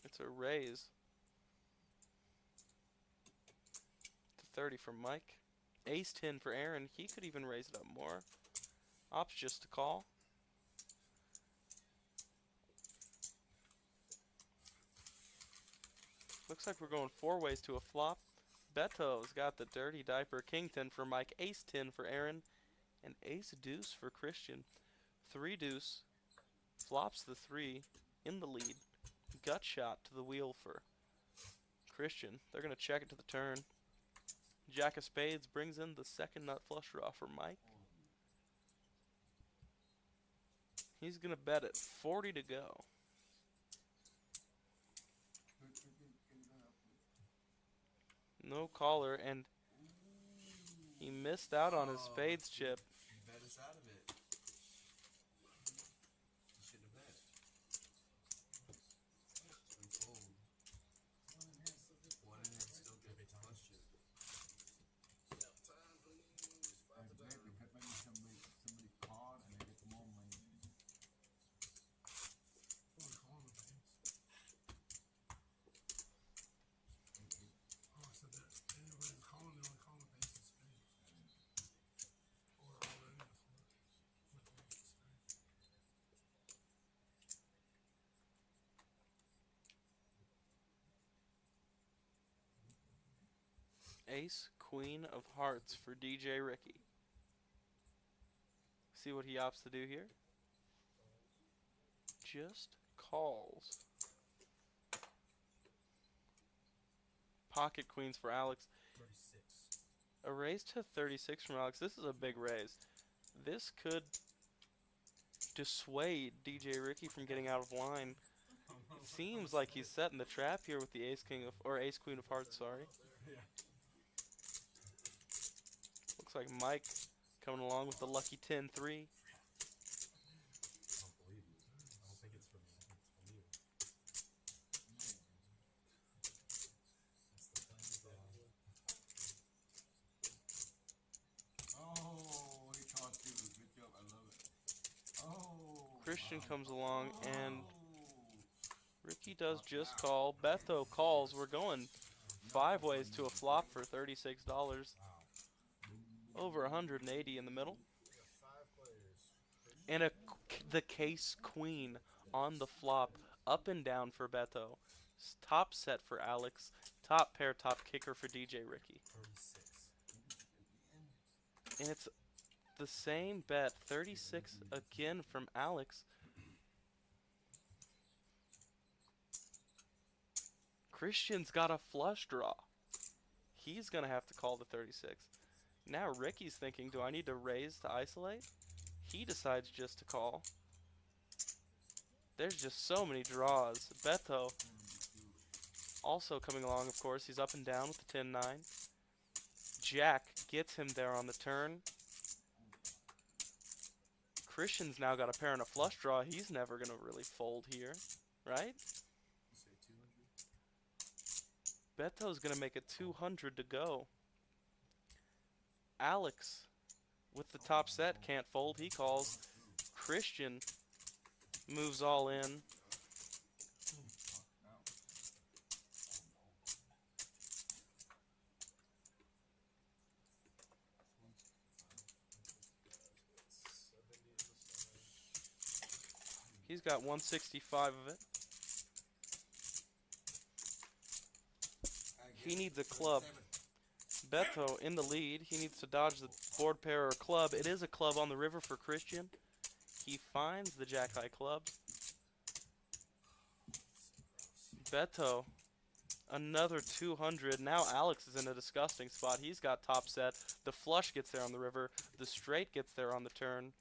It's a raise to 30 for Mike. Ace 10 for Aaron. He could even raise it up more. Opts just to call. Looks like we're going 4 ways to a flop. Beto's got the dirty diaper. King 10 for Mike. Ace 10 for Aaron. And ace deuce for Christian. 3 deuce. Flops the 3 in the lead. Gut shot to the wheel for Christian. They're going to check it to the turn. Jack of spades brings in the second nut flush draw for Mike. He's going to bet it. 40 to go. No caller, and he missed out on his spades chip. Bet us out of it. You shouldn't have bet. We fold. One in hand still good. Flush chip. Somebody called and they get more money. Oh, I'm calling the base. Oh, I said that. Anybody's calling, they're only calling the base and spades. Or already a flush with the ace of spades. Ace, queen of hearts for DJ Ricky. See what he opts to do here? Just calls. Pocket queens for Alex. 36. A raise to 36 from Alex. This is a big raise. This could dissuade DJ Ricky from getting out of line. Seems like he's setting the trap here with the ace king of or ace queen of hearts. Sorry. Yeah. Looks like Mike coming along with the lucky 10-3. I don't believe you. I don't think it's for me. I think it's for you. That's the thing. Oh, he caught you. Good job. I love it. Oh. Christian wow. comes along and Oh. Ricky does just call. Beto calls. We're going 5 ways to a flop for $36. Over 180 in the middle. We got 5 players. And the case queen on the flop. Up and down for Beto. Top set for Alex. Top pair, top kicker for DJ Ricky. 36. And it's the same bet. 36 again from Alex. Christian's got a flush draw. He's going to have to call the 36. Now Ricky's thinking, do I need to raise to isolate? He decides just to call. There's just so many draws. Beto also coming along, of course. He's up and down with the 10-9. Jack gets him there on the turn. Christian's now got a pair and a flush draw. He's never going to really fold here, right? You say 200? Beto's going to make it 200 to go. Alex, with the top set, can't fold. He calls. Christian moves all in. He's got 165 of it. He needs a club. Beto in the lead. He needs to dodge the board pair or club. It is a club on the river for Christian. He finds the jack-high club. Beto, another 200. Now Alex is in a disgusting spot. He's got top set. The flush gets there on the river. The straight gets there on the turn.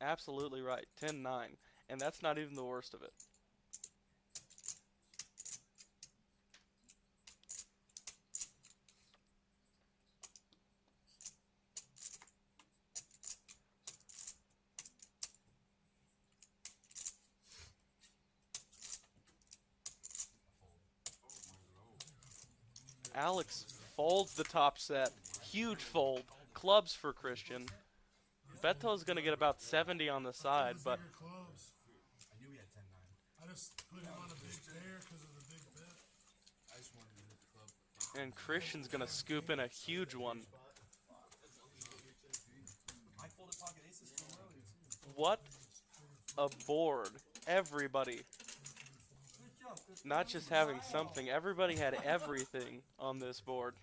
10-9? Absolutely right. 10-9. And that's not even the worst of it. Alex folds the top set. Huge fold. Clubs for Christian. Beto's going to get about 70 on the side, but Bigger clubs. I knew he had 10-9. I just put him on a big pair because of the big bet. I just wanted to hit the club. and Christian's going to scoop in a huge one. I folded pocket aces from earlier too. What a board. Everybody. Not just having something. Everybody had everything on this board.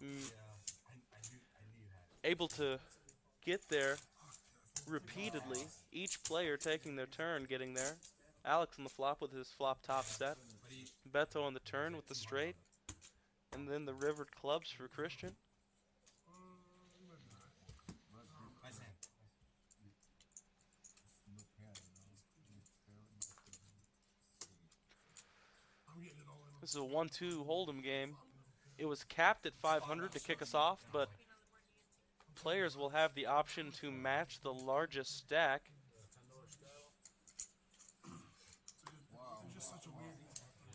Yeah, I knew you had it. Able to get there repeatedly. Each player taking their turn getting there. Alex on the flop with his flop top set. Beto on the turn with the straight. And then the rivered clubs for Christian. Nice hand. I'm getting it all in. This is a 1-2 Holdem game. It was capped at 500 to kick us off, but players will have the option to match the largest stack. It's just such a weird.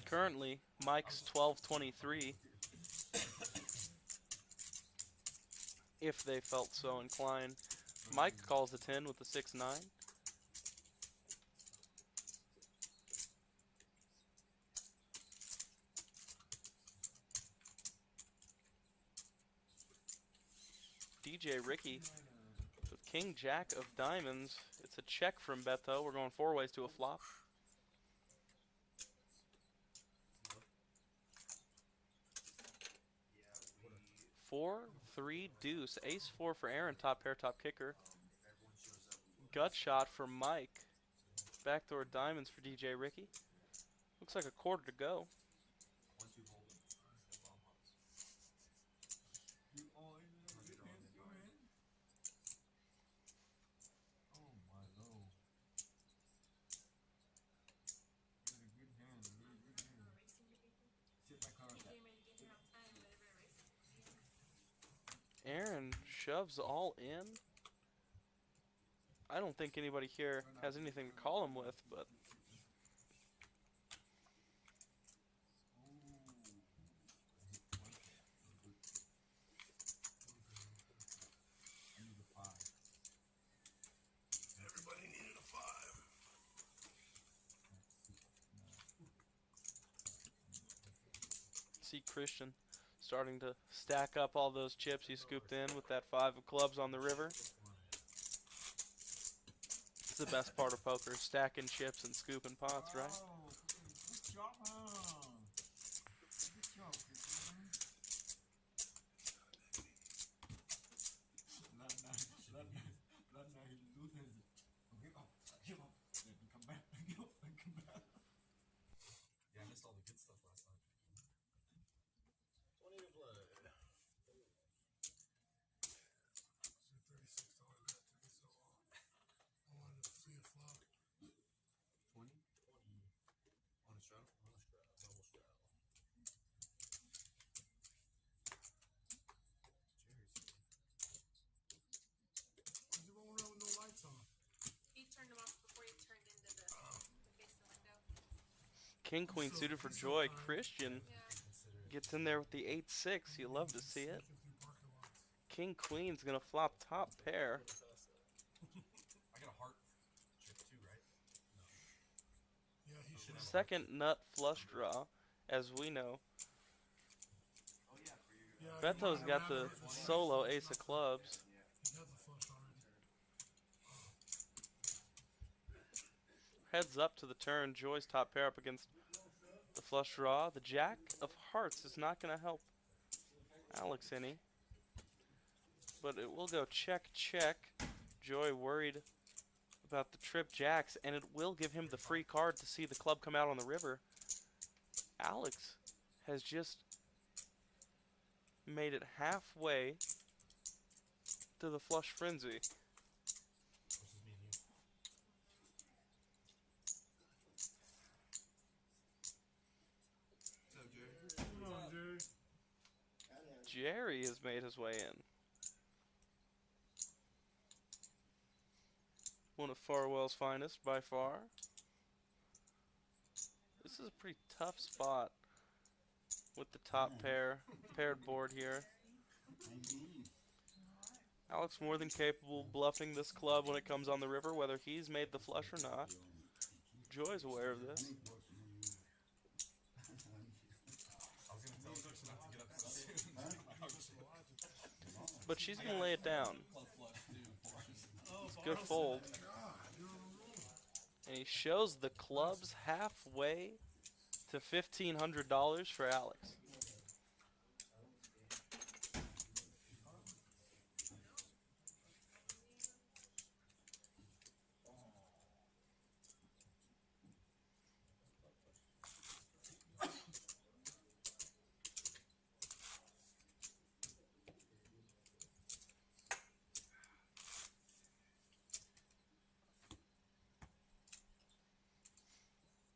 Currently, Mike's 12-23. If they felt so inclined. Mike calls a 10 with the 6-9. DJ Ricky with King Jack of Diamonds. It's a check from Beto. We're going 4 ways to a flop. 4-3 deuce. Ace-4 for Aaron. Top pair, top kicker. Gut shot for Mike. Backdoor diamonds for DJ Ricky. Looks like a quarter to go. shoves all in. I don't think anybody here has anything to call him with, but I need a 5. Everybody needed a 5. see Christian starting to stack up all those chips he scooped in with that 5 of clubs on the river. It's the best part of poker, stacking chips and scooping pots, right? Oh, good job, man. Good job, Christian. That night he loses it. Give up. Then come back. Give up and come back. Yeah, I missed all the good stuff last night. 20 to play. $36 bet took me so long. I wanted to see a flop. 20? 20. On a straddle? On a straddle. Double straddle. Why'd you roll around with no lights on? He turned them off before he turned into the to face the window. King Queen suited for joy. Christian Yeah. gets in there with the 8-6. You love to see it. Sneaking through parking lots. King Queen's gonna flop top pair. I got a heart chip too, right? Yeah, he should have. Second nut flush draw, as we know. Oh yeah, for your Yeah, he Beto's might got have the it. solo ace of clubs. He has the flush already. Heads up to the turn. Joy's top pair up against the flush draw. The jack of hearts is not going to help Alex any. But it will go check, check. Joy worried about the trip jacks, and it will give him the free card to see the club come out on the river. Alex has just made it halfway to the flush frenzy. Which is me and you. What's up, Jerry? Come on, Jerry. Jerry has made his way in. One of Farwell's finest by far. This is a pretty tough spot with the top paired board here. Alex more than capable bluffing this club when it comes on the river, whether he's made the flush or not. Joy's aware of this. I was gonna tell Chris not to get up so soon. But she's going to lay it down. It's a good fold. And he shows the clubs halfway to $1,500 for Alex.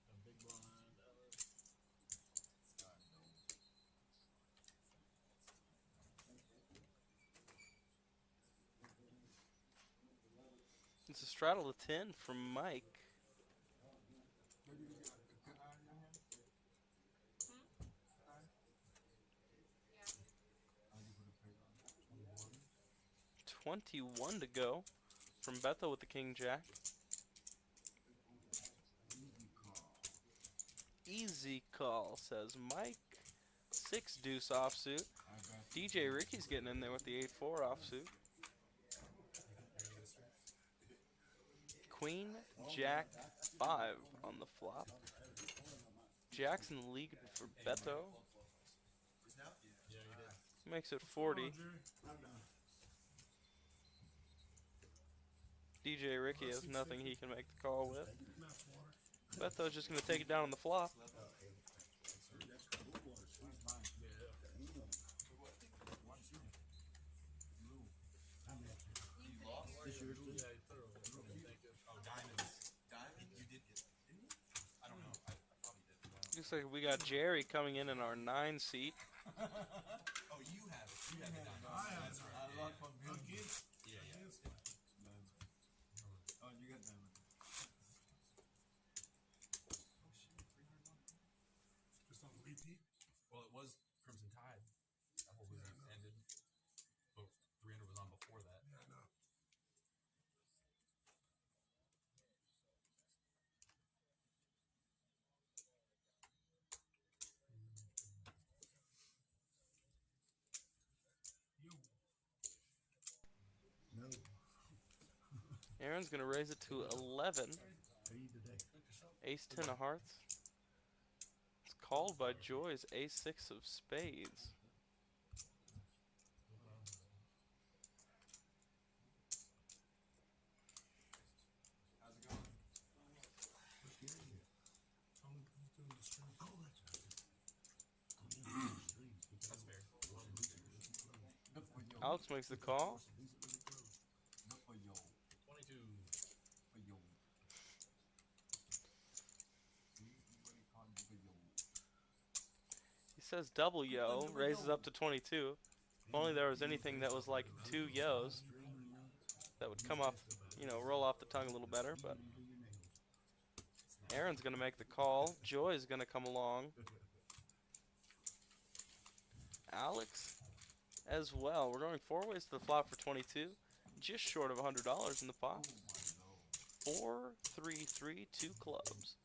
A big blind, Alex. It's a straddle to 10 from Mike. Maybe you got a good eye in your hand? Eye? Yeah. I'll give it a pair on 21 21. to go from Beto with the King Jack. Easy call. Easy call, says Mike. 6 deuce offsuit. I got DJ Ricky's getting in there with the 8-4 offsuit. Queen, Jack, 5 on the flop. Jackson lead for Beto. Makes it 40. DJ Ricky has nothing he can make the call with. Beto's just going to take it down on the flop. Oh, diamonds. Diamonds? You did get, didn't you? I don't know. I thought he did. Looks like we got Jerry coming in our 9 seat. Oh, you have it. You have the diamonds. That's right. I lost my bill. again. Yeah, yeah. Again. Oh, you got that one. Just on repeat. Well, it was Crimson Tide. That whole Yeah, season I know. ended. But 300 was on before that. Yeah, I know. Yo. No. Aaron's gonna raise it to 11. How you today? Ace 10 of hearts. It's called by Joy's Ace 6 of spades. How's it going? What's the area? Tell me who's doing the stream. Oh, that's right. That's fair. Alex makes the call. Not for yo. 22. For yo. Everybody call me for yo. He says double yo, raises up to 22. If only there was anything that was like 2 yos, that would come off, you know, roll off the tongue a little better, but Aaron's gonna make the call. Joy's gonna come along. Alex as well. We're going 4 ways to the flop for 22. Just short of $100 in the pot. 4, 3, 3, 2 clubs.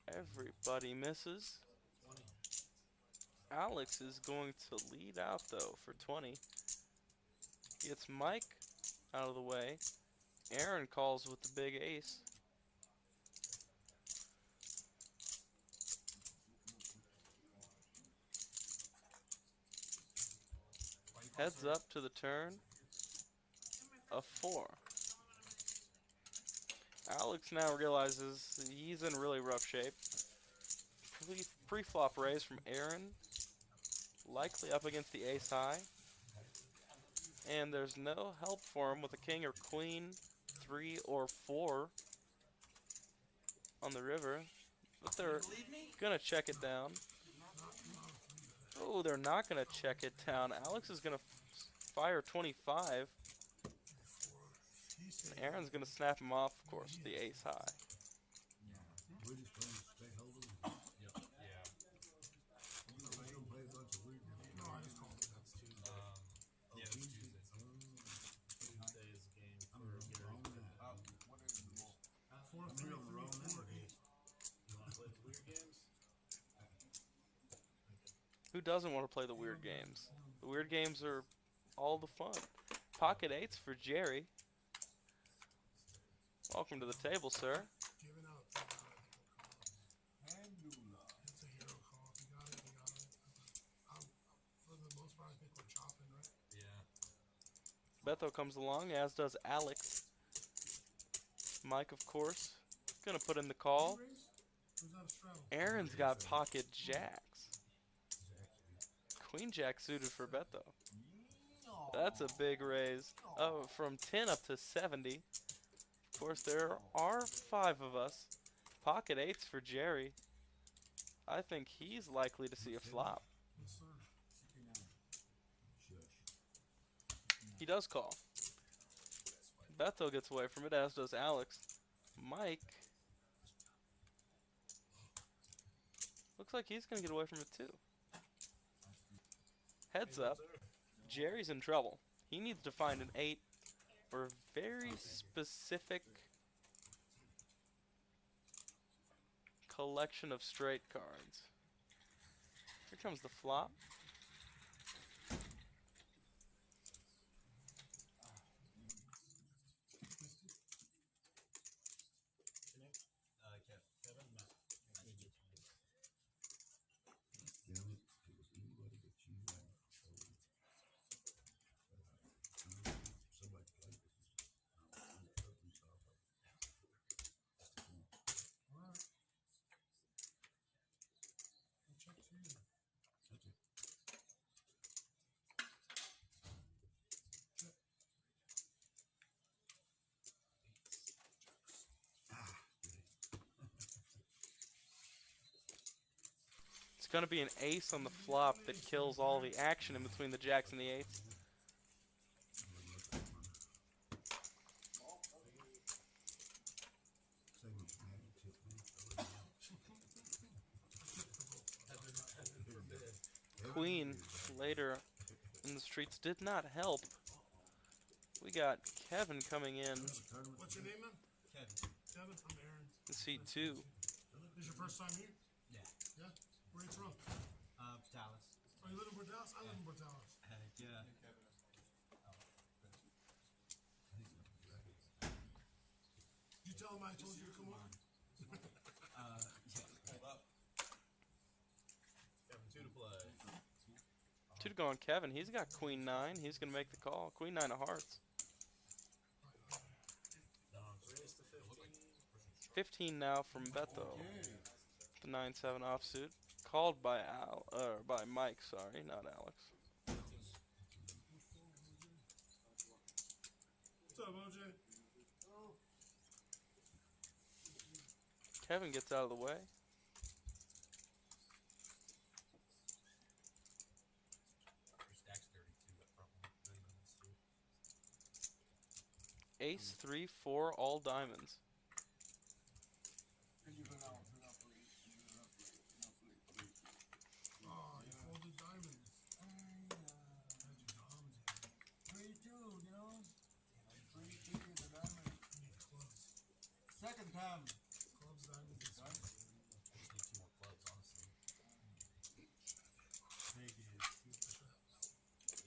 Everybody misses. Alex is going to lead out though for 20. Gets Mike out of the way. Aaron calls with the big ace. Heads up to the turn. A 4. Alex now realizes he's in really rough shape. Pre-flop raise from Aaron. Likely up against the ace high. And there's no help for him with a king or queen, 3 or 4 on the river. But they're gonna check it down. Oh, they're not gonna check it down. Alex is gonna fire 25. And Aaron's gonna snap him off, of course, with the ace high. We're just trying to stay holding. Yep. Yeah. You know, I don't play a bunch of weird games. No, I just called it. Yeah, that's Tuesday. Tuesday's game I'm for on the Gary. wrong night. What is the ball? 4, I'm 3, here on the 3, wrong 4, night. 8. You want to play the weird games? Who doesn't want to play the weird games? The weird games are all the fun. Pocket 8s for Jerry. Welcome to the table, sir. Giving out. I think we'll call it. It's a hero call. If you got it, you got it. For the most part, I think we're chopping, right? Yeah. Betho comes along, as does Alex. Mike, of course, gonna put in the call. Raise? Or is that a straddle? Aaron's got pocket jacks. Queen jack suited for Betho. That's a big raise. Oh, from 10 up to 70. Of course, there are 5 of us. Pocket 8s for Jerry. I think he's likely to see a flop. Yes, sir. He does call. Betho gets away from it, as does Alex. Mike looks like he's going to get away from it too. Heads up. Jerry's in trouble. He needs to find an 8 for a very specific collection of straight cards. Here comes the flop. Kev. Kevin, Matt. Damn it, it was anybody but you. Somebody played this. All right. I'll check to you. That's it. Check. It's going to be an ace on the flop that kills all the action in between the jacks and the 8s. queen later in the streets did not help. We got Kevin coming in What's your name, man? Kevin. Kevin. I'm Aaron. in seat 2. This is your first time here? Yeah. Yeah. Where are you from? Dallas. Oh, you live in Dallas? I live in Dallas. Yeah. Did you tell him I told you to come on? Hold up. Kevin, 2 to play. 2 to go on Kevin. He's got queen 9. He's going to make the call. Queen 9 of hearts. 15 now from Beto. The 9-7 offsuit. Called by by Mike, sorry, not Alex. What's up, OJ? Kevin gets out of the way. Your stack's 32 up front one. No, you missed it. Ace 3 4 all diamonds. Oh, you folded diamonds. Second time. Clubs, diamonds, and I just need 2 more clubs, honestly.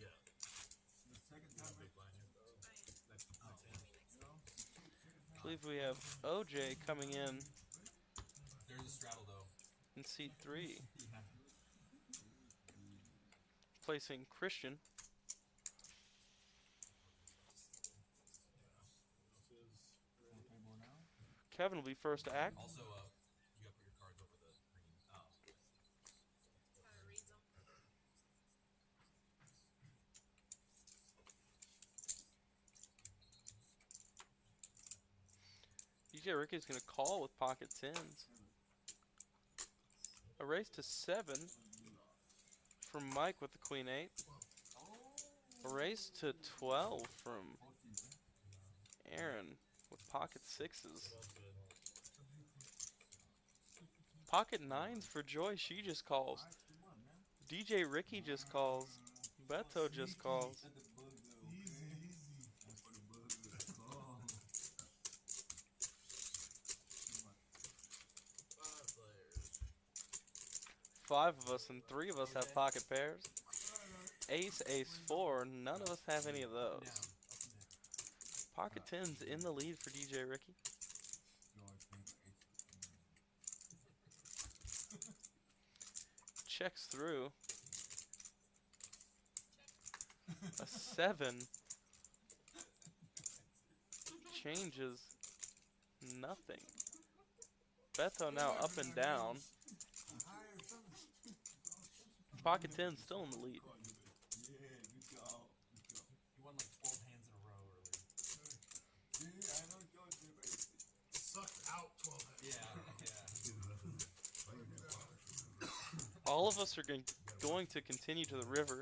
Yeah. The second You time. want a big blind here? That's I believe we have OJ coming in There's a straddle though. in seat 3. Yeah. Placing Christian. Kevin will be first to act. Also, you gotta put your cards over the green. Oh. Reads them. DJ Ricky's going to call with pocket 10s. A raise to 7 from Mike with the queen 8. A raise to 12 from Aaron with pocket 6s. Pocket 9s for Joy, she just calls. DJ Ricky just calls. Beto just calls. Five of us and 3 of us have pocket pairs. Ace, ace 4, none of us have any of those. Pocket 10's in the lead for DJ Ricky. Checks through. A 7 changes nothing. Beto now up and down. Pocket 10 still in the lead. You won like 12 hands in a row earlier. sucked out 12 hands. Yeah. All of us are going to continue to the river.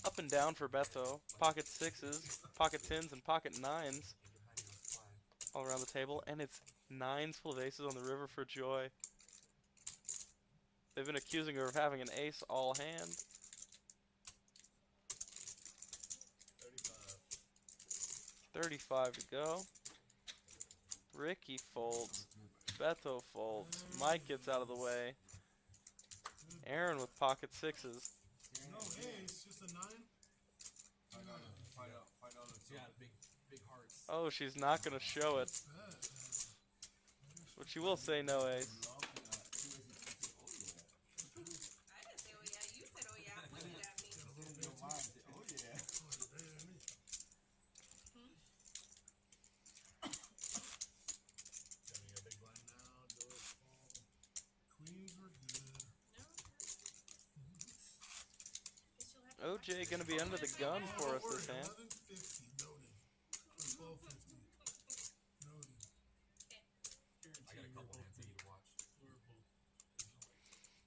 Up and down for Beto. Pocket 6s, pocket 10s, and pocket 9s all around the table. And it's 9s full of aces on the river for Joy. They've been accusing her of having an ace all hand. 35 to go. Ricky folds. Beto folds. Mike gets out of the way. Aaron with pocket 6s. No ace, just a 9? Yeah, big hearts. Oh, she's not going to show it. But she will say no ace. I didn't say oh yeah. You said oh yeah. Pointed at me. Getting a big blind now. Doors fall. Queens were good. No. Guess you'll have to OJ going to be under the gun for us this hand. 1150 noted. 1250 noted. I got a couple hands I need to watch.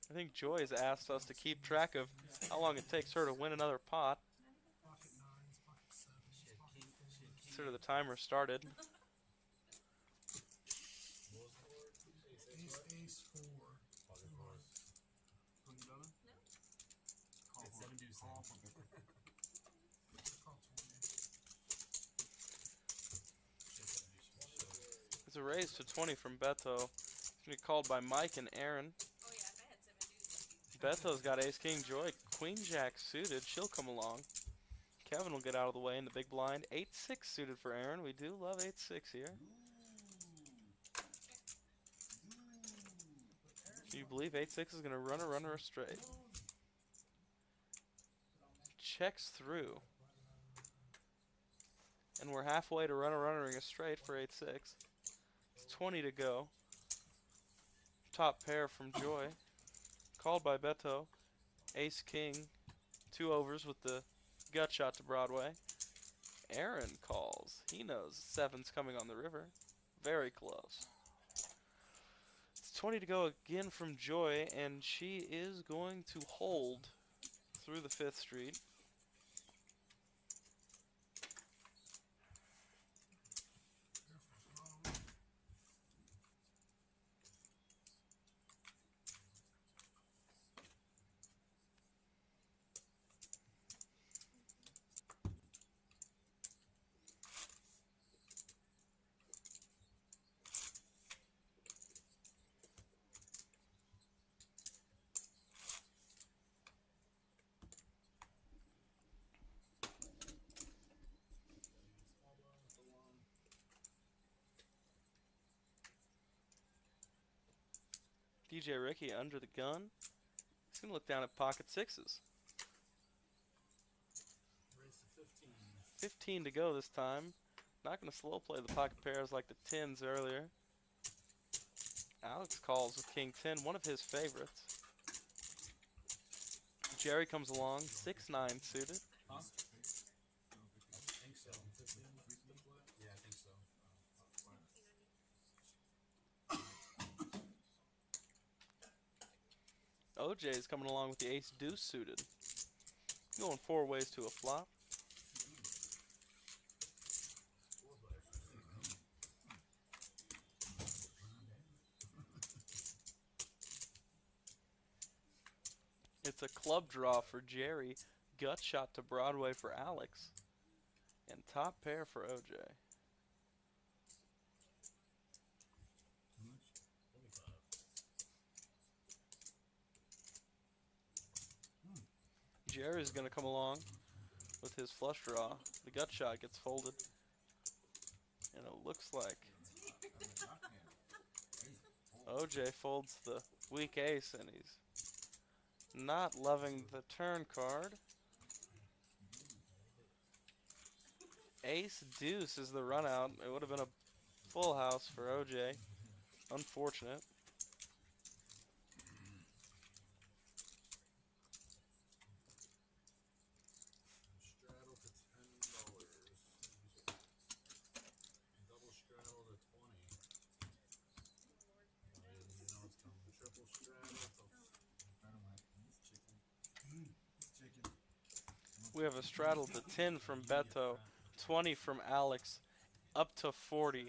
I think Joy has asked us to keep track of how long it takes her to win another pot. Pocket 9s, pocket 7s, pocket 4s. Consider the timer started. Ace, ace, 4. 2 hearts. It's a raise to 20 from Beto. It's gonna be called by Mike and Aaron. Oh yeah, if I had 7 dudes, Beto's got ace king joy, queen jack suited. She'll come along. Kevin will get out of the way in the big blind. 8-6 suited for Aaron. We do love 8-6 here. Do you believe 8-6 is gonna run a runner a straight? Checks through. And we're halfway to run a runnering a straight for 8-6. It's 20 to go. Top pair from Joy. Called by Beto. Ace king. 2 overs with the gut shot to Broadway. Aaron calls. He knows 7's coming on the river. Very close. It's 20 to go again from Joy, and she is going to hold through the 5th Street. DJ Ricky under the gun. He's going to look down at pocket 6s. Race to 15. 15 to go this time. Not going to slow play the pocket pairs like the 10s earlier. Alex calls with king 10, one of his favorites. Jerry comes along, 6-9 suited. Huh? I think so. 15 Yeah, I think so. OJ is coming along with the ace deuce suited. Going 4 ways to a flop. It's a club draw for Jerry. Gut shot to Broadway for Alex. And top pair for OJ. Jerry's going to come along with his flush draw. The gut shot gets folded. And it looks like OJ folds the weak ace, and he's not loving the turn card. Ace deuce is the run out. It would have been a full house for OJ. Unfortunate. Straddle to $10. Double straddle to 20. You know it's coming. Triple straddle to We have a straddle to 10 from Beto, 20 from Alex, up to 40 you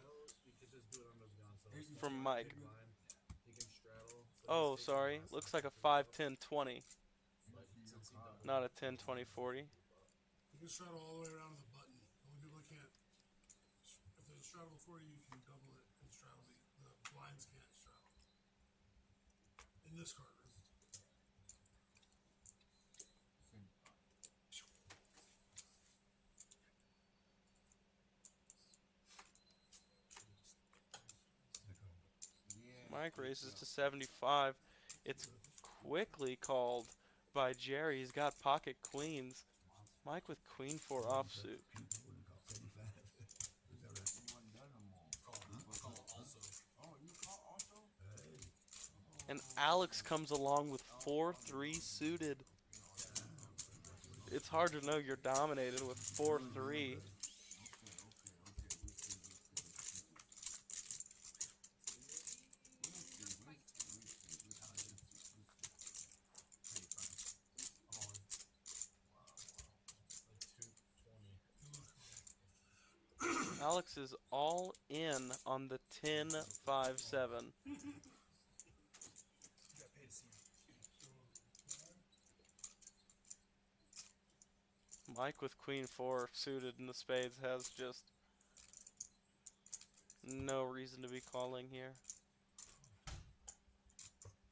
could just do it on those guns. So it's from like Mike. big blind. He can straddle. So Oh, he's taking sorry. less. Looks like a 5-10-20, Like, since he doubled. not a 10-20-40. You can straddle all the way around to the button. The only people that can't, if there's a straddle before you, you can double it and straddle the blinds can't straddle. In this card room. Mike raises to 75. It's quickly called by Jerry. He's got pocket queens. Mike with queen 4 offsuit. And Alex comes along with 4-3 suited. It's hard to know you're dominated with 4-3. Alex is all in on the 10-5-7. Mike with queen 4 suited in the spades has just No reason to be calling here.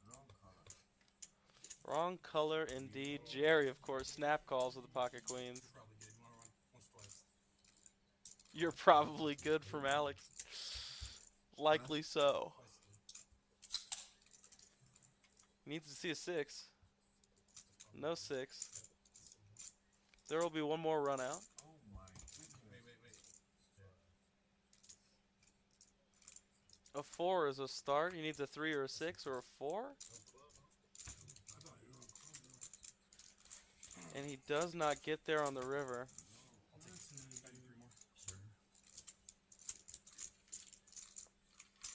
Wrong color. Wrong color indeed. Jerry, of course, snap calls with the pocket queens. You're probably good. You want to run once, twice. You're probably good from Alex. Likely so. Twice good. Needs to see a 6. No 6. There will be one more run out. Oh my goodness. Wait. A 4 is a start. He needs a 3 or a 6 or a 4. I thought you were on club, though. And he does not get there on the river. I'll take 3 more.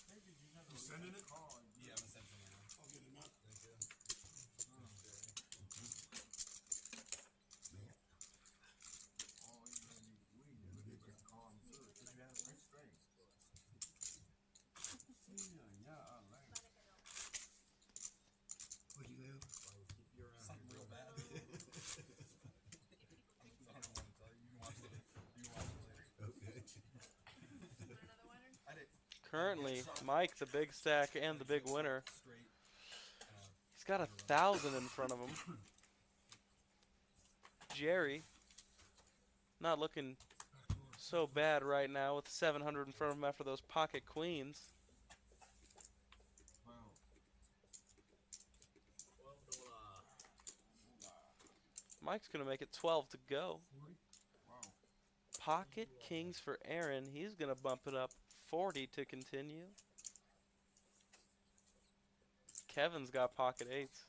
Maybe you never You sending it? call. Yeah, I'm gonna send something now. I'll get him out. Thank you. All you gotta do is win. You get your call and do it. 'Cause you have great strength. Yeah, I like it. What you have? Keep your Something real bad. I don't know what to tell you. You can watch it. You can watch it later. Okay. Another winner? I did Currently, Mike, the big stack and the big winner. straight. He's got 1,000 in front of him. Jerry, not looking so bad right now with 700 in front of him after those pocket queens. Wow. Mike's going to make it 12 to go. Wow. Pocket kings for Aaron. He's going to bump it up 40 to continue. Kevin's got pocket 8s.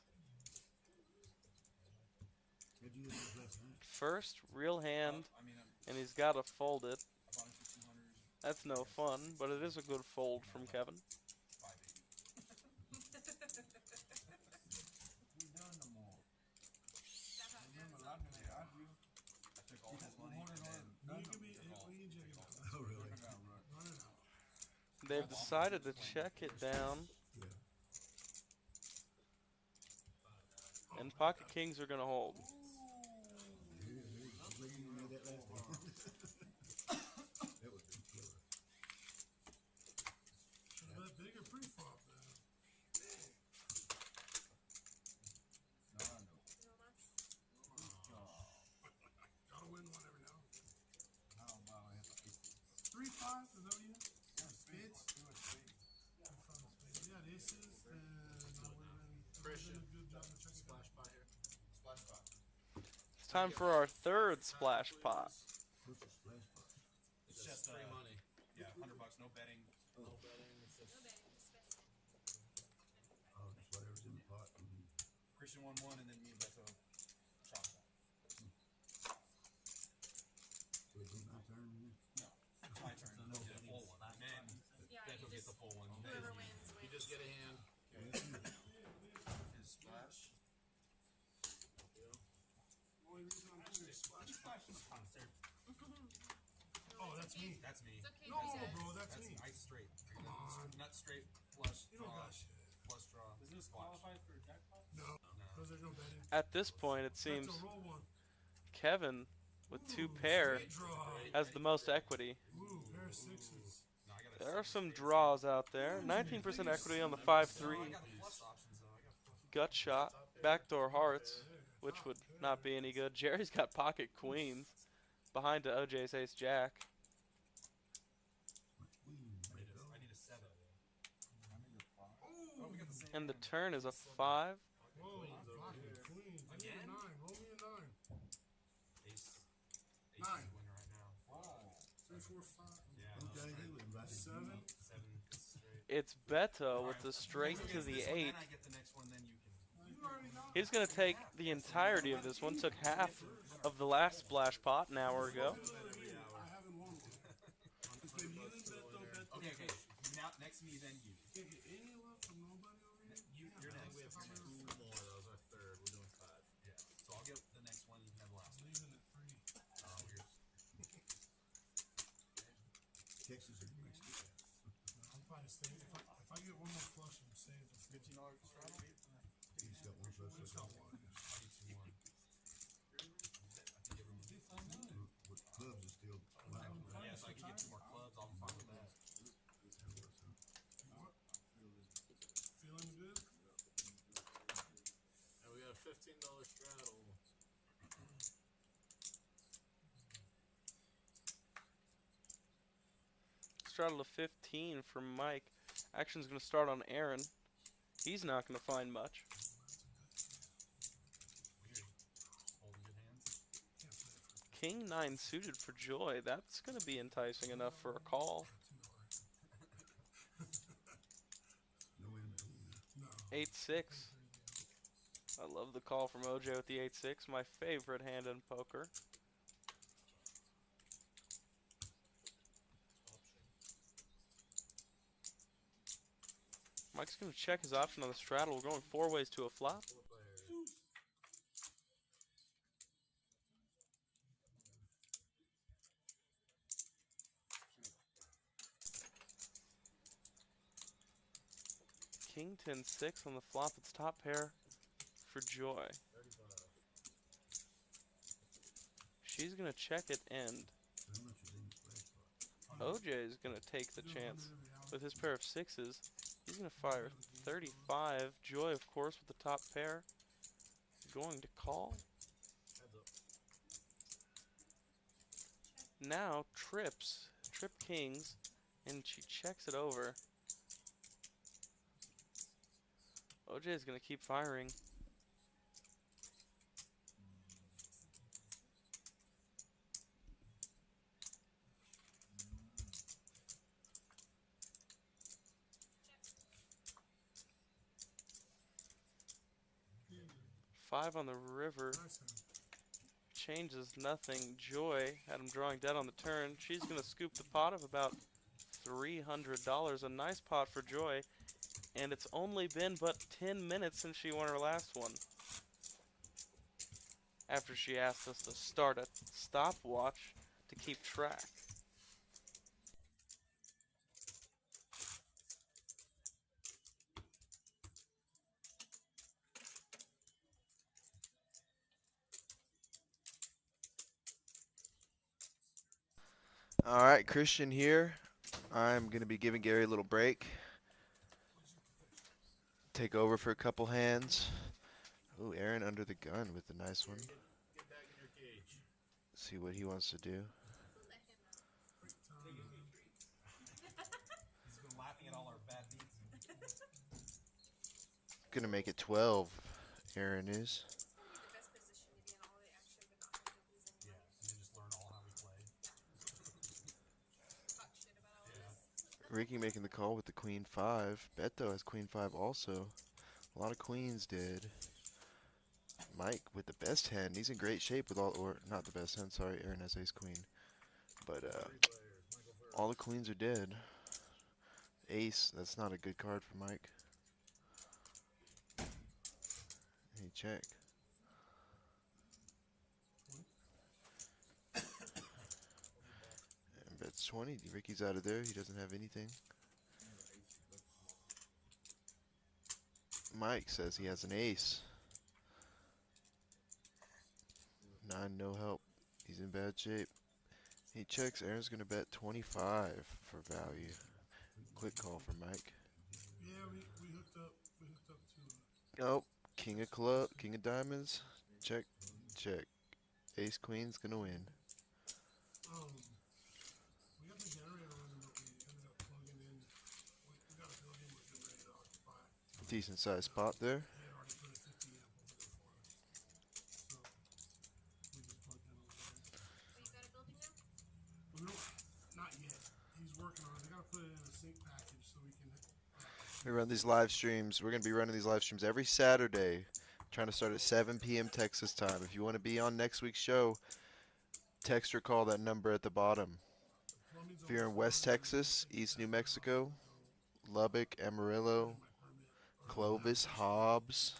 What'd you have last night? First, real hand, I mean, and he's got to fold it. I bought it for 200. That's no fun, but it is a good fold from Kevin. 580. We done them all. That's how it Remember goes. last night I do. I took all his money and then Will you give me, will you check it out? Oh, really? I got right. Run it out. They've decided to check it down, Yeah. and pocket kings are going to hold. You made that last one. That was a killer. Should have had bigger pre-flop then. No, I know. No mas. Gotta win one every now and then. How about I have to keep it? 3-5, is that what you have? Spades? Do a spade. Yeah, this is, and I would have been a good job of checking it out. Splash pot here. splash pot. It's time for our third splash pot. What's the splash pot? It's just free money. Yeah, $100. No betting. No betting. It's just No betting. Just best. Oh, it's whatever's in the pot. Mhm. Christian won one, and then me and Beto shot that. So it's my turn. No, it's my turn. No. Get a full one. And then Yeah, Beto you gets just, the full one. whoever wins, you wins. just get a hand. His splash. Only reason I'm doing is splash pot. Oh, that's me. That's me. It's okay, No, he says. bro, that's That's me. ice straight. Come on. Nut straight, flush, You don't draw, got shit. flush draw. Does this Watch. qualify for a jackpot? No, because there's no betting. At this point, it seems That's a roll one. Kevin, with 2 Ooh, pair, straight draw. has the most equity. Ooh, pair of sixes. No, I got a There are seven some straight. draws out there. 19% equity on the No, 5-3. I got the flush options though. I got flush. Gut shot. Backdoor hearts, which would not be any good. Jerry's got pocket queens behind to OJ's ace jack. I need a 7. I need a 5. Oh, we got the same. And the hand. turn is a 5. Whoa, pocket queens. I need a Again? 9. Roll me a 9. Ace. Ace Nine. is the winner right now. Wow. 3, 4, 5. Yeah. Okay, who invited 7. you? 7 straight. It's Beto with Alright, the straight who to gets the this one, 8. Then I get the next one. Then you can. You already got He's going to take the entirety of this one. Took half of the last splash pot an hour ago. I haven't won one. It's been you and Beto, Beto. Okay, okay. Now, next me, then you. Can't get any love from nobody over here. You're next. We have How two many- more. That was our third. We're doing 5. Yeah. So I'll get the next one. You can have the last I'm one. leaving at 3. Oh, weird. Texas or New Mexico? I'm probably staying. If I get one more flush, I'm saved. $15 straddle. You just got one flush. Just got one. I'll get 2 more. I can give him. What clubs are still allowed? Yeah, so I can get 2 more clubs. I'm fine with that. straddle to 15 for Mike. Action's going to start on Aaron. He's not going to find much. Weird. Holding good hands. King 9 suited for Joy. That's going to be enticing enough for a call. No way in between. No. 8-6. I love the call from OJ with the 8-6. My favorite hand in poker. Mike's going to check his option on the straddle. We're going 4 ways to a flop. 4 players. King 10-6 on the flop. It's top pair for Joy. 35. She's going to check it end. How much is in the play spot? OJ is going to take the chance with his pair of sixes. He's going to fire 35. Joy, of course, with the top pair. Going to call. Heads up. Now trips. Trip kings. And she checks it over. OJ is going to keep firing. Five on the river. Nice hand. Changes nothing. Joy had him drawing dead on the turn. She's going to scoop the pot of about $300. A nice pot for Joy. And it's only been but 10 minutes since she won her last one. After she asked us to start a stopwatch to keep track. All right, Christian here. I'm going to be giving Gary a little break. Take over for a couple hands. Ooh, Aaron under the gun with the nice one. Get back in your cage. See what he wants to do. He's been laughing at all our bad beats. Going to make it 12. Aaron is. It's probably the best position to be in all the action, but not end up losing Yeah, money. and then just learn all how we play. Talk shit about all Yeah. this. Ricky making the call with the queen 5. Beto has queen 5 also. A lot of queens did. Mike with the best hand. He's in great shape with all, or not the best hand, sorry. Aaron has ace queen. But 3 players. Michael first. all the queens are dead. Ace, that's not a good card for Mike. Hey, check. And bets 20. Ricky's out of there. He doesn't have anything. Mike says he has an ace. 9, no help. He's in bad shape. He checks. Aaron's going to bet 25 for value. Quick call for Mike. Yeah, we hooked up. We hooked up to. Oh, king of club, king of diamonds. Check, check. Ace queen's going to win. We got the generator running, but we ended up plugging in. We got a building we're getting ready to occupy. Decent sized spot there. He had already put a 50 amp over there for us. So we just plugged in over there. Oh, you got a building now? We don't, not yet. He's working on it. They gotta put it in a sync package so we can. We run these live streams. We're going to be running these live streams every Saturday. Trying to start at 7 p.m. Texas time. If you want to be on next week's show, text or call that number at the bottom. If you're in West Texas, East New Mexico, Lubbock, Amarillo, Clovis, Hobbs,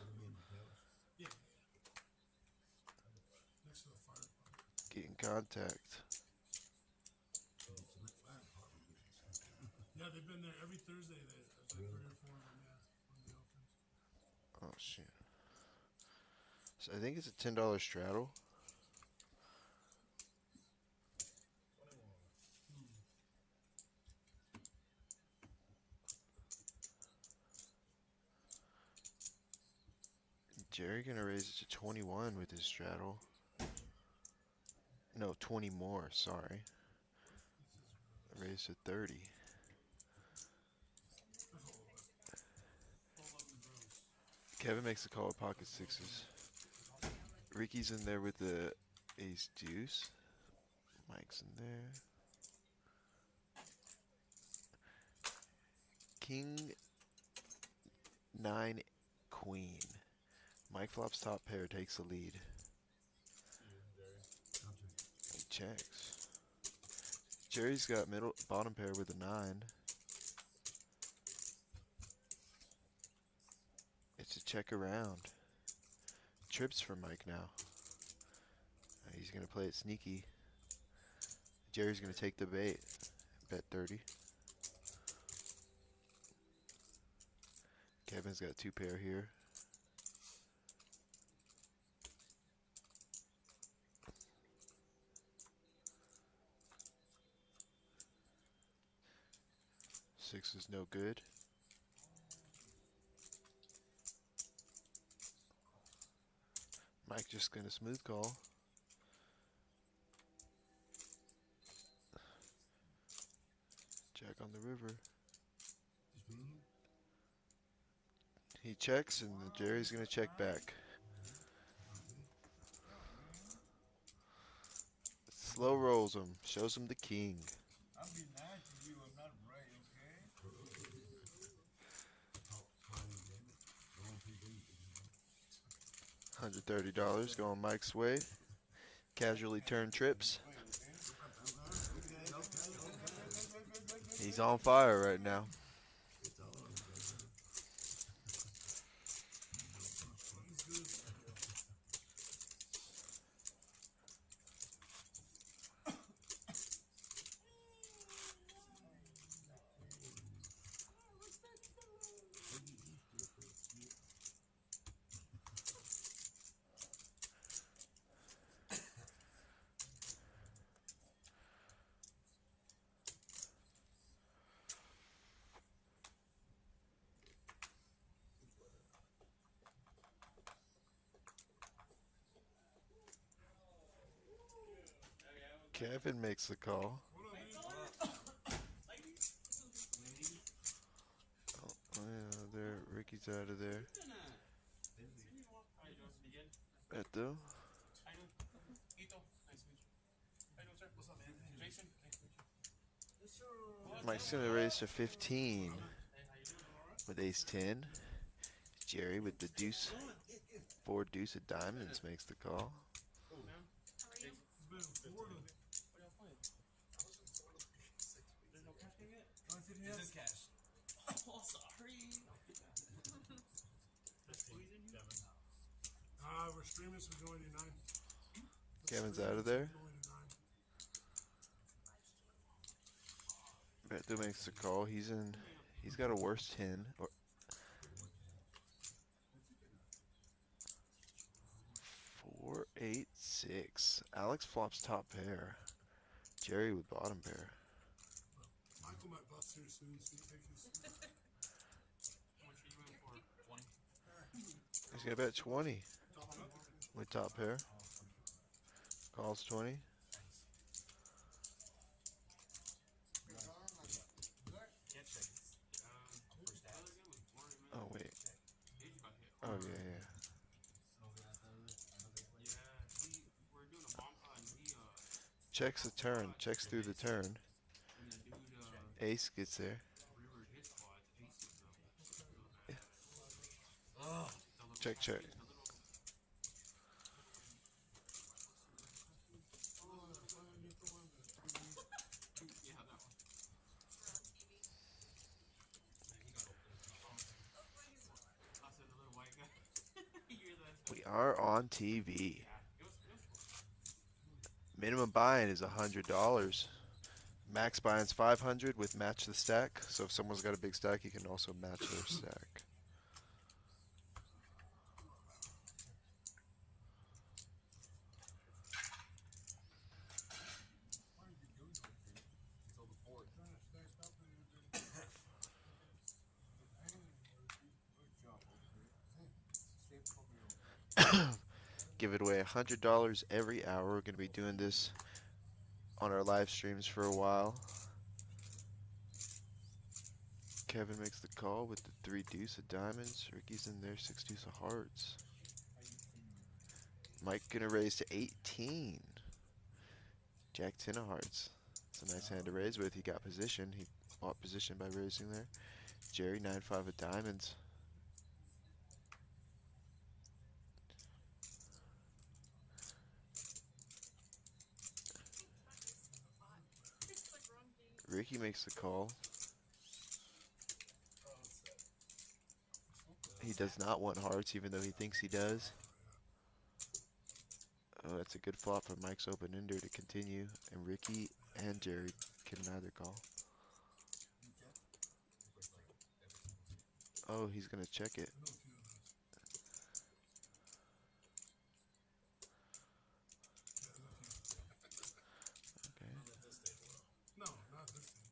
Next to the fire department. get in contact. Yeah, they've been there every Thursday. There's like 3 or 4 of them. Yeah, on the opens. Oh, shit. So I think it's a $10 straddle. 21. Jerry gonna raise it to 21 with his straddle. No, 20 more, sorry. Raise to 30. Kevin makes a call with pocket sixes. Ricky's in there with the ace deuce. Mike's in there. King 9 queen. Mike flops top pair, takes the lead. He checks. Jerry's got middle bottom pair with a 9. It's a check around. Trips for Mike now. He's going to play it sneaky. Jerry's going to take the bait. Bet 30. Kevin's got 2 pair here. Six is no good. Mike just going to smooth call. Jack on the river. He checks, and Jerry's going to check back. Slow rolls him. Shows him the king. I'll be nice to you. I'm not right, okay? $130 going Mike's way. Casually turn trips. He's on fire right now. Kevin makes the call. Oh yeah, there. Ricky's out of there. Beto. Mike's gonna raise to 15 with ace 10. Jerry with the deuce. 4 deuce of diamonds makes the call. How are you? This is cash. Oh, sorry. We're streaming, so we're going to 9. Kevin's out of there. Beto makes the call. He's got a worse 10. Or 4, 8, 6. Alex flops top pair. Jerry with bottom pair. Michael might bust here soon, so you take his. How much are you in for? 20? He's gonna bet 20 with top pair. Calls 20. Can't check. First ads. Oh wait. Oh yeah. Checks the turn. Checks through the turn. Ace gets there. Yeah. Check, check. We are on TV. Minimum buy-in is $100. Max buy-in's $500 with match the stack. So if someone's got a big stack, you can also match their stack. Give it away $100 every hour. We're going to be doing this on our live streams for a while. Kevin makes the call with the 3 deuce of diamonds. Ricky's in there, 6 deuce of hearts. Mike gonna raise to 18. Jack 10 of hearts. It's a nice hand to raise with. He got position. He bought position by raising there. Jerry 9-5 of diamonds. It's like wrong game. Ricky makes the call. He does not want hearts, even though he thinks he does. Oh, that's a good flop for Mike's open-ender to continue. And Ricky and Jerry can neither call. Oh, he's going to check it. Okay. No, not this thing.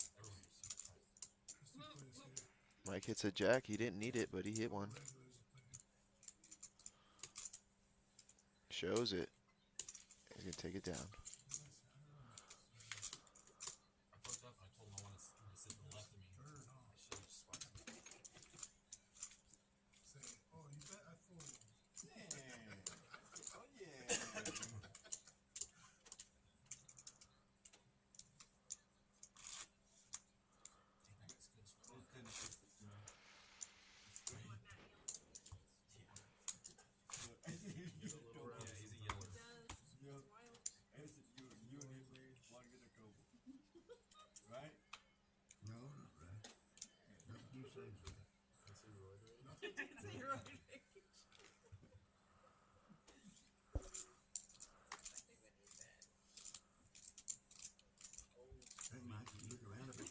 Mike hits a jack. He didn't need it, but he hit one. Shows it. He's going to take it down. I fucked up. I told him I wanted to sit to the left of me. I should have just swiped. Say, oh, you bet I fold. Oh yeah. Yeah, he's a yeller. It does. Yep. Wild. I said you and him want to get a couple. Right? No, not right. You say so. It's a heroic age. Hey, Mike, you look around a bit.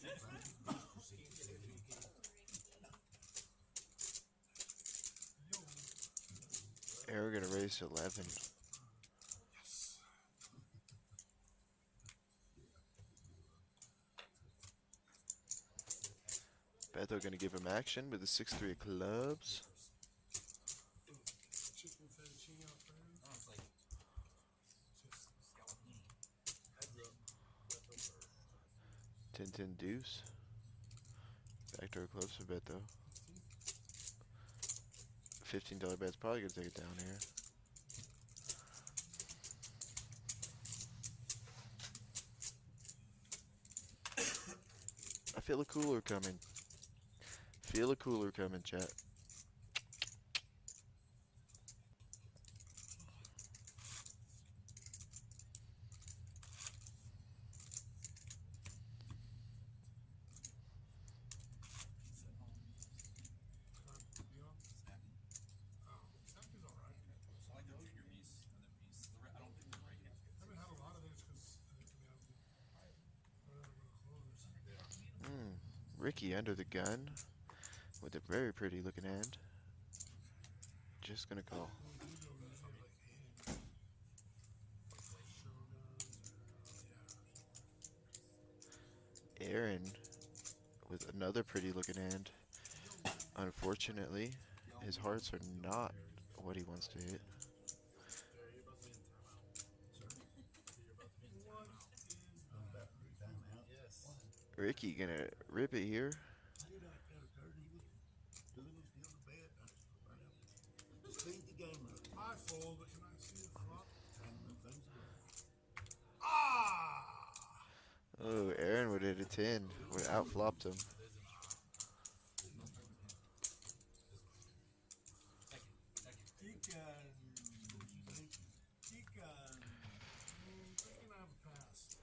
We're going to raise to 11. Beto going to give him action with the 6-3 of clubs. Chicken fettuccine Alfredo. No, it's like scallopini. 10-10 deuce. Backdoor clubs for Beto. $15 bet's probably going to take it down here. I feel a cooler coming. Feel a cooler coming, chat. Snacky's alright. I like the junior piece and the piece. I don't think the right hand's good. I haven't had a lot of those because I mean, Ricky under the gun with a very pretty looking hand. Just gonna call. Aaron with another pretty looking hand. Unfortunately, his hearts are not what he wants to hit. Ricky gonna rip it here. Just clean the game up. I fold, but can I see the flop? Things are Ah! Oh, Aaron would hit a 10. Would outflopped him. Thinking I have a pass.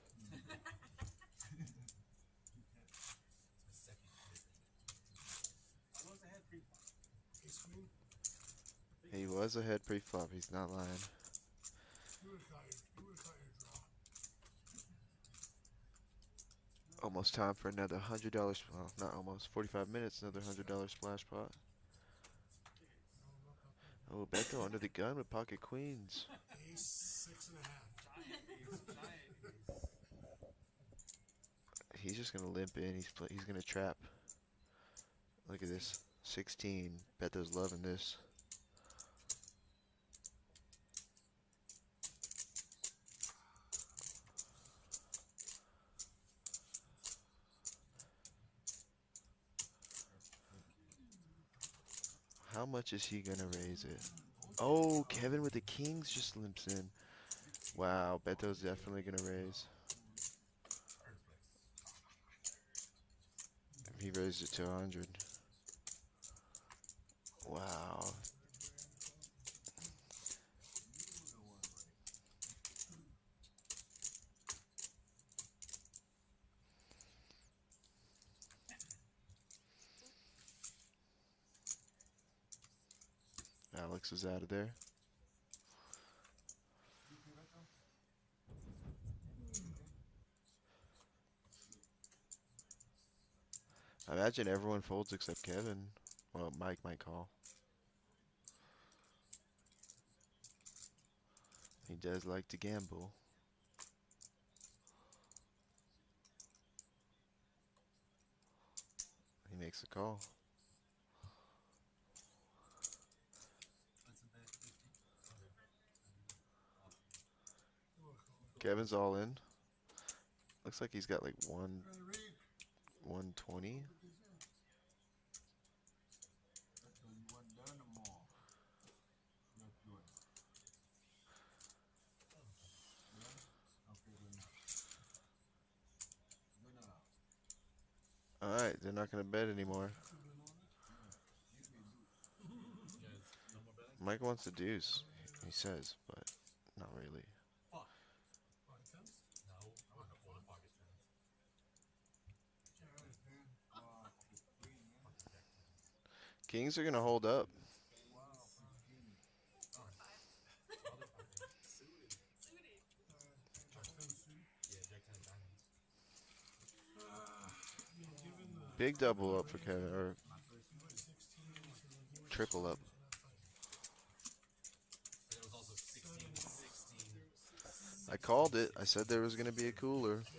Ace queen? He was ahead pre-flop. He's not lying. You would have caught your draw. Almost time for another $100. Well, not almost. 45 minutes. Another $100 splash pot. Oh, Beto under the gun with pocket queens. Ace 6.5. He's just gonna limp in. He's gonna trap. Look at this. 16. Beto's loving this. How much is he gonna raise it? Oh, Kevin with the kings just limps in. Wow, Beto's definitely gonna raise. He raised it to 100. Wow. Alex is out of there. I imagine everyone folds except Kevin. Well, Mike might call. He does like to gamble. He makes a call. Kevin's all in. Looks like he's got like 120. Alright, they're not going to bet anymore. Mike wants a deuce, he says, but not really. Fuck. No, I'm not gonna fold a pocket tens. Kings are going to hold up. 4-5. Suited. Yeah, Jack 10 diamonds. Big double up for Kevin, or triple up. But it was also 16, 16. I called it. I said there was going to be a cooler. I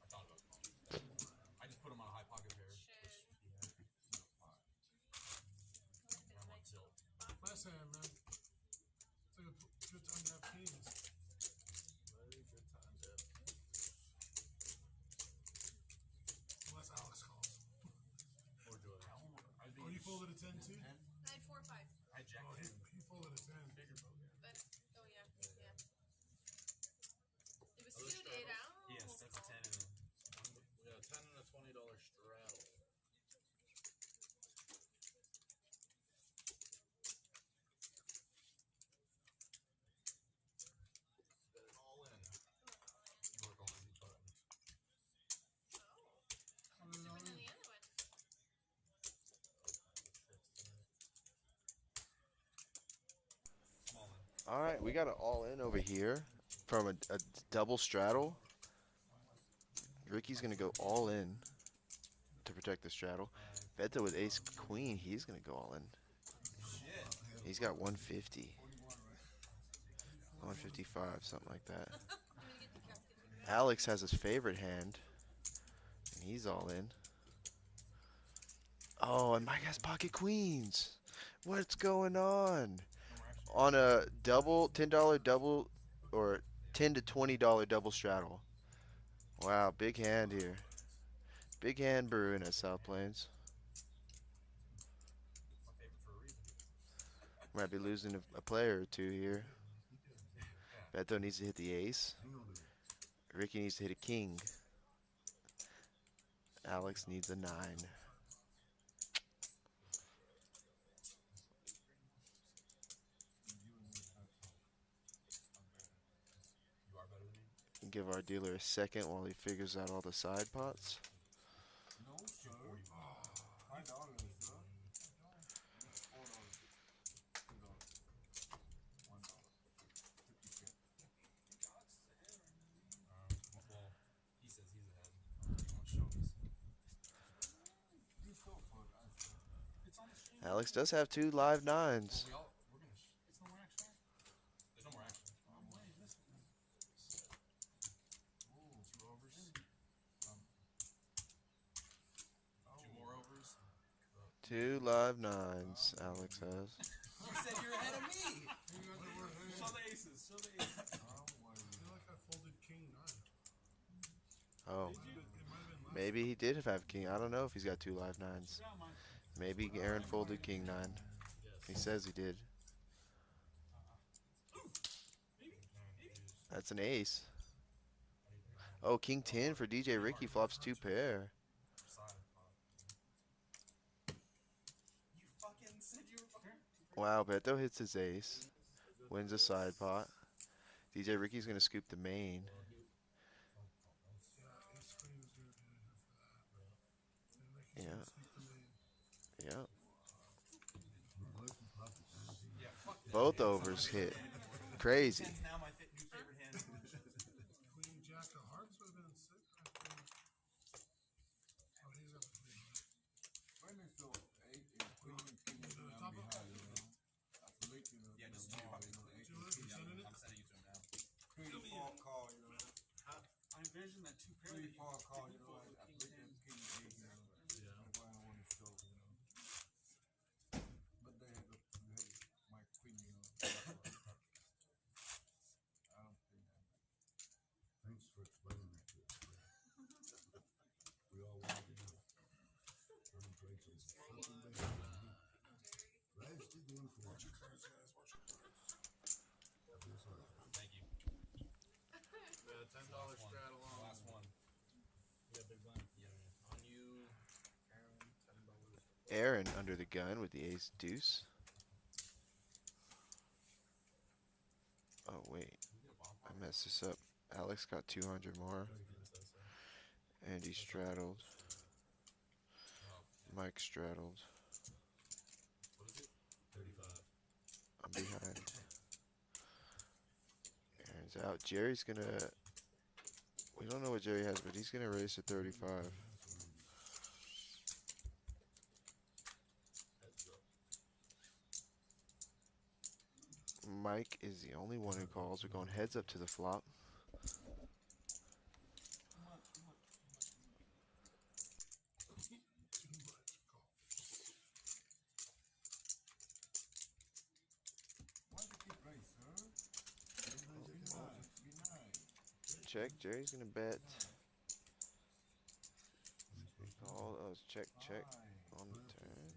thought about calling. I just put him on a high pocket pair. Shit. I'm on tilt. Last hand, man. It's like a good time to have kings. Unless Alex calls. Or do it. Oh, you folded a 10 too? I had 4-5. I had Jack Oh, 10. he folded a 10. But, oh yeah. It was suited. I Yes, almost that's a 10 called. and We got a $10 and a $20 straddle. Bet it all in. we're going buttons. Oh. Different than the other one. Small in. All right, we got it all in over here from a double straddle. Ricky's going to go all in to protect the straddle. Beto with ace queen, he's going to go all in. Shit. He's got 150. 155, something like that. Give me the cup. Alex has his favorite hand, and he's all in. Oh, and Mike has pocket queens. What's going on? On a double, $10 double, or $10 to $20 double straddle. Wow, big hand here. Big hand brewing at South Plains. My favorite for a reason. Might be losing a player or two here. Beto needs to hit the ace. Ricky needs to hit a king. Alex needs a 9. You are better than me? Give our dealer a second while he figures out all the side pots. No, sir. $5, sir. $4. $2. $1. 50 cents. Well, he says he's ahead. He won't show us. You go for it, I said. It's on the stream. Alex does have 2 live 9s. We're gonna. It's no more action. There's no more action. Two overs. Two more overs. 2 live 9s, Alex has. You said you're ahead of me. Show the aces. Show the aces. I feel like I folded king 9. Oh. It might have been Maybe he did have king. I don't know if he's got 2 live 9s. Sit down, Mike. Maybe Aaron folded king 9. He says he did. That's an ace. Oh, king 10 for DJ Ricky flops 2 pair. Side pot. You fucking said you were. Wow, Beto hits his ace. Wins a side pot. DJ Ricky's going to scoop the main. Yeah, ace queen is gonna be good for that. And Ricky's Yeah. gonna sweep the main. Yep. Yeah, fuck that. Both overs hit. Crazy. Ten's now my new favorite hand. Queen jack of hearts would have been sick. I think. Oh, he's up to queen. When it's so eight and queen and king is Yeah, down top of- behind, you know. That's making a Yeah, just small, two. you know, eight Two and hundred, king. you sending it? I'm sending you to him now. Three fall call, you know. I envision that two pair. Three fall call, you know. I think them king and eight, you know. That's why I want to show, you know. But they have my queen, you know. I don't think that. Thanks for explaining that to us. We all wanted to know. I'm drinking something bad. Last again for Watch your cards, guys. Watch your cards. Thank you. $10 straddle on. Last one. Yeah, big blind. Yeah. On you, Aaron, $10. Aaron under the gun with the ace deuce. Oh, wait. I messed this up. Alex got 200 more. Andy straddled. Mike straddled. What is it? 35. I'm behind. Aaron's out. Jerry's gonna. We don't know what Jerry has, but he's gonna race to 35. Mike is the only one who calls. We're going heads up to the flop. Why you keep race, sir? Be nice, be nice. Check. Jerry's gonna bet. Call. Oh, it's check, check on the turn.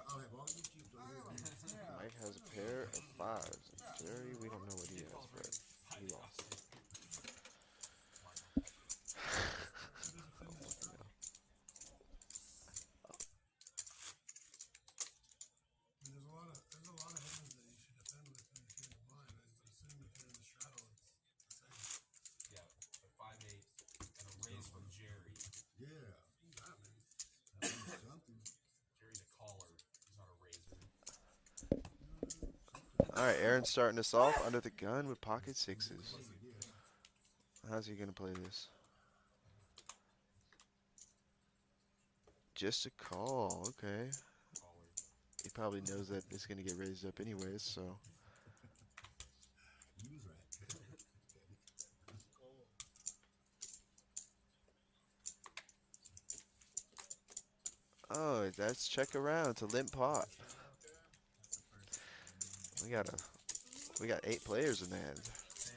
I'll have all you keep on here. Mike has a pair of fives. Jerry, we don't know what he has, but he lost. I mean, there's a lot of hands that you should defend with in the king of blind. I would assume if you're in the straddle, it's the same. Yeah, a 5-8 and a raise from Jerry. Yeah, That man. that means something. Jerry's a caller. He's not a raiser. All right, Aaron's starting us off under the gun with pocket sixes. How's he gonna play this? Just a call, okay. Caller. He probably knows that it's gonna get raised up anyways, so. He was right. Oh, that's check around. It's a limp pot. We got 8 players in the hand. Same.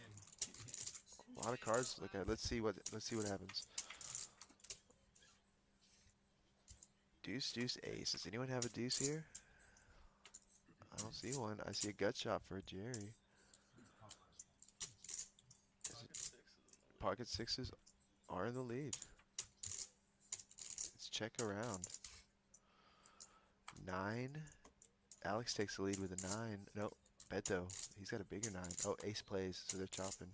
A lot of cards to look at. Let's see what happens. Deuce, deuce, ace. Does anyone have a deuce here? I don't see one. I see a gut shot for Jerry. Pocket sixes are in the lead. Let's check around. 9. Alex takes the lead with a 9. No, Beto. He's got a bigger 9. Oh, ace plays, so they're chopping.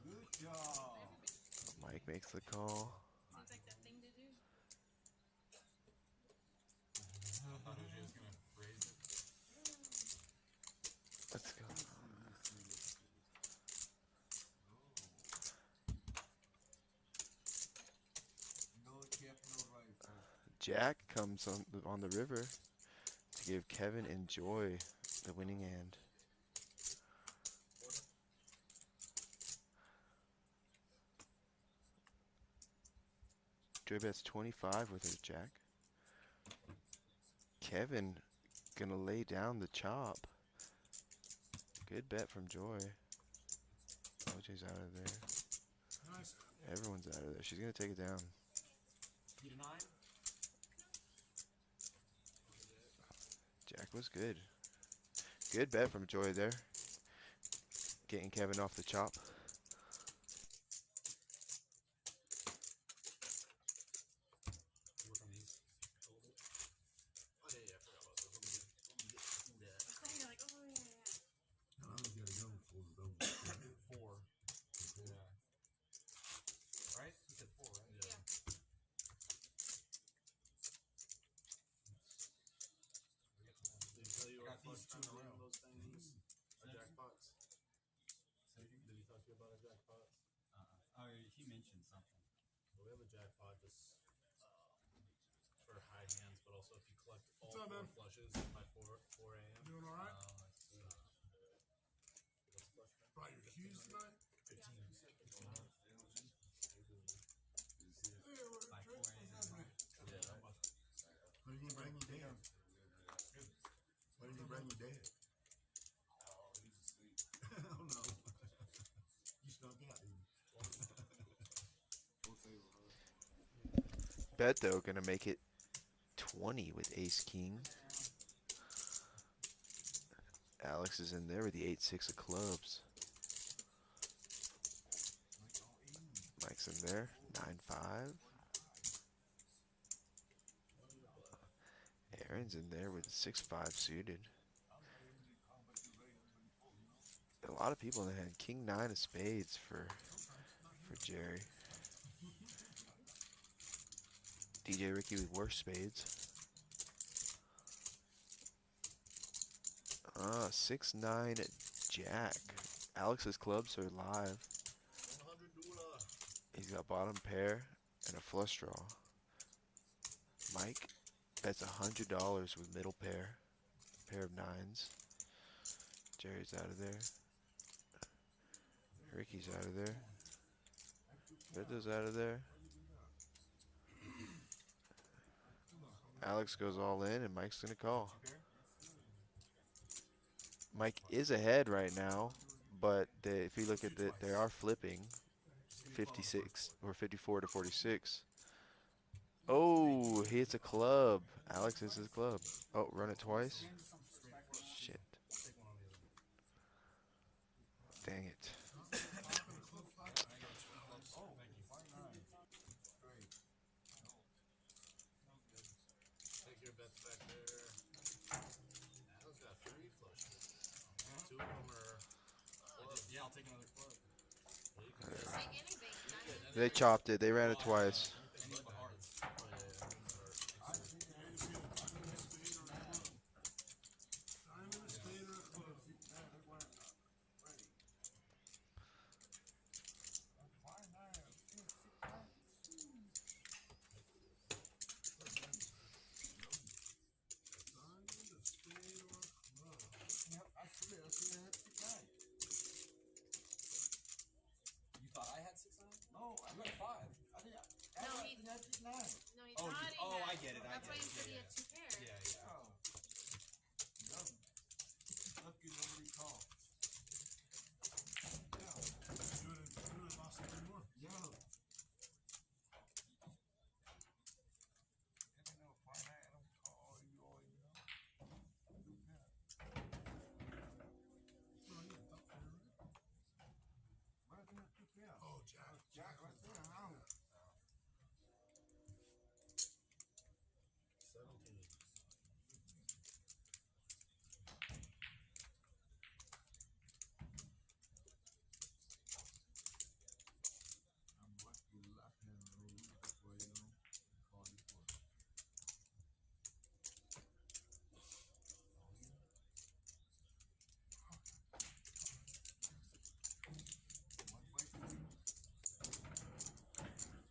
Good job. Mike makes the call. Seems like that thing to do. I thought OJ was gonna raise it. Let's go. No check, no rifle. Jack comes on the river to give Kevin and Joy the winning hand. Joy bets 25 with her jack. Kevin gonna lay down the chop Good bet from Joy. OJ's out of there. Nice. Everyone's out of there. She's going to take it down. He denied. Jack was good. Good bet from Joy there. Getting Kevin off the chop. Work on these a little bit. Oh, yeah, I forgot about those. Let me get that. You're like, oh yeah, yeah. How long you gotta go before the double? 4. Yeah. Right? He said 4, right? Yeah. Did he tell you I what got these flush 2 in a row. those things? Our jackpots? Did he talk to you about our jackpots? Oh, he mentioned something. Well, we have a jackpot just for high hands, but also if you collect all What's up, 4 man? flushes by 4 a.m. Doing all right? What's flush, man? Brought your keys tonight? 15. Hey, we're By 4 What's a.m. up, man? Yeah. When you bring your dad? When you bring your dad? Oh, he's asleep. Oh no. You snuck out, didn't you? Full table, huh? Bet though, going to make it 20 with Ace King. Alex is in there with the 8-6 of clubs. Mike's in there, 9-5. Aaron's in there with a 6-5 suited. A lot of people in the hand. King 9 of spades for Jerry. DJ Ricky with worse spades. 6-9 Jack. Alex's clubs are live. He's got bottom pair and a flush draw. Mike bets $100 with middle pair of nines. Jerry's out of there. Ricky's out of there. Beto's out of there. Alex goes all in and Mike's gonna call. Mike is ahead right now, but if you look at they are flipping 56 or 54 to 46. Oh, he hits a club. Alex hits his club. Oh, run it twice. Shit. Dang it. Take your bets back there. Al's got 3 flushes. 2 of them are clubs. Yeah, I'll take another club. Yeah, you can get Take anything. Diamond. They chopped it. They ran it twice. Anything but hearts. Oh, yeah, yeah. Diamond, a spade, or a club. Diamond, a spade, or a club. You thought I had 6-9? No, I got 5. I think No, he. that's 9. No, he Oh, thought you- he oh, had. I get it, I That's get why it. you said Yeah, he had 2 pairs. Yeah, yeah. Oh. No. Lucky nobody called. Yeah. You would have lost 3 more. Yeah. I don't know if I had them call you all, you know. Do that. No, you had top pair, right? Where's the 2 pair? Oh, Jack. Jack right there. I don't. 17. I'm lucky left hand rule. That's why you know. Call you for. One fight for you.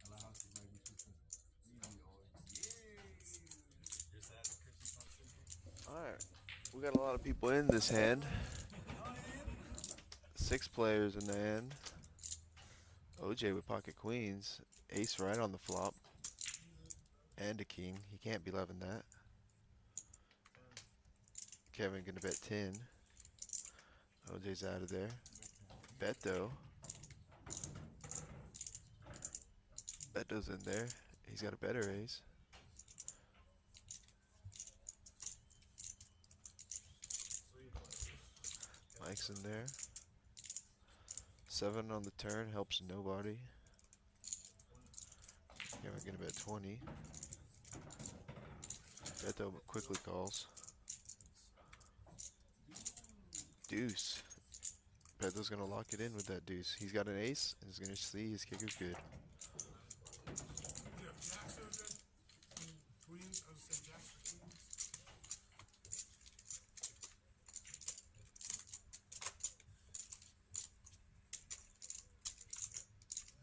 Allow us to make me 2 cents. Easy always. Here's that Christmas function. Alright. We got a lot of people in this hand. 6 players in the hand. OJ with pocket queens. Ace right on the flop. And a king. He can't be loving that. Kevin gonna bet 10. OJ's out of there. Bet though. Beto's in there. He's got a better ace. Mike's in there. 7 on the turn helps nobody. Yeah, we're gonna bet 20. Beto quickly calls. Deuce. Beto's gonna lock it in with that deuce. He's got an ace, and he's gonna see his kicker's good. Yeah, jacks are good. Queens, I would say jacks or queens.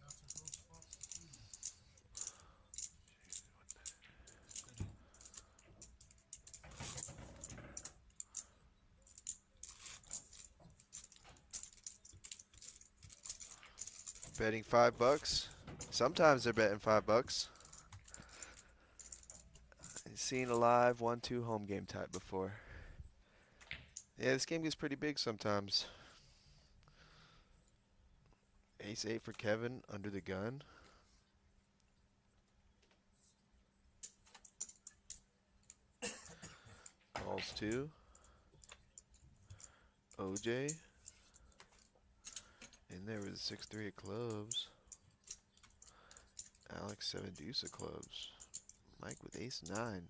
After those flops, queens. Betting $5. Sometimes they're betting $5. I've seen a live 1-2 home game type before. Yeah, this game gets pretty big sometimes. Ace 8 for Kevin under the gun. Calls 2. OJ. In there with a 6-3 of clubs. Alex 7 deuce of clubs. Mike with ace 9. Alright,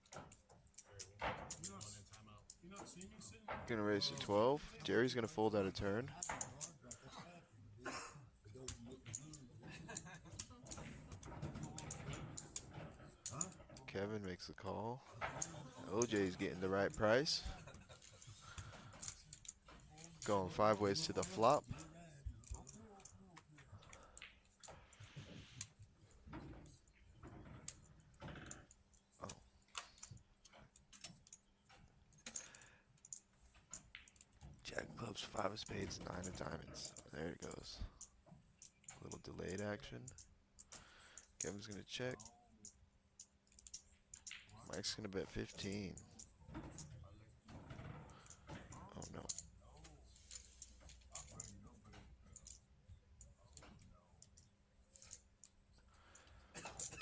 one in timeout. You not see me sitting? Gonna raise to 12. Jerry's gonna fold out a turn. Kevin makes the call. OJ's getting the right price. Going 5 ways to the flop. Oh. Jack of clubs, 5 of spades, 9 of diamonds. There it goes. A little delayed action. Kevin's gonna check. Mike's gonna bet 15. Oh no.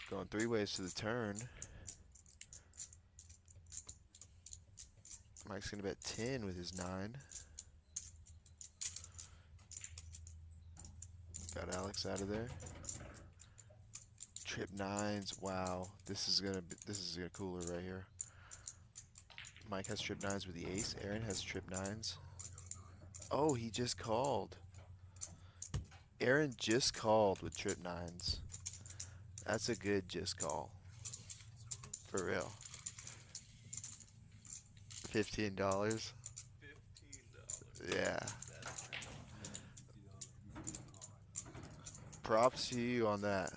Going 3 ways to the turn. Mike's gonna bet 10 with his 9. Got Alex out of there. Trip 9s. Wow, this is gonna cooler right here. Mike has trip 9s with the ace. Aaron has trip 9s. Oh, he just called. Aaron just called with trip 9s. That's a good just call. For real. $15. $15. Yeah. Props to you on that.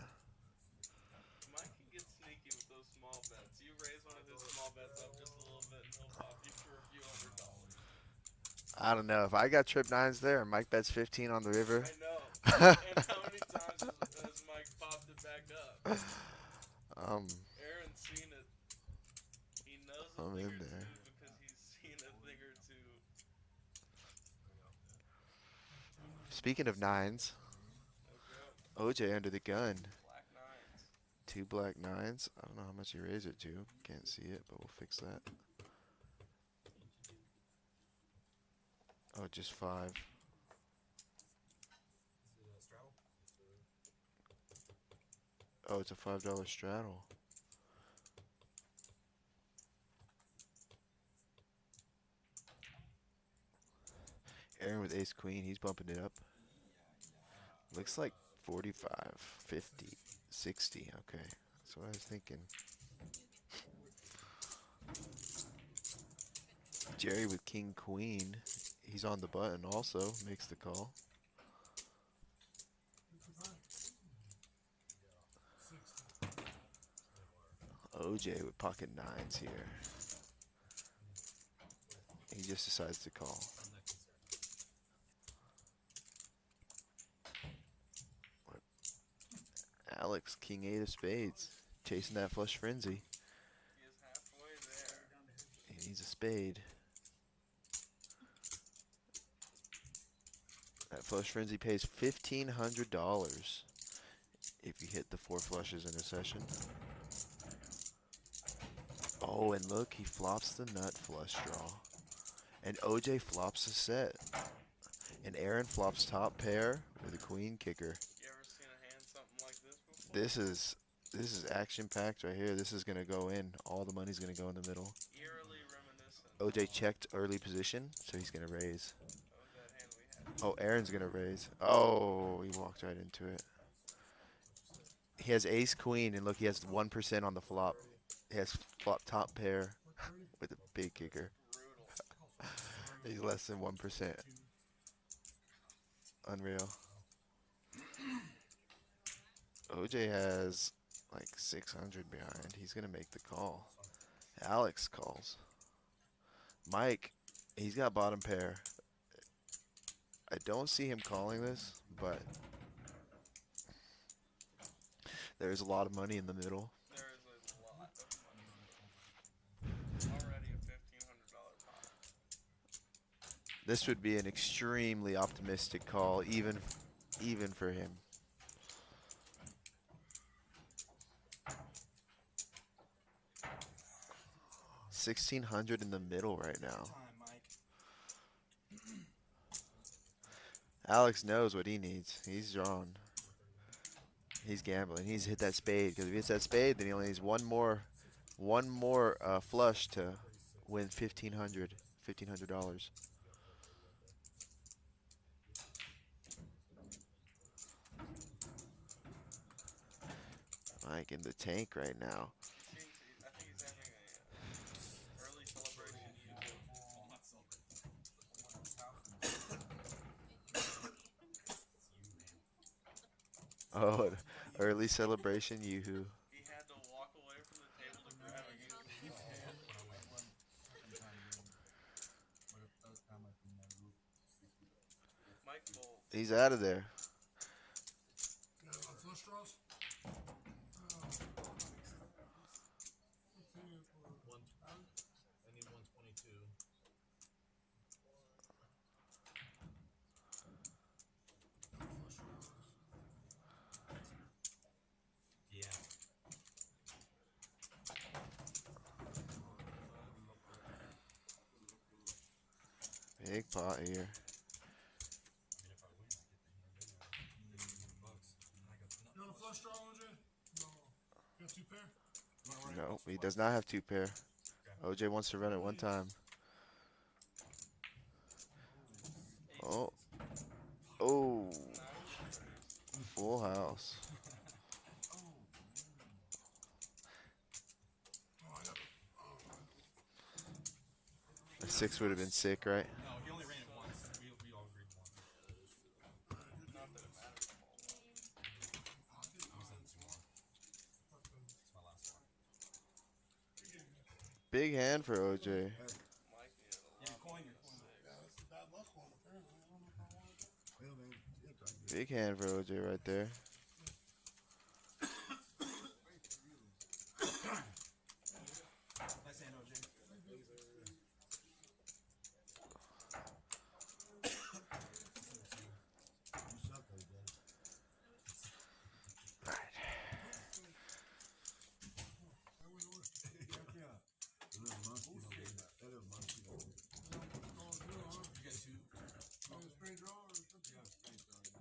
Mike can get sneaky with those small bets. You raise one of his small bets up just a little bit, and he'll pop you for a few $100. I don't know. If I got trip 9s there and Mike bets 15 on the river. I know. And how many times has Mike popped it back up? Aaron's seen it. He knows a I'm thing in or there. two because he's seen a thing or two. Speaking of 9s, Okay. OJ under the gun. Black 9s. 2 black 9s. I don't know how much he raised it to. Can't see it, but we'll fix that. Oh, just 5. Is it a straddle? Oh, it's a $5 straddle. Aaron with ace queen, he's bumping it up. Looks like 45, 50, 60. Okay, that's what I was thinking. Jerry with king queen, he's on the button also, makes the call. OJ with pocket 9s here. He just decides to call. Alex, king 8 of spades, chasing that flush frenzy. He is halfway there. He needs a spade. Flush Frenzy pays $1,500 if you hit the 4 flushes in a session. Oh, and look, he flops the nut flush draw. And OJ flops a set. And Aaron flops top pair with a queen kicker. You ever seen a hand something like this before? This is action packed right here. This is gonna go in. All the money's gonna go in the middle. Eerily reminiscent OJ checked early position, so he's gonna raise. of that hand we had. Oh, Aaron's gonna raise. Oh, he walked right into it. He has ace queen, and look, he has 1% on the flop. He has flop top pair with a big kicker. Brutal. He's less than 1%. Unreal. OJ has like 600 behind. He's gonna make the call. Alex calls. Mike, he's got bottom pair. I don't see him calling this, but there's a lot of money in the middle. There is a lot of money. Already a $1,500 pot. This would be an extremely optimistic call, even for him. $1,600 in the middle right now. Time, Mike. Alex knows what he needs. He's drawn. He's gambling. He's hit that spade, because if he hits that spade, then he only needs one more flush to win $1,500. Mike in the tank right now. I think he's having a early celebration. Well, not celebrating. Oh, an early celebration, yoo-hoo. He had to walk away from the table to grab a game. Mike Bolt. He's out of there. Yeah, on flush draws. I need 122. Yeah. Big pot here. I mean, if I win, I get the hand anyway. $1,000, and I got the You on a flush draw, OJ? No. You got 2 pair? No, he does not have 2 pair. OJ wants to run it one time. Oh. Oh. Full house. A 6 would have been sick, right? No, he only ran it once. We all agreed once. Not that it matters. I was in 2 more. It's my last one. Big hand for OJ. Mike needed a Yeah, lot. you're coin. Yeah, that's the bad luck one, apparently. I don't know if I want it. Well, man, yeah, try to get Big hand for OJ right there. Nice hand, OJ. you suck, OJ. Yeah. A little musky over there. That little musky over there. You got 2. Oh, it's straight draw or something? Yeah, straight draw, yeah.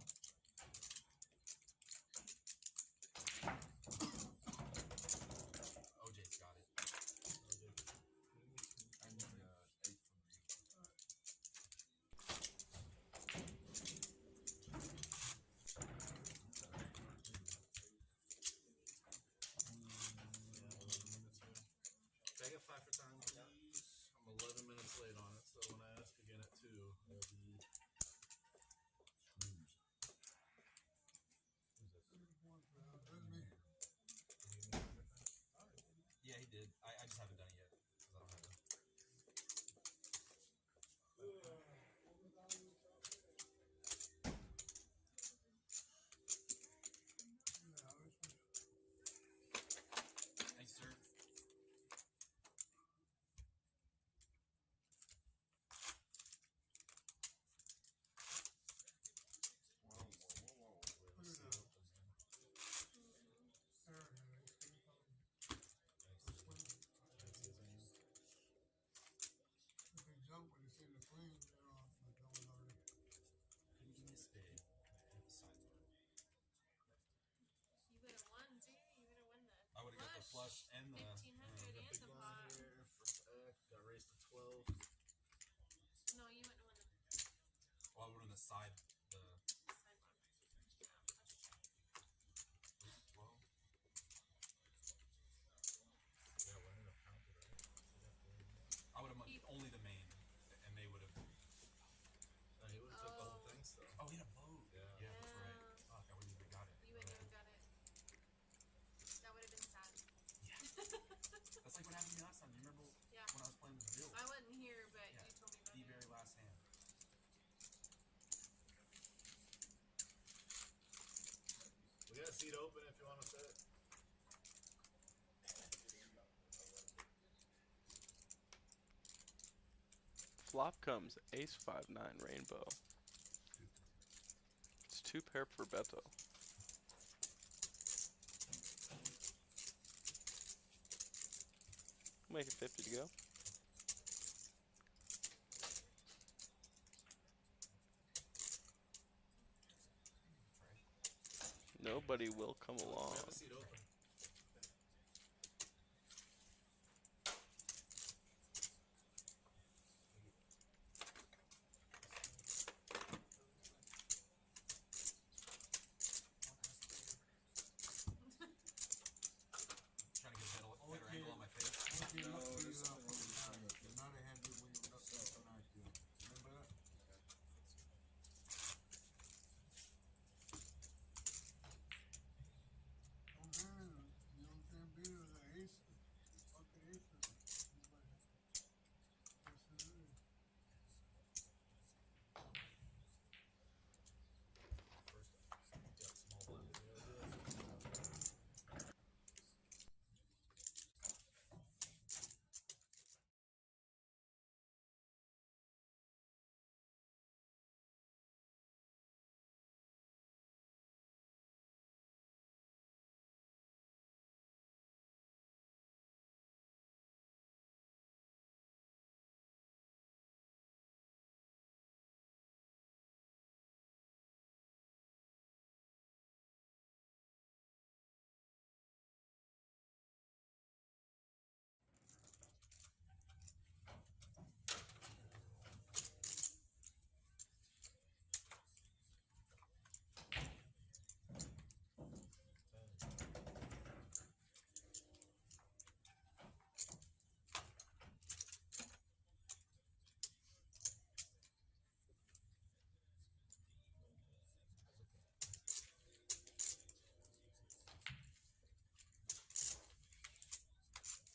side the Well, yeah, wouldn't it have counted, right? You'd have to win. I would have only the main, and they would have. No, he would have took the whole thing still. Oh, he had a vote. Yeah. Yeah, that's right. Yeah. Fuck, I wouldn't even got it. You wouldn't even got it. That would have been sad. Yeah. That's like what happened to me last time. Do you remember Yeah. when I was playing with Bill? I wasn't here, but Yeah. you told me about The it. very last hand. We got a seat open if you want to sit. Flop comes ace 5-9 rainbow. It's 2 pair for Beto. Make it 50 to go. Nobody will come along. We have a seat open. Trying to get a better angle on my face. Okay, No, look, this is you're not a handle when you're not tonight, dude. Remember that? Oh man, you know what I'm saying? Being an ace, fucking ace. First, got small blind.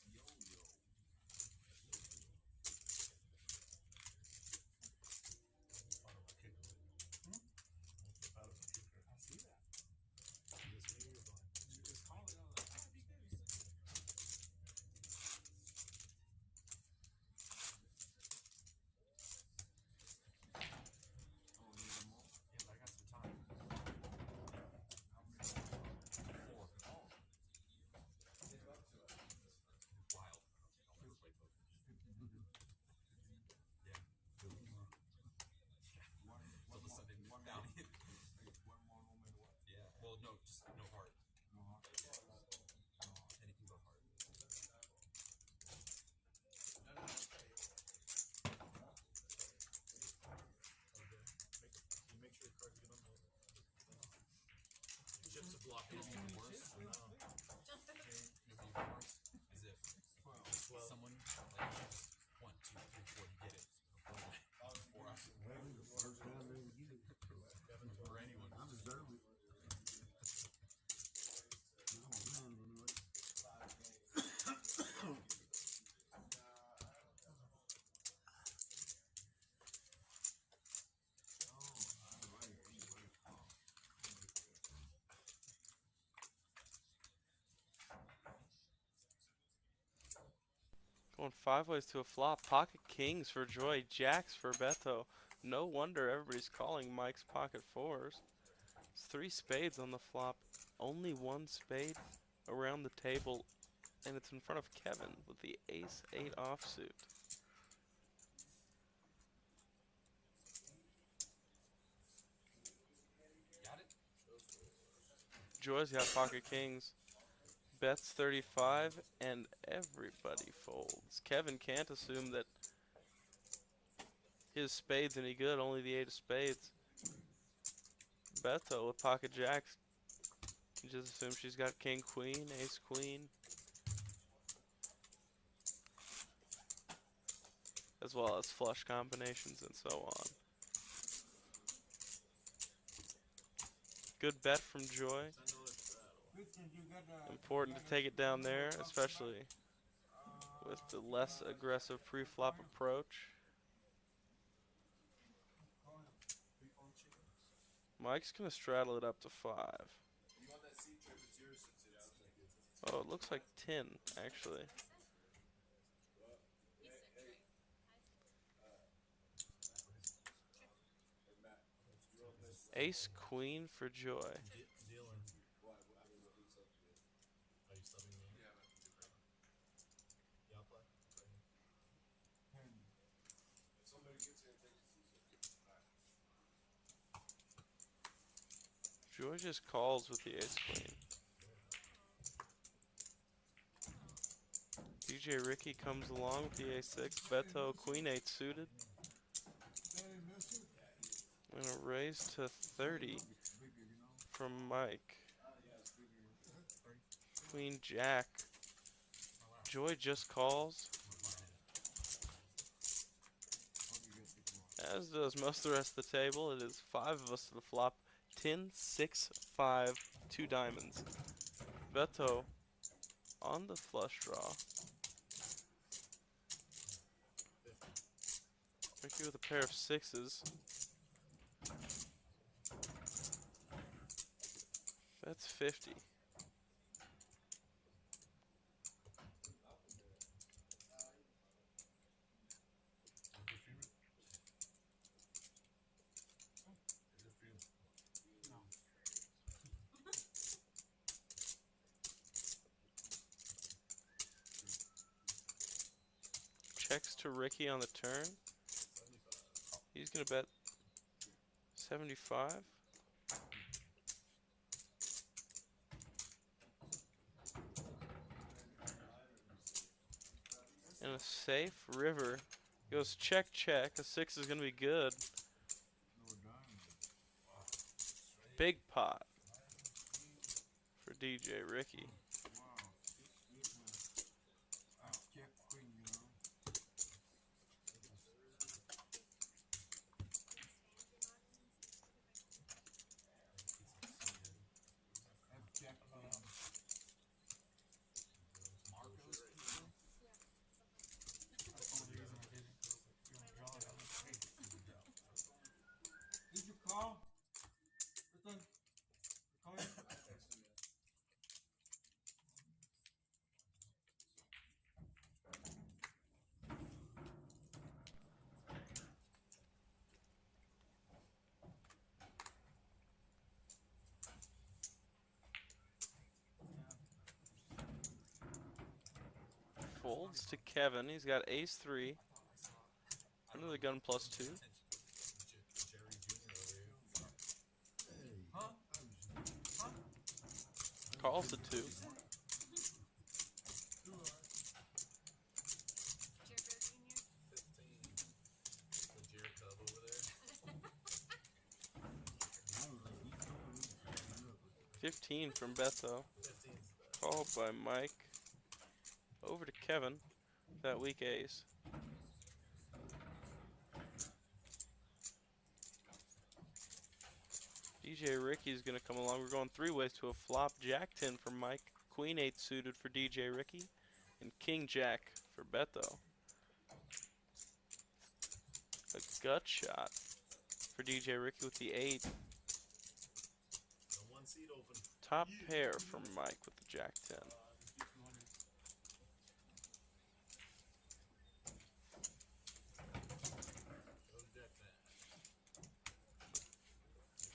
You know, do it. Thought of a kicker. Thought of a kicker. I see that. Yes, me, you're blind. You just called it. I was like, ah, be good. Oh, need them all? Yeah, but I got some time. How many? 4. Oh. Wild. I'll never play poker. 50 Yeah. One, So one the more, Sunday one down more, in. one more no matter what. Yeah. Well, no, just no heart. No, huh? No. Anything but heart. Okay. Make sure your cards get on the chips are blocking. It'd be even worse. I know. It'd be even worse is if someone like 1, 2, 3, 4, you get it. Before I Well, the first time they ever get it. or anyone. I deserve it. No, man, you know it. Going 5 ways to a flop. Pocket kings for Joy. Jacks for Beto. No wonder everybody's calling Mike's pocket 4s. It's 3 spades on the flop. Only 1 spade around the table. And it's in front of Kevin with the ace-8 offsuit. Got it? Joy's got pocket kings. Bets 35 and everybody folds. Kevin can't assume that his spade's any good, only the 8 of spades. Beto with pocket jacks. You just assume she's got king, queen, ace, queen. As well as flush combinations and so on. Good bet from Joy. Important to take it down there, especially with the less aggressive pre-flop approach. Mike's gonna straddle it up to 5. You on that seat trip? It's yours since it's. Oh, it looks like 10 actually. Ace queen for Joy. Dealing. Are you subbing me? Yeah, Y'all play? if somebody gets here and takes Joy just calls with the ace queen. DJ Ricky comes along with the a6. Beto queen 8 suited. And a raise to 30 from Mike. Queen jack. Joy just calls. As does most of the rest of the table. It is 5 of us to the flop. 10, 6, 5, 2 diamonds. Beto on the flush draw. Ricky with a pair of 6s. That's 50. Checks to Ricky on the turn. He's gonna bet 75. And a safe river. Goes check, check. A 6 is gonna be good. Big pot for DJ Ricky. Did you call? Listen, call me. Folds to Kevin. He's got ace 3. Under the gun plus 2. Jerry Jr. over here. Calls to 2. Jericho Jr. 15. The Jerry Cub over there. 15 from Beto. 15's Called by Mike. Over to Kevin. That weak ace. DJ Ricky's gonna come along. We're going 3 ways to a flop. Jack 10 for Mike. Queen 8 suited for DJ Ricky. And King Jack for Beto. A gut shot for DJ Ricky with the 8. the one seat open. Top pair from Mike with the Jack 10.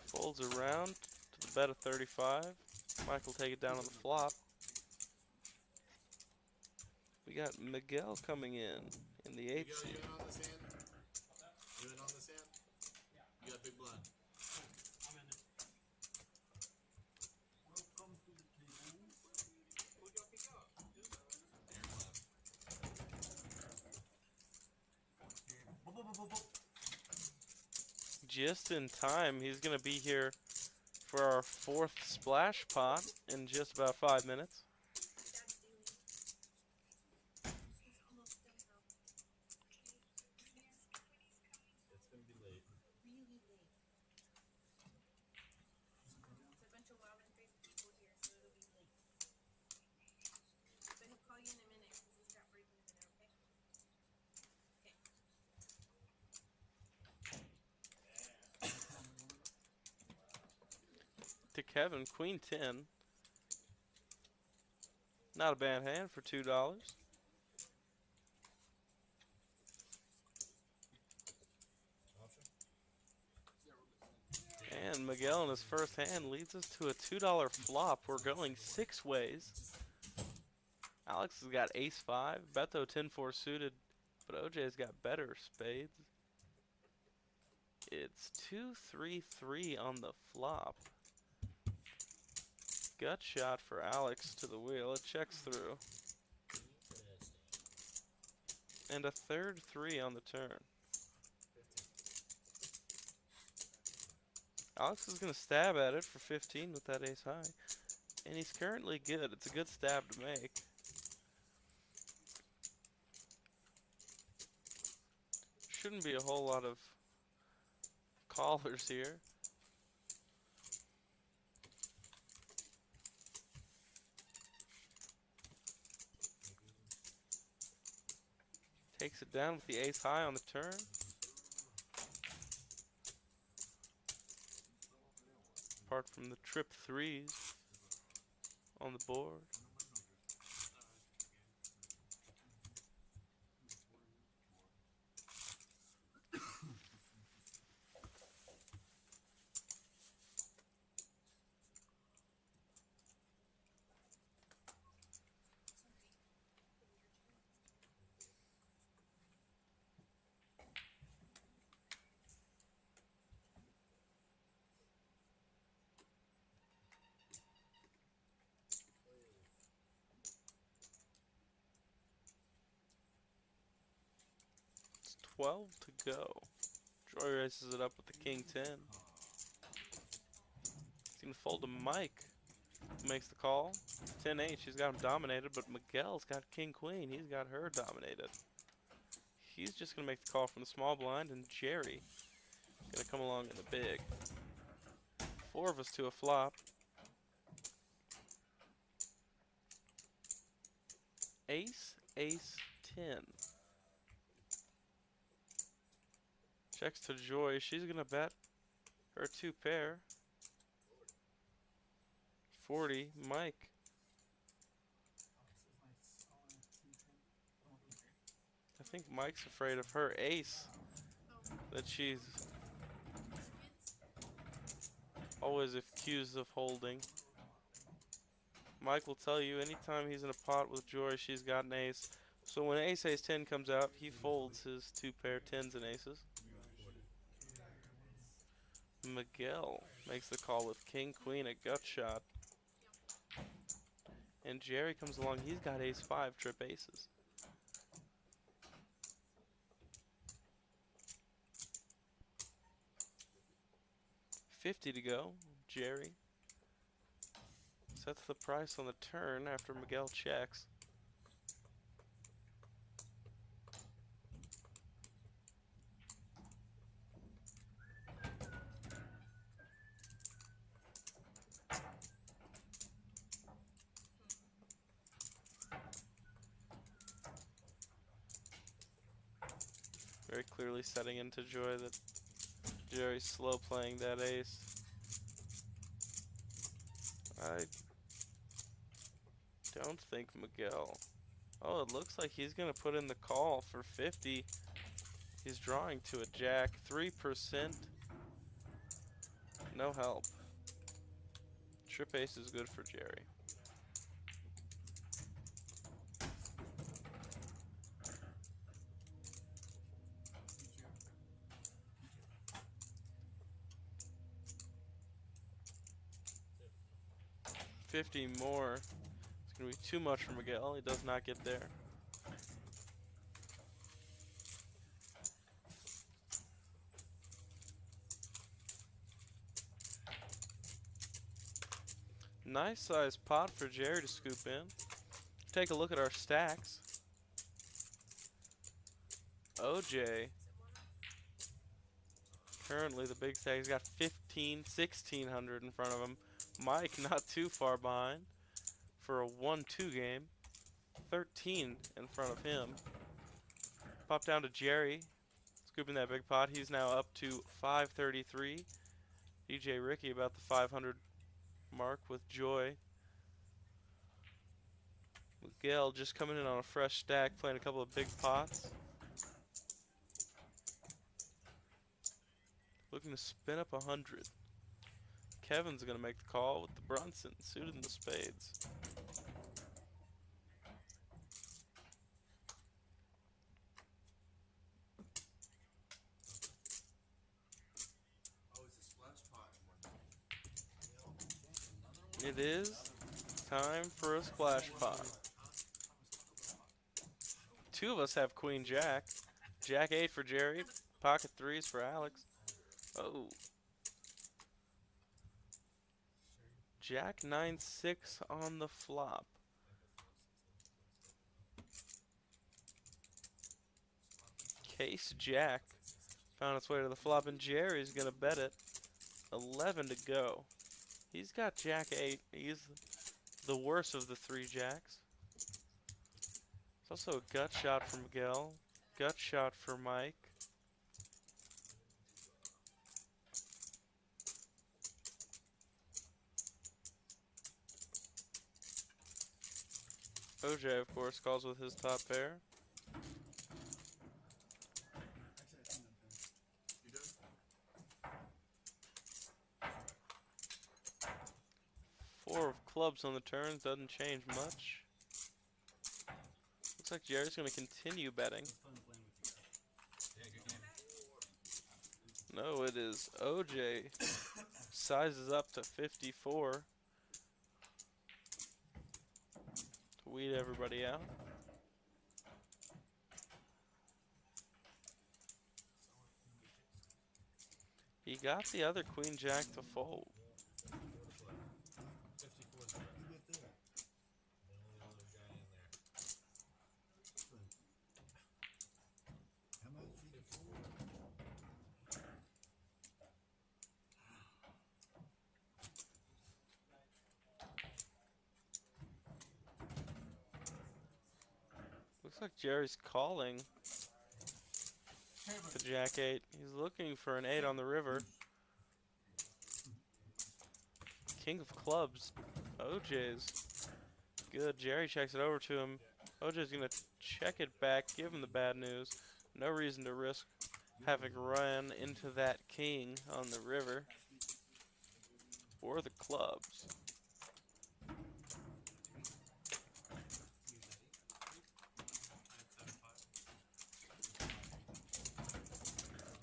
Folds around to the bet of 35. Mike will take it down on the flop. We got Miguel coming in the 8th You seat. in on this hand? You in on this hand? You got big blind. I'm in it. Welcome to the table. Who do you pick up? Just in time. He's going to be here for our 4th splash pot in just about 5 minutes. Dad's doing. He's almost done though. It's gonna be late. Really late. There's a bunch of wild and crazy people here, so it'll be late. But he'll call you in a minute because he's got break in a minute, okay? Okay. To Kevin, Queen 10. Not a bad hand for $2. And Miguel in his first hand leads us to a $2 flop. We're going 6 ways. Alex has got ace-5, Beto 10-4 suited, but OJ's got better spades. It's 2-3-3 on the flop. Gut shot for Alex to the wheel. It checks through. And a third 3 on the turn. Alex is going to stab at it for 15 with that ace high. And he's currently good. It's a good stab to make. Shouldn't be a whole lot of callers here. Takes it down with the ace high on the turn. Apart from the trip 3s on the board. It's 12 to go. Joy races it up with the king 10. He's going to fold to Mike, who makes the call. 10-8, she's got him dominated, but Miguel's got king queen. He's got her dominated. He's just going to make the call from the small blind, and Jerry going to come along in the big. 4 of us to a flop. Ace, ace, 10. Checks to Joy. She's going to bet her 2 pair. 40, Mike. I think Mike's afraid of her ace that she's always accused of holding. Mike will tell you anytime he's in a pot with Joy, she's got an ace. So when ace ace 10 comes out, he folds his 2 pair 10s and aces. Miguel makes the call with king queen, a gut shot. And Jerry comes along, he's got ace 5 trip aces. $50 to go. Jerry sets the price on the turn after Miguel checks. Very clearly setting into Joy that Jerry's slow playing that ace. I don't think Miguel. Oh, it looks like he's going to put in the call for 50. He's drawing to a jack. 3%. No help. Trip ace is good for Jerry. $50 more. It's going to be too much for Miguel. He does not get there. Nice size pot for Jerry to scoop in. Take a look at our stacks. OJ, currently the big stack, he's got 1600 in front of him. Mike not too far behind for a 1-2 game. 13 in front of him. Pop down to Jerry, scooping that big pot. He's now up to 533. DJ Ricky about the 500 mark with Joy. Miguel just coming in on a fresh stack, playing a couple of big pots. Looking to spin up 100. Kevin's going to make the call with the Brunson, suited in the spades. Oh, it's a splash pot in one. It is time for a splash pot. Two of us have Queen Jack. Jack 8 for Jerry. Pocket 3s for Alex. Oh. Jack 9-6 on the flop. Case Jack found its way to the flop, and Jerry's going to bet it. 11 to go. He's got Jack 8. He's the worst of the 3 jacks. It's also a gut shot for Miguel. Gut shot for Mike. OJ, of course, calls with his top pair. You done? 4 of clubs on the turn, doesn't change much. Looks like Jerry's going to continue betting. Yeah, good game. No, it is OJ. Sizes up to 54. To weed everybody out. He got the other Queen Jack to fold. 54 is the You get there. only other guy in there. How much? 54. Looks like Jerry's calling the Jack 8. He's looking for an 8 on the river. King of clubs. OJ's good. Jerry checks it over to him. OJ's going to check it back, give him the bad news. No reason to risk having run into that king on the river. Or the clubs.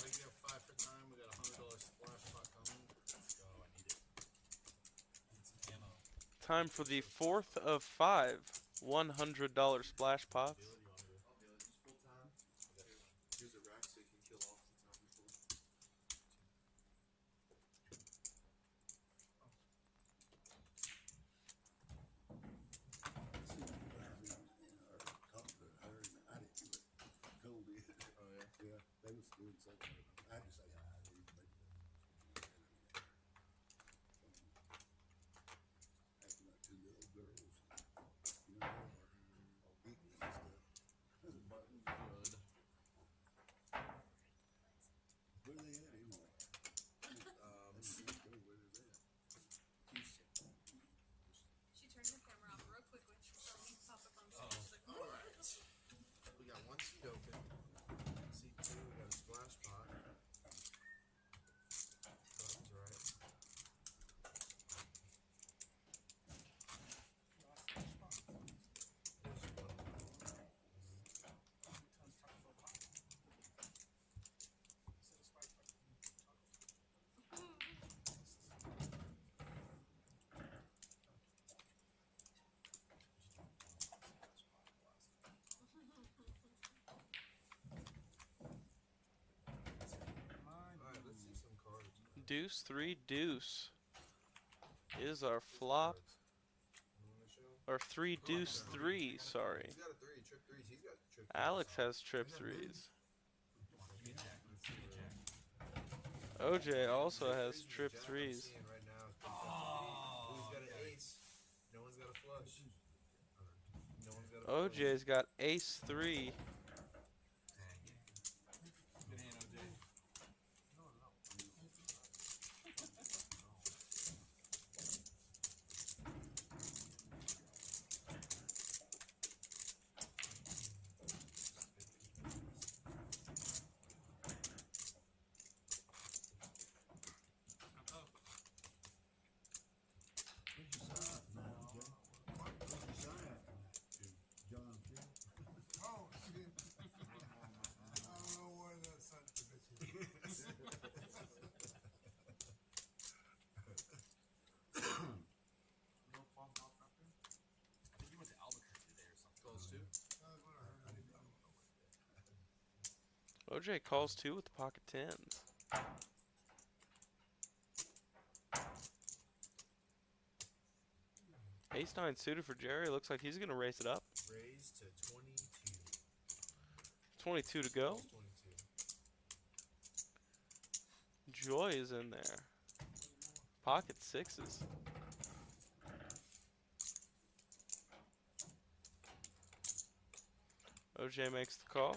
We got 5 for time. We got a $100 splash pot coming. Let's go. I need it. Need some ammo. Time for the 4th of 5 $100 splash pots. Bill, you want to do it? I'll be like, just full time. Use a rack so you can kill off the time before. Oh, yeah? Yeah, they was doing something. I had to say hi. They make them. Acting like two little girls. You know, all giggly and stuff. But Good. where they at anyway? Let's go where they at. She turned the camera off real quick when she saw me pop up on screen. She's like, All right. We got one seat open. Seat 2, we got a splash pot. Clubs, right? There's one. Alright, let's see some cards. Deuce 3 deuce is our flop. Or 3 deuce 3, sorry. He's got a 3, trip 3s. He's got trip 3s. Alex has trip Is that 3s. Give me a jack. Let's see a jack. OJ also has Threes, the trip jack I'm 3s. seeing right now is pretty Oh, Who's got an okay. ace? No one's got a flush. No one's got a flush. OJ's got ace 3. Dang it. Good hand, OJ. Where'd you sign up now, Joe? Where'd you sign after that? John Q? Oh, shit. I don't know why that son of a bitch is. No phone call after? I think you went to Albuquerque today or something. Calls too? That's what I heard. I don't know. OJ calls 2 with the pocket 10s. Ace 9 suited for Jerry. Looks like he's going to raise it up. Raise to 22. 22 to go. Calls 22. Joy is in there. Pocket 6s. OJ makes the call.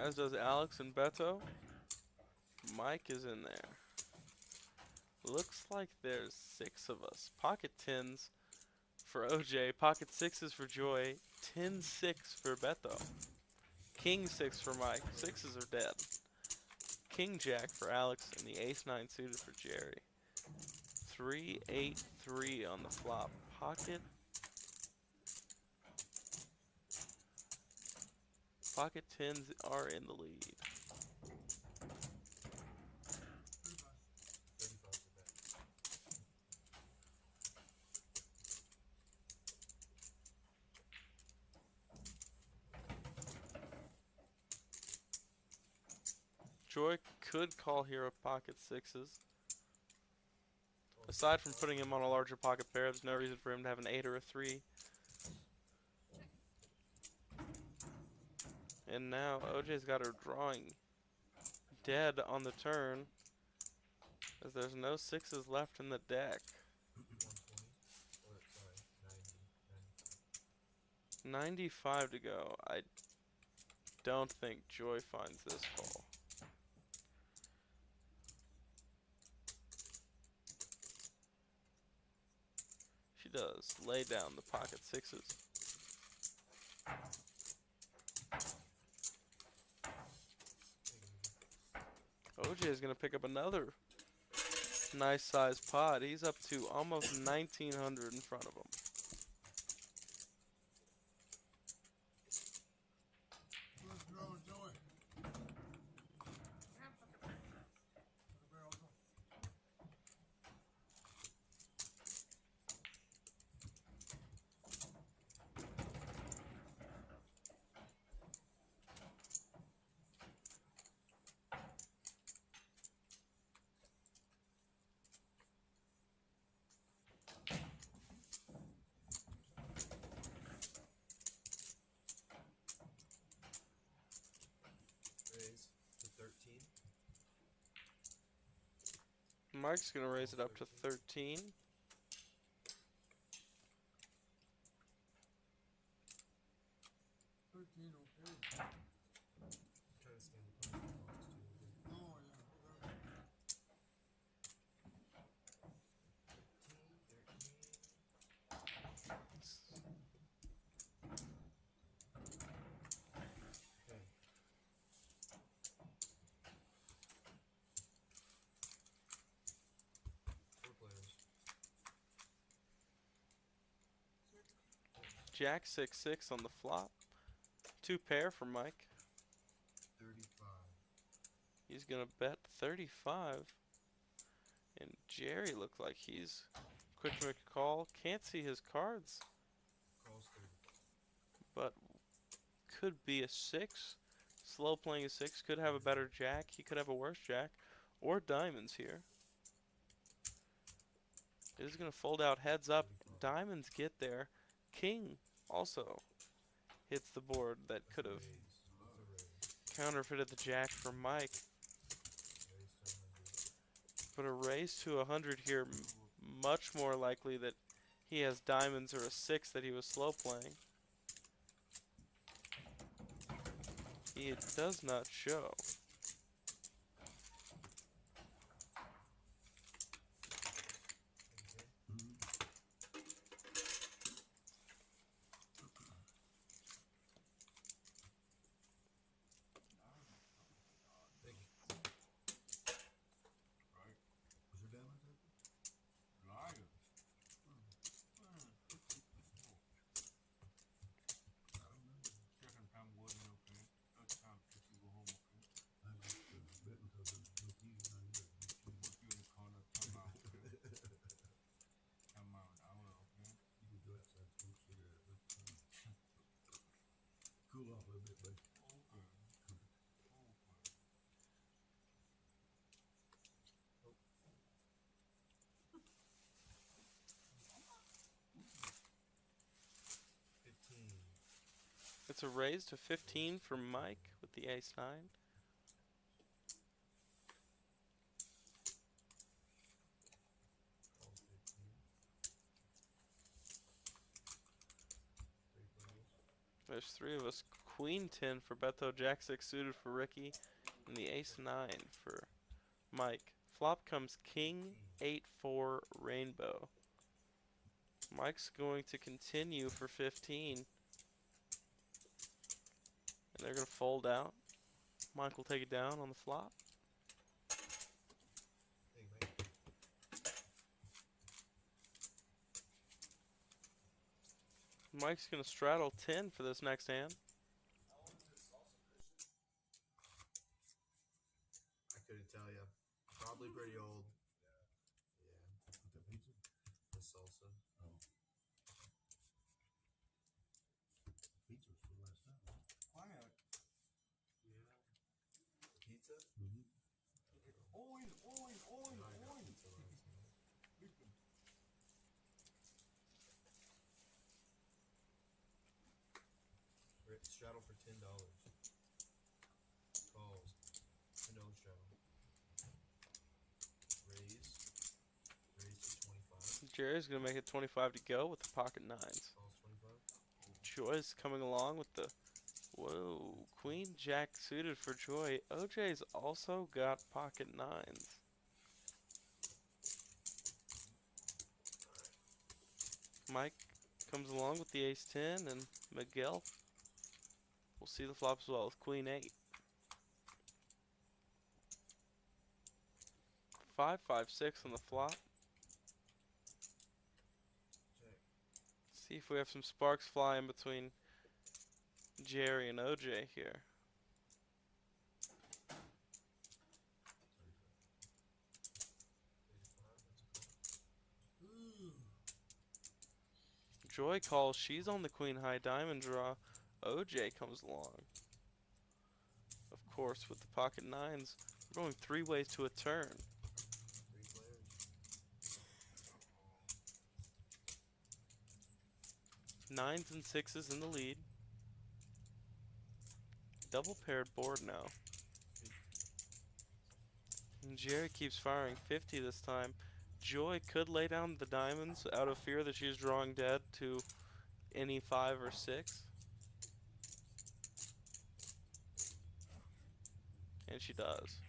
As does Alex and Beto. Mike is in there. Looks like there's 6 of us. Pocket 10s for OJ. Pocket 6s for Joy. 10-6 for Beto. King 6 for Mike. 6s are dead. King Jack for Alex and the Ace 9 suited for Jerry. 3-8-3 on the flop. Pocket 10s are in the lead. 35 to bet. Joy could call here with pocket 6s. Aside from putting him on a larger pocket pair, there's no reason for him to have an 8 or a 3. And now OJ's got her drawing dead on the turn, as there's no 6s left in the deck. 120. Or, sorry, 90. 95 to go. I don't think Joy finds this call. She does lay down the pocket 6s. OJ is going to pick up another nice sized pot. He's up to almost 1900 in front of him. Let's go, Joey. Raise to 13. Mike's going to raise it up to 13. Okay. Try to stand the pocket box too. Oh, yeah. 13. Okay. Four players. Jack 6-6 on the flop. 2 pair for Mike. 35. He's going to bet 35. And Jerry looked like he's quick to make a call. Can't see his cards, Calls 30. but could be a 6. Slow playing a 6. Could have a better Jack. He could have a worse Jack. Or diamonds here. It is going to fold out heads up. Diamonds get there. King also hits the board that could have counterfeited the jack for Mike. But a raise to 100 here, much more likely that he has diamonds or a 6 that he was slow playing. It does not show. Was your dad like that? Liar. Second time wasn't okay. Third time if you go home okay. I like betting because it was with you. Now you got to Put you in the corner, come out, okay? Come out, hour, okay? You can go outside and smoke cigarette. Cool off a little bit, buddy. Okay. It's a raise to 15 for Mike with the ace-9. There's 3 of us. Queen 10 for Beto, Jack 6 suited for Ricky, and the ace-9 for Mike. Flop comes King 8-4 Rainbow. Mike's going to continue for 15. And they're going to fold out. Mike will take it down on the flop. Mike's going to straddle 10 for this next hand. I couldn't tell you. Probably pretty old. Yeah. With that pizza? The salsa. Oh. Pizza was for last night. Quiet. Yeah. Pizza? Mm-hmm. Oin, oin, oin, I got oin. pizza last night. Straddle for $10. Calls. No straddle. Raise. Raise to 25. Jerry's going to make it 25 to go with the pocket 9s. Calls 25. Joy's coming along with the... Whoa. Queen Jack suited for Joy. OJ's also got pocket 9s. Mike comes along with the ace-10, and Miguel will see the flop as well with Queen 8. 5-5-6 on the flop. Check. See if we have some sparks flying between Jerry and OJ here. Joy calls. She's on the queen high diamond draw. OJ comes along. Of course, with the pocket 9s, we're going 3 ways to a turn. 3 players. 9s and 6s in the lead. Double paired board now. And Jerry keeps firing 50 this time. Joy could lay down the diamonds out of fear that she's drawing dead to any 5 or 6. And she does.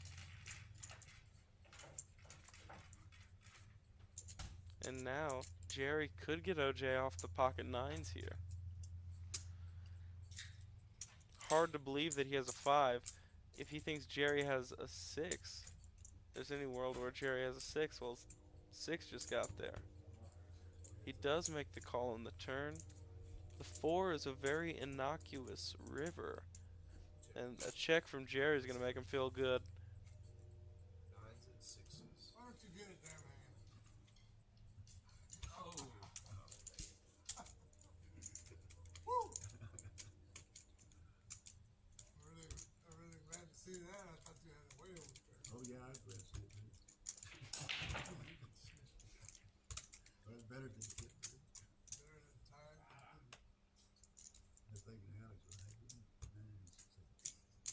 And now Jerry could get OJ off the pocket 9s here. Hard to believe that he has a 5. If he thinks Jerry has a 6, there's any world where Jerry has a 6, well, 6 just got there. He does make the call on the turn. The 4 is a very innocuous river. And a check from Jerry is going to make him feel good. 9s and 6s. Why don't you get it there, man? Oh. Woo! I'm really glad to see that. I thought you had it way over there. Oh, yeah, I was glad to see it, man. better than Kip. Better than tired. They're thinking Alex, well, I didn't. Man, it's like,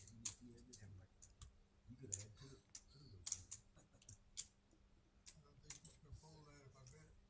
even if you had this, I'm like, you could add to those things. I don't think you can fold that if I bet it.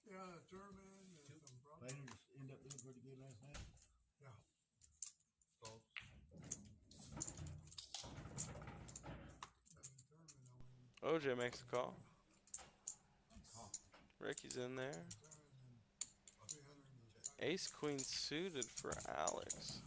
Yeah, German and some brother. Players end up doing pretty good last night. Yeah. False. OJ makes a call. Ricky's in there. Ace queen suited for Alex.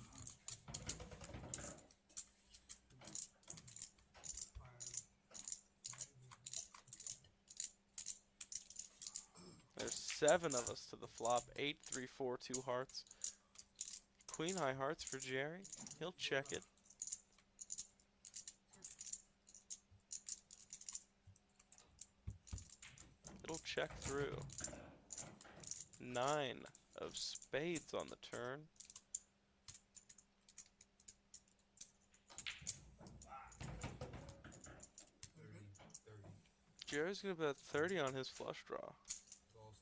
There's 7 of us to the flop. 8, 3, 4, 2 hearts. Queen high hearts for Jerry. He'll check it. It'll check through. 9 of spades on the turn. Jerry's gonna bet 30 on his flush draw. False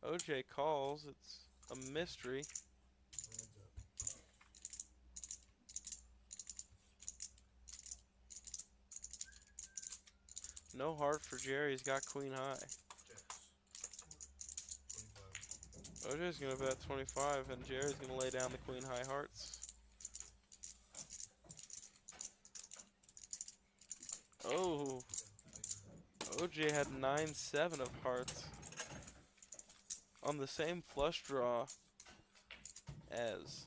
30. OJ calls. It's a mystery. No heart for Jerry. He's got queen high. Checks. 25. OJ's gonna bet 25, and Jerry's gonna lay down the queen high hearts. Oh, OJ had 9-7 of hearts on the same flush draw as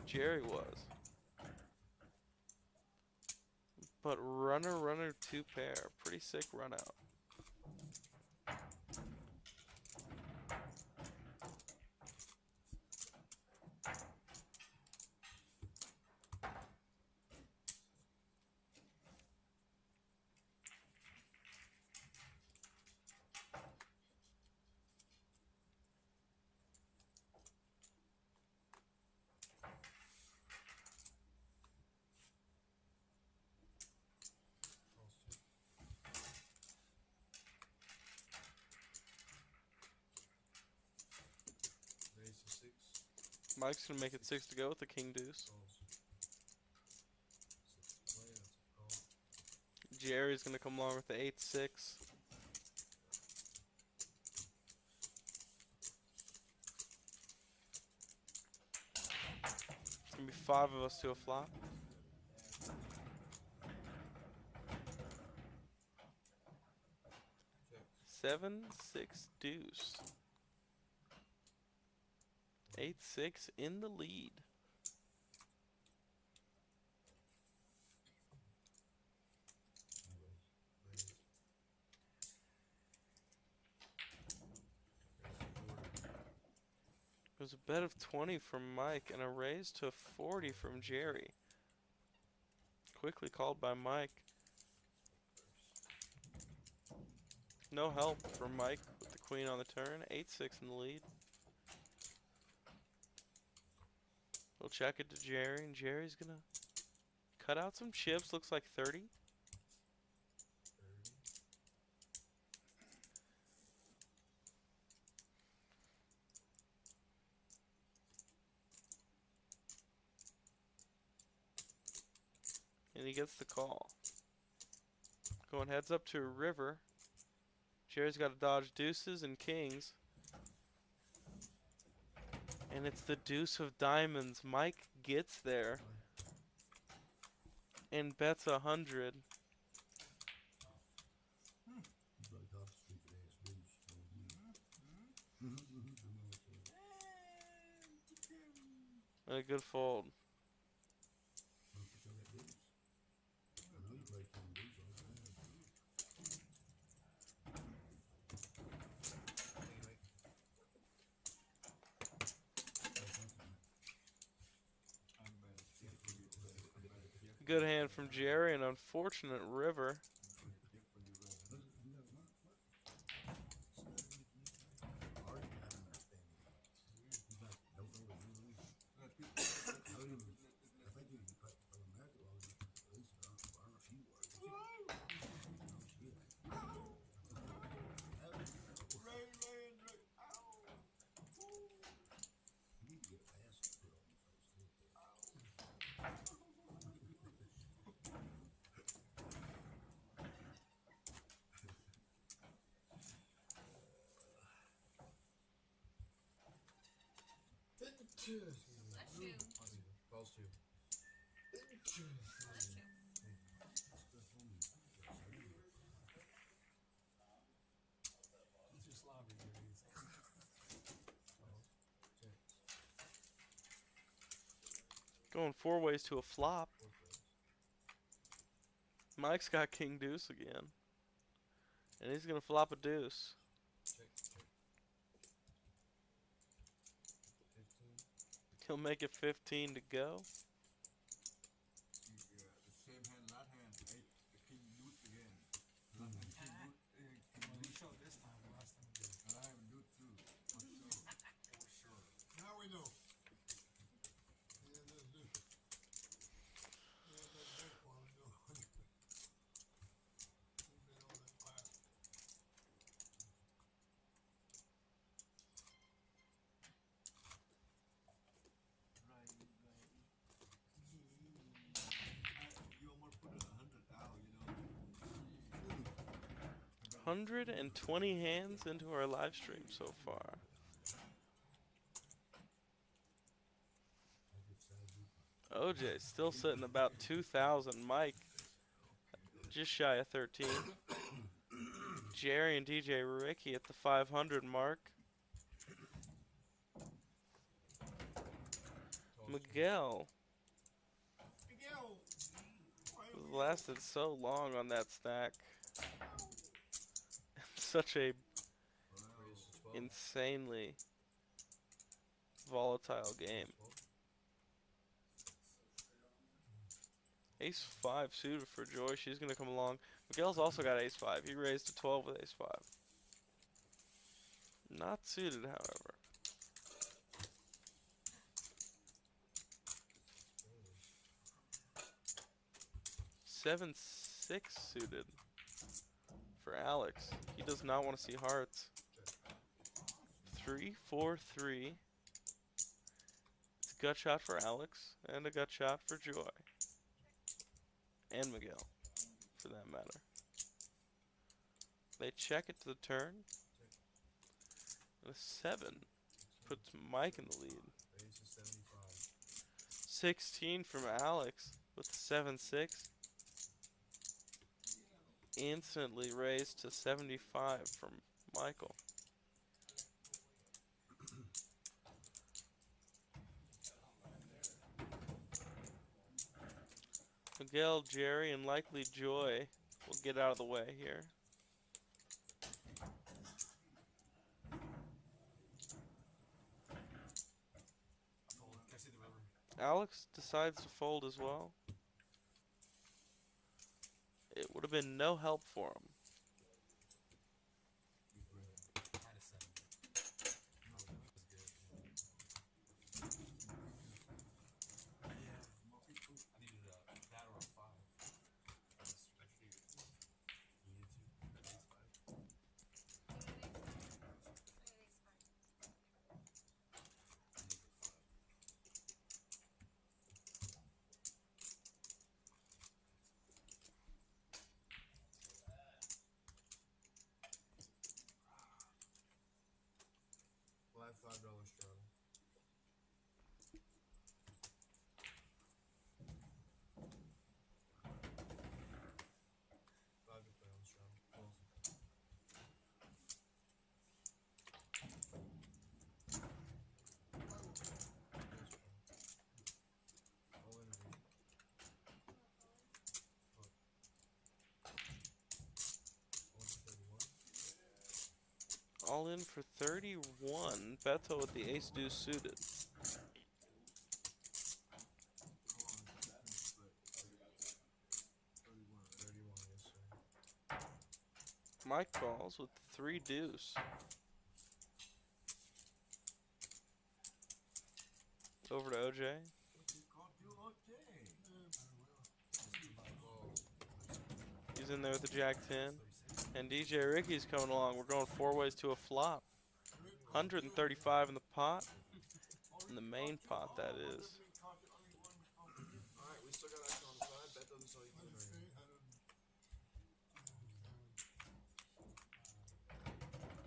Jerry was. But runner, 2 pair. Pretty sick run out. Ace of 6. Mike's gonna make it 6 to go with the king deuce. Jerry's gonna come along with the 8-6. It's gonna be 5 of us to a flop. Check. 7-6 deuce. 8-6 in the lead. It was a bet of 20 from Mike and a raise to 40 from Jerry. Quickly called by Mike. No help from Mike with the queen on the turn. 8-6 in the lead. We'll check it to Jerry, and Jerry's gonna cut out some chips. Looks like 30. 30. And he gets the call. Going heads up to a river. Jerry's got to dodge deuces and kings. And it's the deuce of diamonds. Mike gets there and bets 100. And a good fold. Good hand from Jerry, an unfortunate river. Bless you. Falls 2. Bless you. It's your slobber, Jerry's. Going 4 ways to a flop. Four plays. Mike's got king deuce again. And he's going to flop a deuce. Check, check. 15. He'll make it 15 to go. Yeah, the same hand, last hand, eight, the king deuce again. Last hand, king deuce, Well, we showed this time, but last time we did. and I have deuce too, for sure. For sure. Now we know. Yeah, that's good. Yeah, that's good for him, you know. He's been on that path. You almost put 100 out, you know. 120 hands into our live stream so far. OJ still sitting about 2,000. Mike just shy of 13. Jerry and DJ Ricky at the 500 mark. Miguel Miguel! lasted so long on that stack. Such a Raise to 12. insanely volatile game. 12. Ace 5 suited for Joy. She's going to come along. Miguel's also got ace 5. He raised to 12 with ace 5. Not suited, however. Seven 6 suited for Alex. He does not want to see hearts. 3 4 3. It's a gut shot for Alex and a gut shot for Joy. And Miguel, for that matter. They check it to the turn. And a 7 puts Mike in the lead. Raise to 75. 16 from Alex with the 7-6. Instantly raised to 75 from Michael. Miguel, Jerry, and likely Joy will get out of the way here. Fold. Can I see the river? Alex decides to fold as well. It would have been no help for him. I had a 7. No, that was good. Yeah. I needed that or a 5. You needed 2? Ace 5? I needed 5. 5 $5 straddle. $5 to play on straddle. All in again. All in for 31. Beto with the ace deuce suited. Yes, sir. Mike calls with the 3 deuce. Over to OJ. He's in there with the jack 10. And DJ Ricky's coming along. We're going 4 ways to a flop. 135 in the pot. In the main pot, that is. Alright, we still got action on the side. Bet doesn't sell you to the main.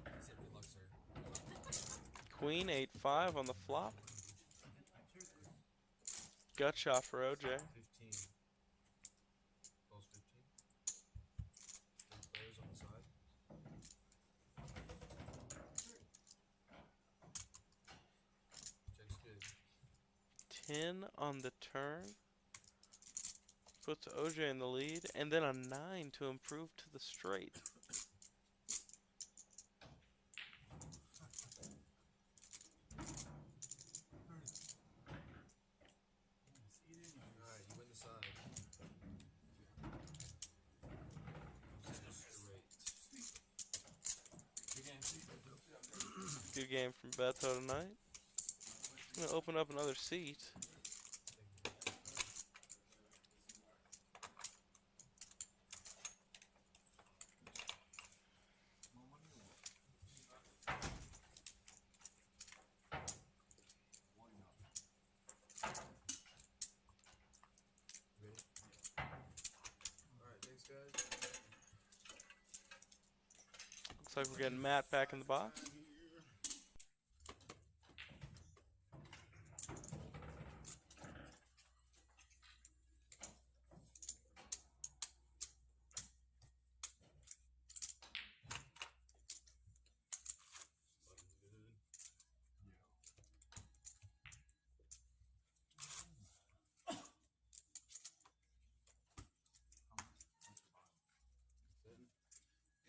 He said good luck, sir. Queen 8-5 on the flop. gut shot for OJ. 15. Close 15. 3 players on the side. Check's good. 10 on the turn. Puts OJ in the lead. And then a 9 to improve to the straight. Alright, you win the side. Straight. Good game from Beto tonight. I'm gonna open up another seat. Alright, thanks guys. Looks like we're getting Matt back in the box.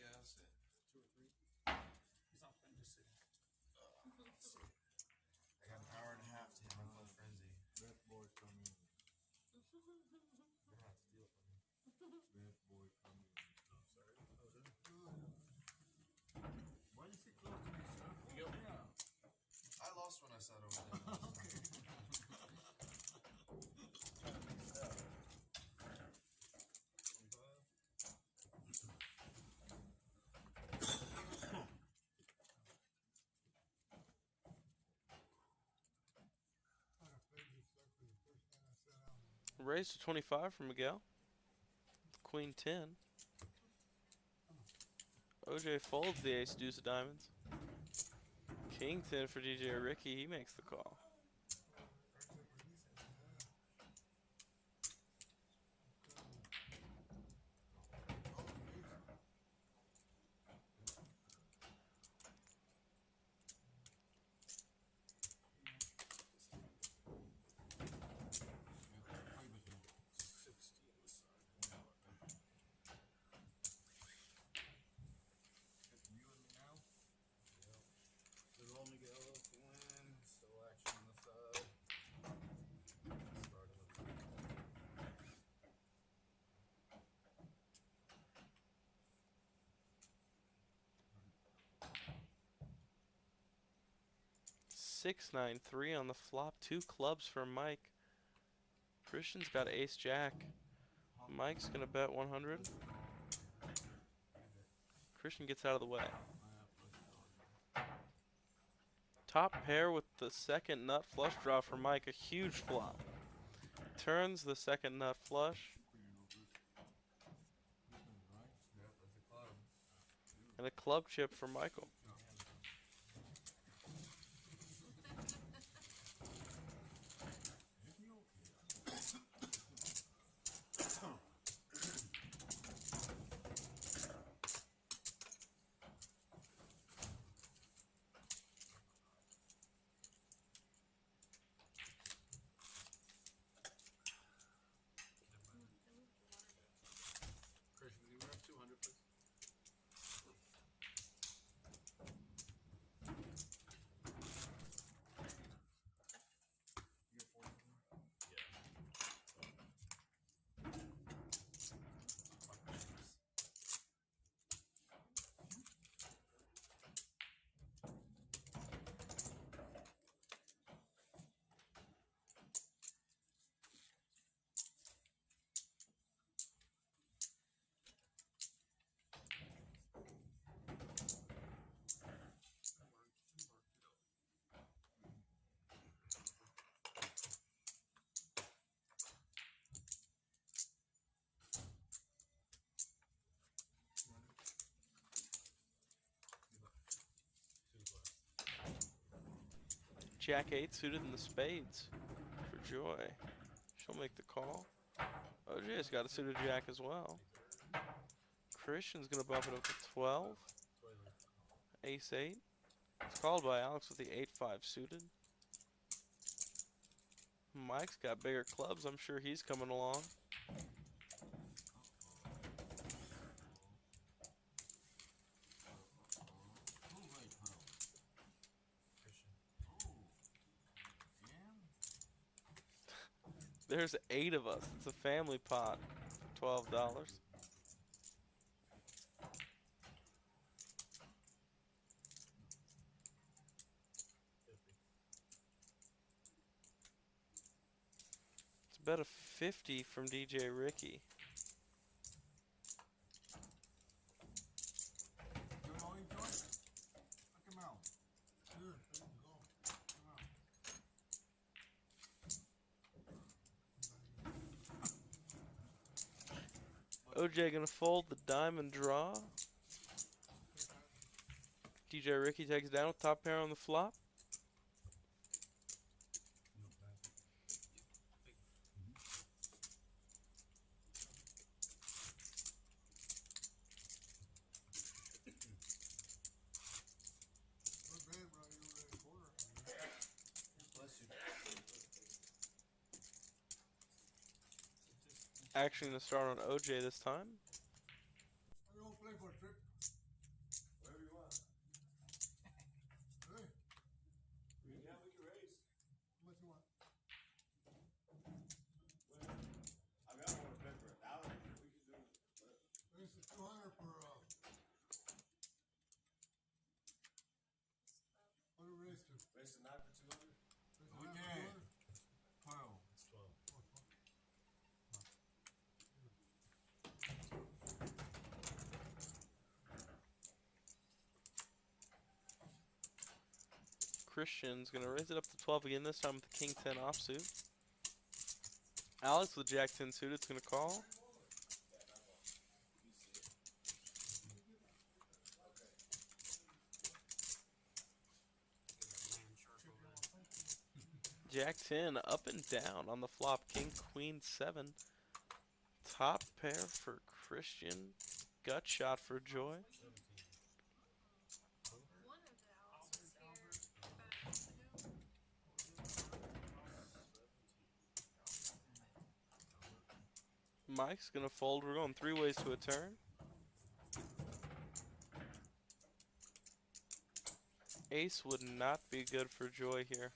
Yeah, I'll sit. 2 or 3. He's not fine, just sitting. I got an hour and a half to hit my flush frenzy. That boy come in. You're gonna have to steal it from me. That boy come in. Oh, sorry. Oh, is it? Why you sit close to me, sir? Yeah. I lost when I sat over there. Raised to 25 for Miguel. Queen 10. OJ folds the ace deuce of diamonds. King 10 for DJ Ricky. He makes the call. Little Miguel to win. Still action on the side. Starting with 6-9-3 on the flop. 2 clubs for Mike. Christian's got ace jack. Mike's gonna bet 100. Christian gets out of the way. Top pair with the second nut flush draw for Mike. A huge flop. Turns the second nut flush. Yep, that's a club. And a club chip for Michael. Christian, can you run 200, please? You're 40. Jack 8 suited in the spades for Joy. She'll make the call. OJ's got a suited jack as well. Christian's gonna bump it up to 12. Ace 8. It's called by Alex with the 8-5 suited. Mike's got bigger clubs. I'm sure he's coming along. There's 8 of us. It's a family pot. $12. It's about a 50 from DJ Ricky. OJ gonna fold the diamond draw. DJ Ricky takes down with top pair on the flop. Action gonna start on OJ this time. What do you want to play for, Trick? Whatever you want. Hey, Yeah, we can raise. how much you want? I mean, I don't want to play for $1,000. We can do. Raise the 200 for, what do we raise to? Raise the 9 for 200. Raise the Okay. 9 for 200? 12. It's 12. Christian's gonna raise it up to 12 again, this time with the King 10 offsuit. Alex with Jack 10 suited is gonna call. Jack 10 up and down on the flop. King Queen 7. Top pair for Christian. Gut shot for Joy. One of the owls was here about a month ago. Mike's gonna fold. We're going 3 ways to a turn. Ace would not be good for Joy here.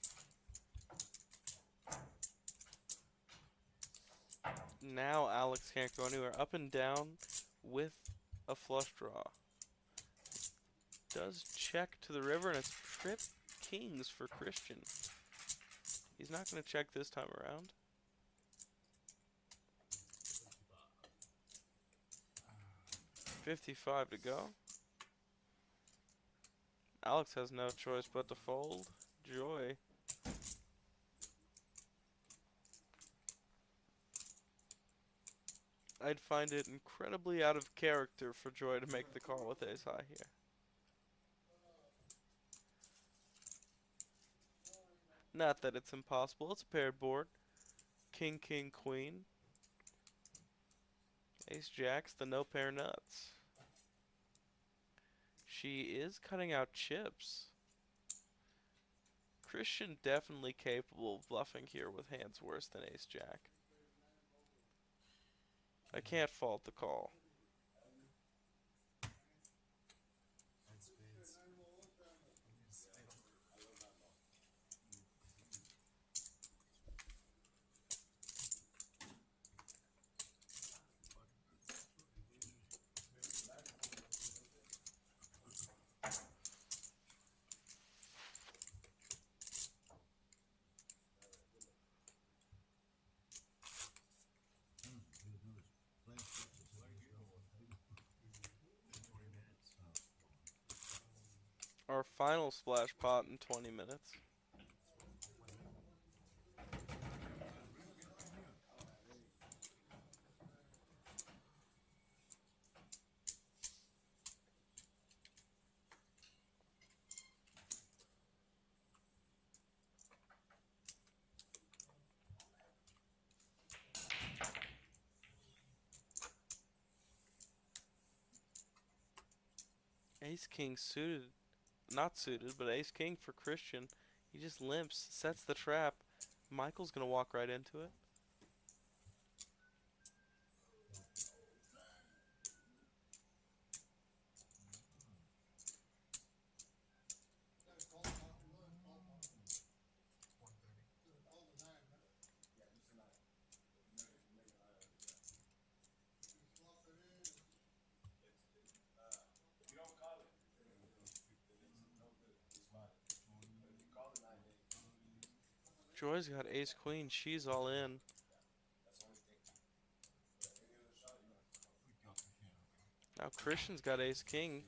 Now Alex can't go anywhere. Up and down with a flush draw. Does check to the river, and it's trip kings for Christian. He's not going to check this time around. $55 to go. Alex has no choice but to fold. Joy. I'd find it incredibly out of character for Joy to make the call with ace high here. Not that it's impossible. It's a paired board. King, king, queen. Ace jacks, the no pair nuts. She is cutting out chips. Christian definitely capable of bluffing here with hands worse than ace jack. I can't fault the call. And spades. Spades. Our final splash pot in 20 minutes. Ace king suited, not suited, but ace king for Christian. He just limps, sets the trap. Michael's gonna walk right into it. Joy's got ace queen. She's all in. Now Christian's got ace king.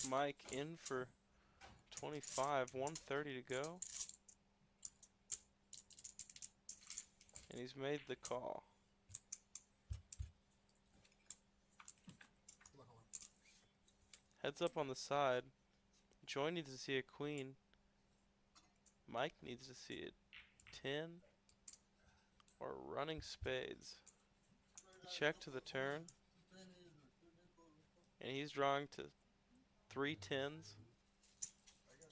Mike in for 25, 130 to go. And he's made the call. Heads up on the side. Joy needs to see a queen. Mike needs to see a 10 or running spades. Check to the turn. And he's drawing to 3 10s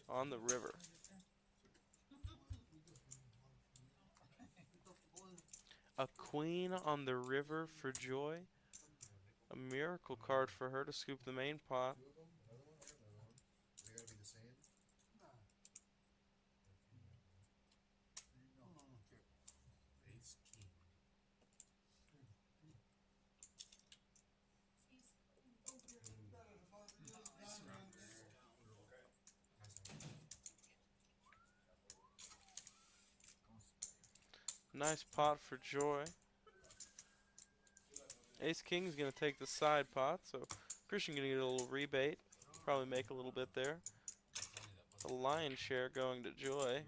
on the river. A queen on the river for Joy. A miracle card for her to scoop the main pot. They gotta be the same. Ace king. Nice pot for Joy. Ace King's gonna take the side pot, so Christian gonna get a little rebate. Probably make a little bit there. The lion's share going to Joy.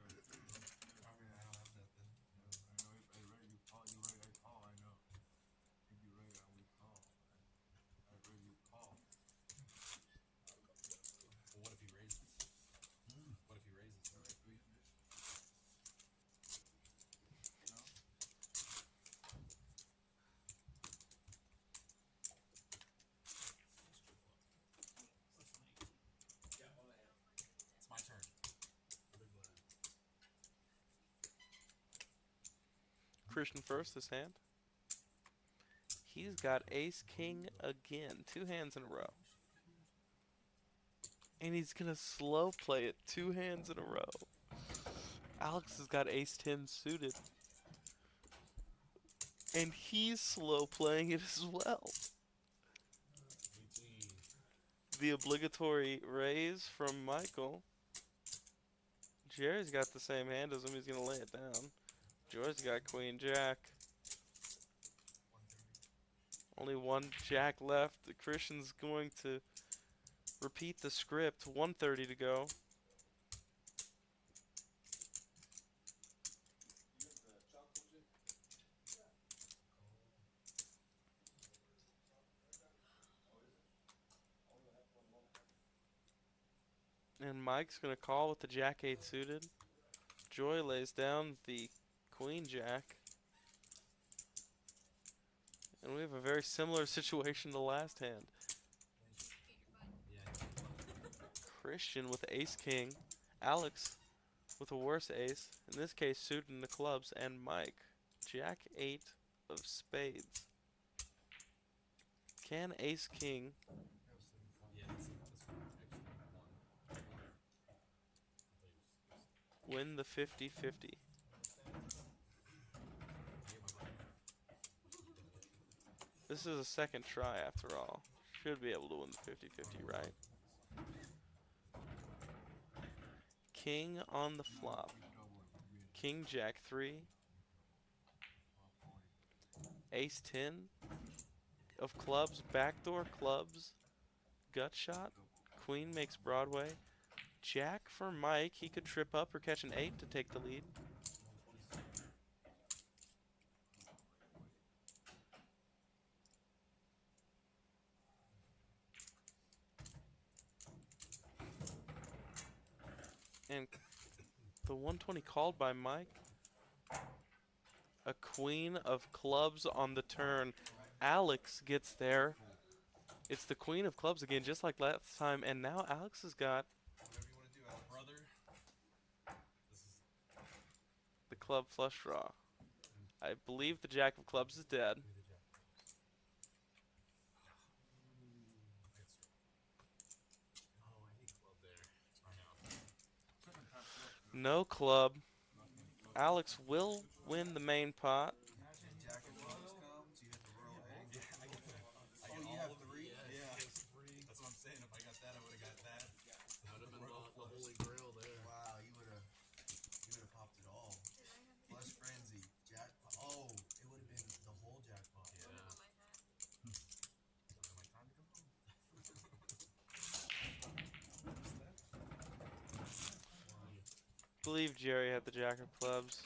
Well, what if he raises? What if he raises? It's my turn. Christian first this hand. He's got Ace King again. 2 hands in a row. And he's gonna slow play it 2 hands in a row. Alex has got Ace 10 suited. And he's slow playing it as well. The obligatory raise from Michael. Jerry's got the same hand as him. He's gonna lay it down. Joy's got Queen Jack. Only one Jack left. Christian's going to repeat the script. 130 to go. And Mike's going to call with the Jack 8 suited. Joy lays down the Queen Jack. And we have a very similar situation to last hand. Christian with Ace King. Alex with a worse ace. In this case, suited in the clubs. And Mike, Jack 8 of spades. Can Ace King win the 50-50? This is a second try after all. Should be able to win the 50-50, right? King on the flop. King Jack 3. Ace 10 of clubs, backdoor clubs, gut shot. Queen makes Broadway. Jack for Mike. He could trip up or catch an 8 to take the lead. And the 120 called by Mike. A queen of clubs on the turn. Alex gets there. It's the queen of clubs again, just like last time. And now Alex has got Whatever you want to do, brother. This is the club flush draw. I believe the jack of clubs is dead. be the jack. Oh, I hate club there. I know. No club. Alex will win the main pot. Imagine jack of clubs comes, you hit the royal egg. Yeah, I get that. Oh, you have 3? Yeah. That's what I'm saying. If I got that, I would have got that. That would have been the holy grail there. Wow, you would have popped it all. Flush frenzy, jackpot. Oh, it would have been the whole jackpot. Yeah. My time to come home. I believe Jerry had the jack of clubs.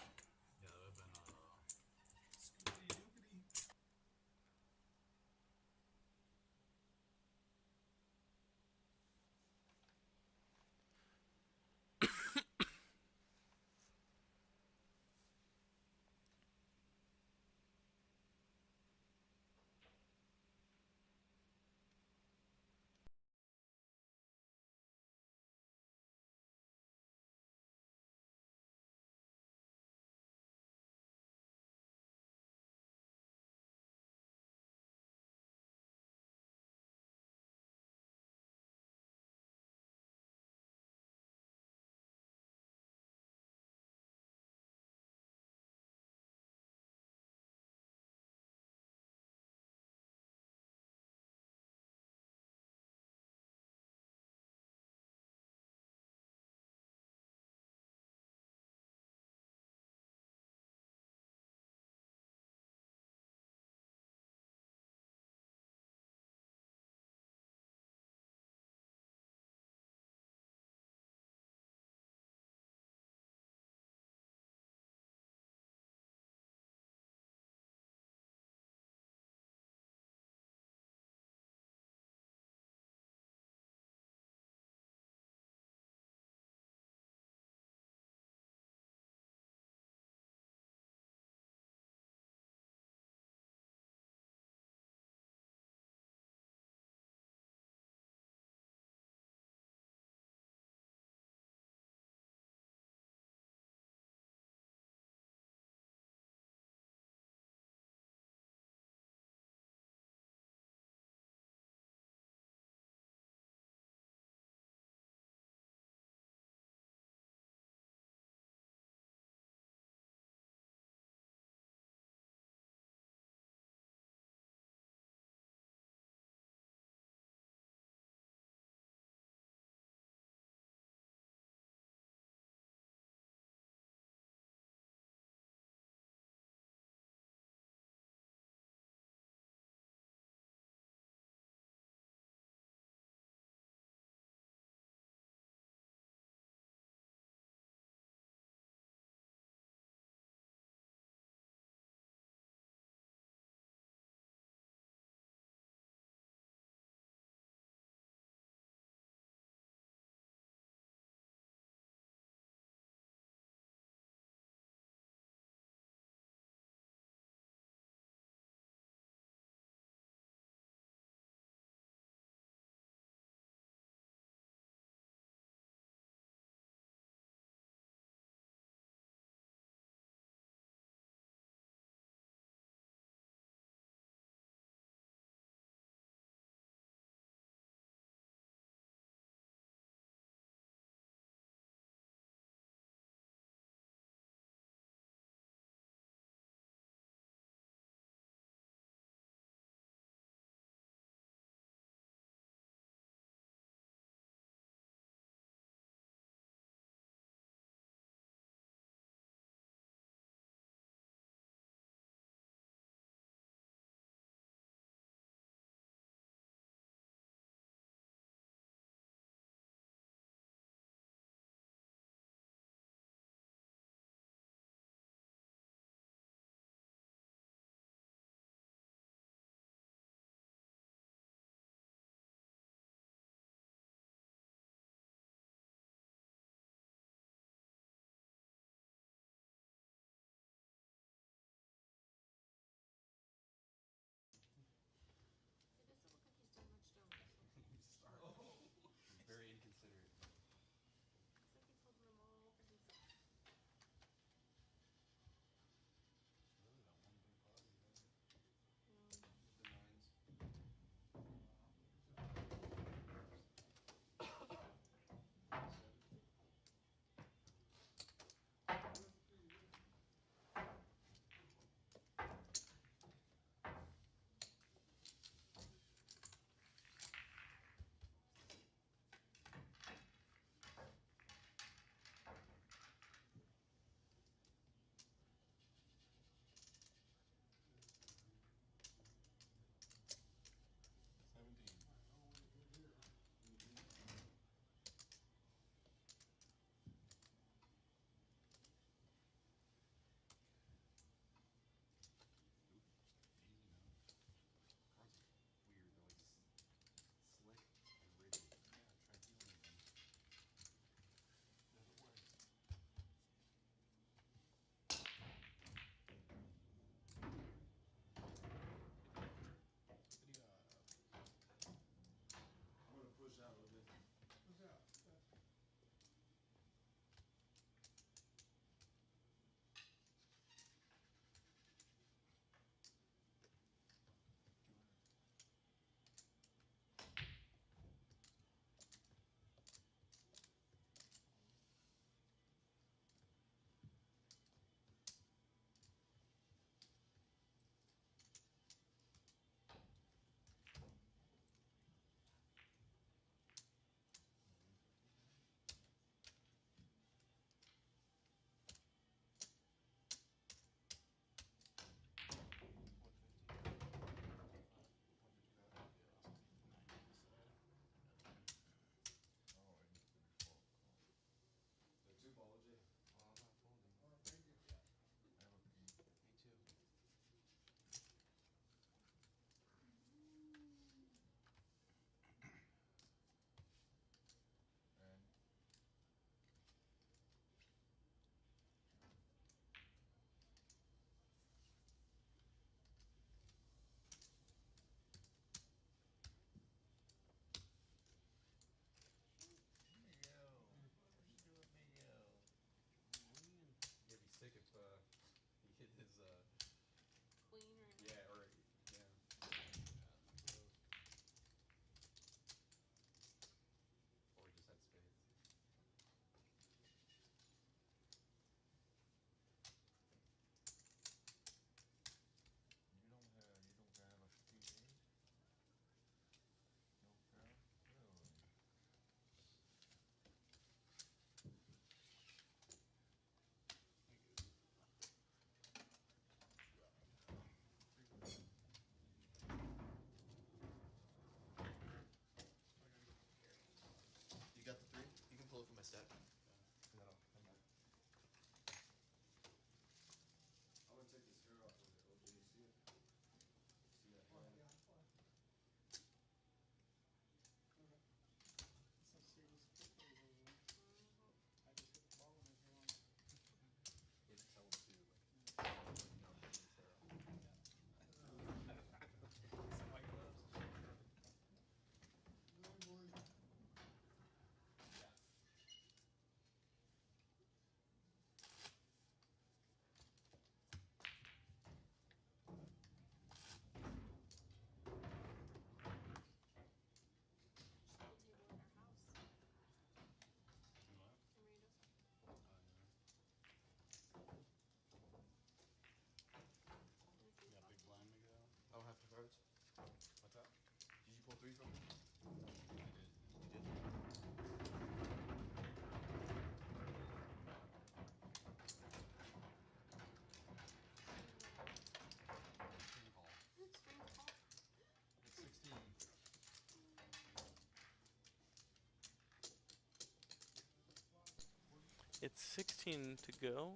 It's 16 to go.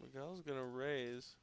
Miguel's gonna raise.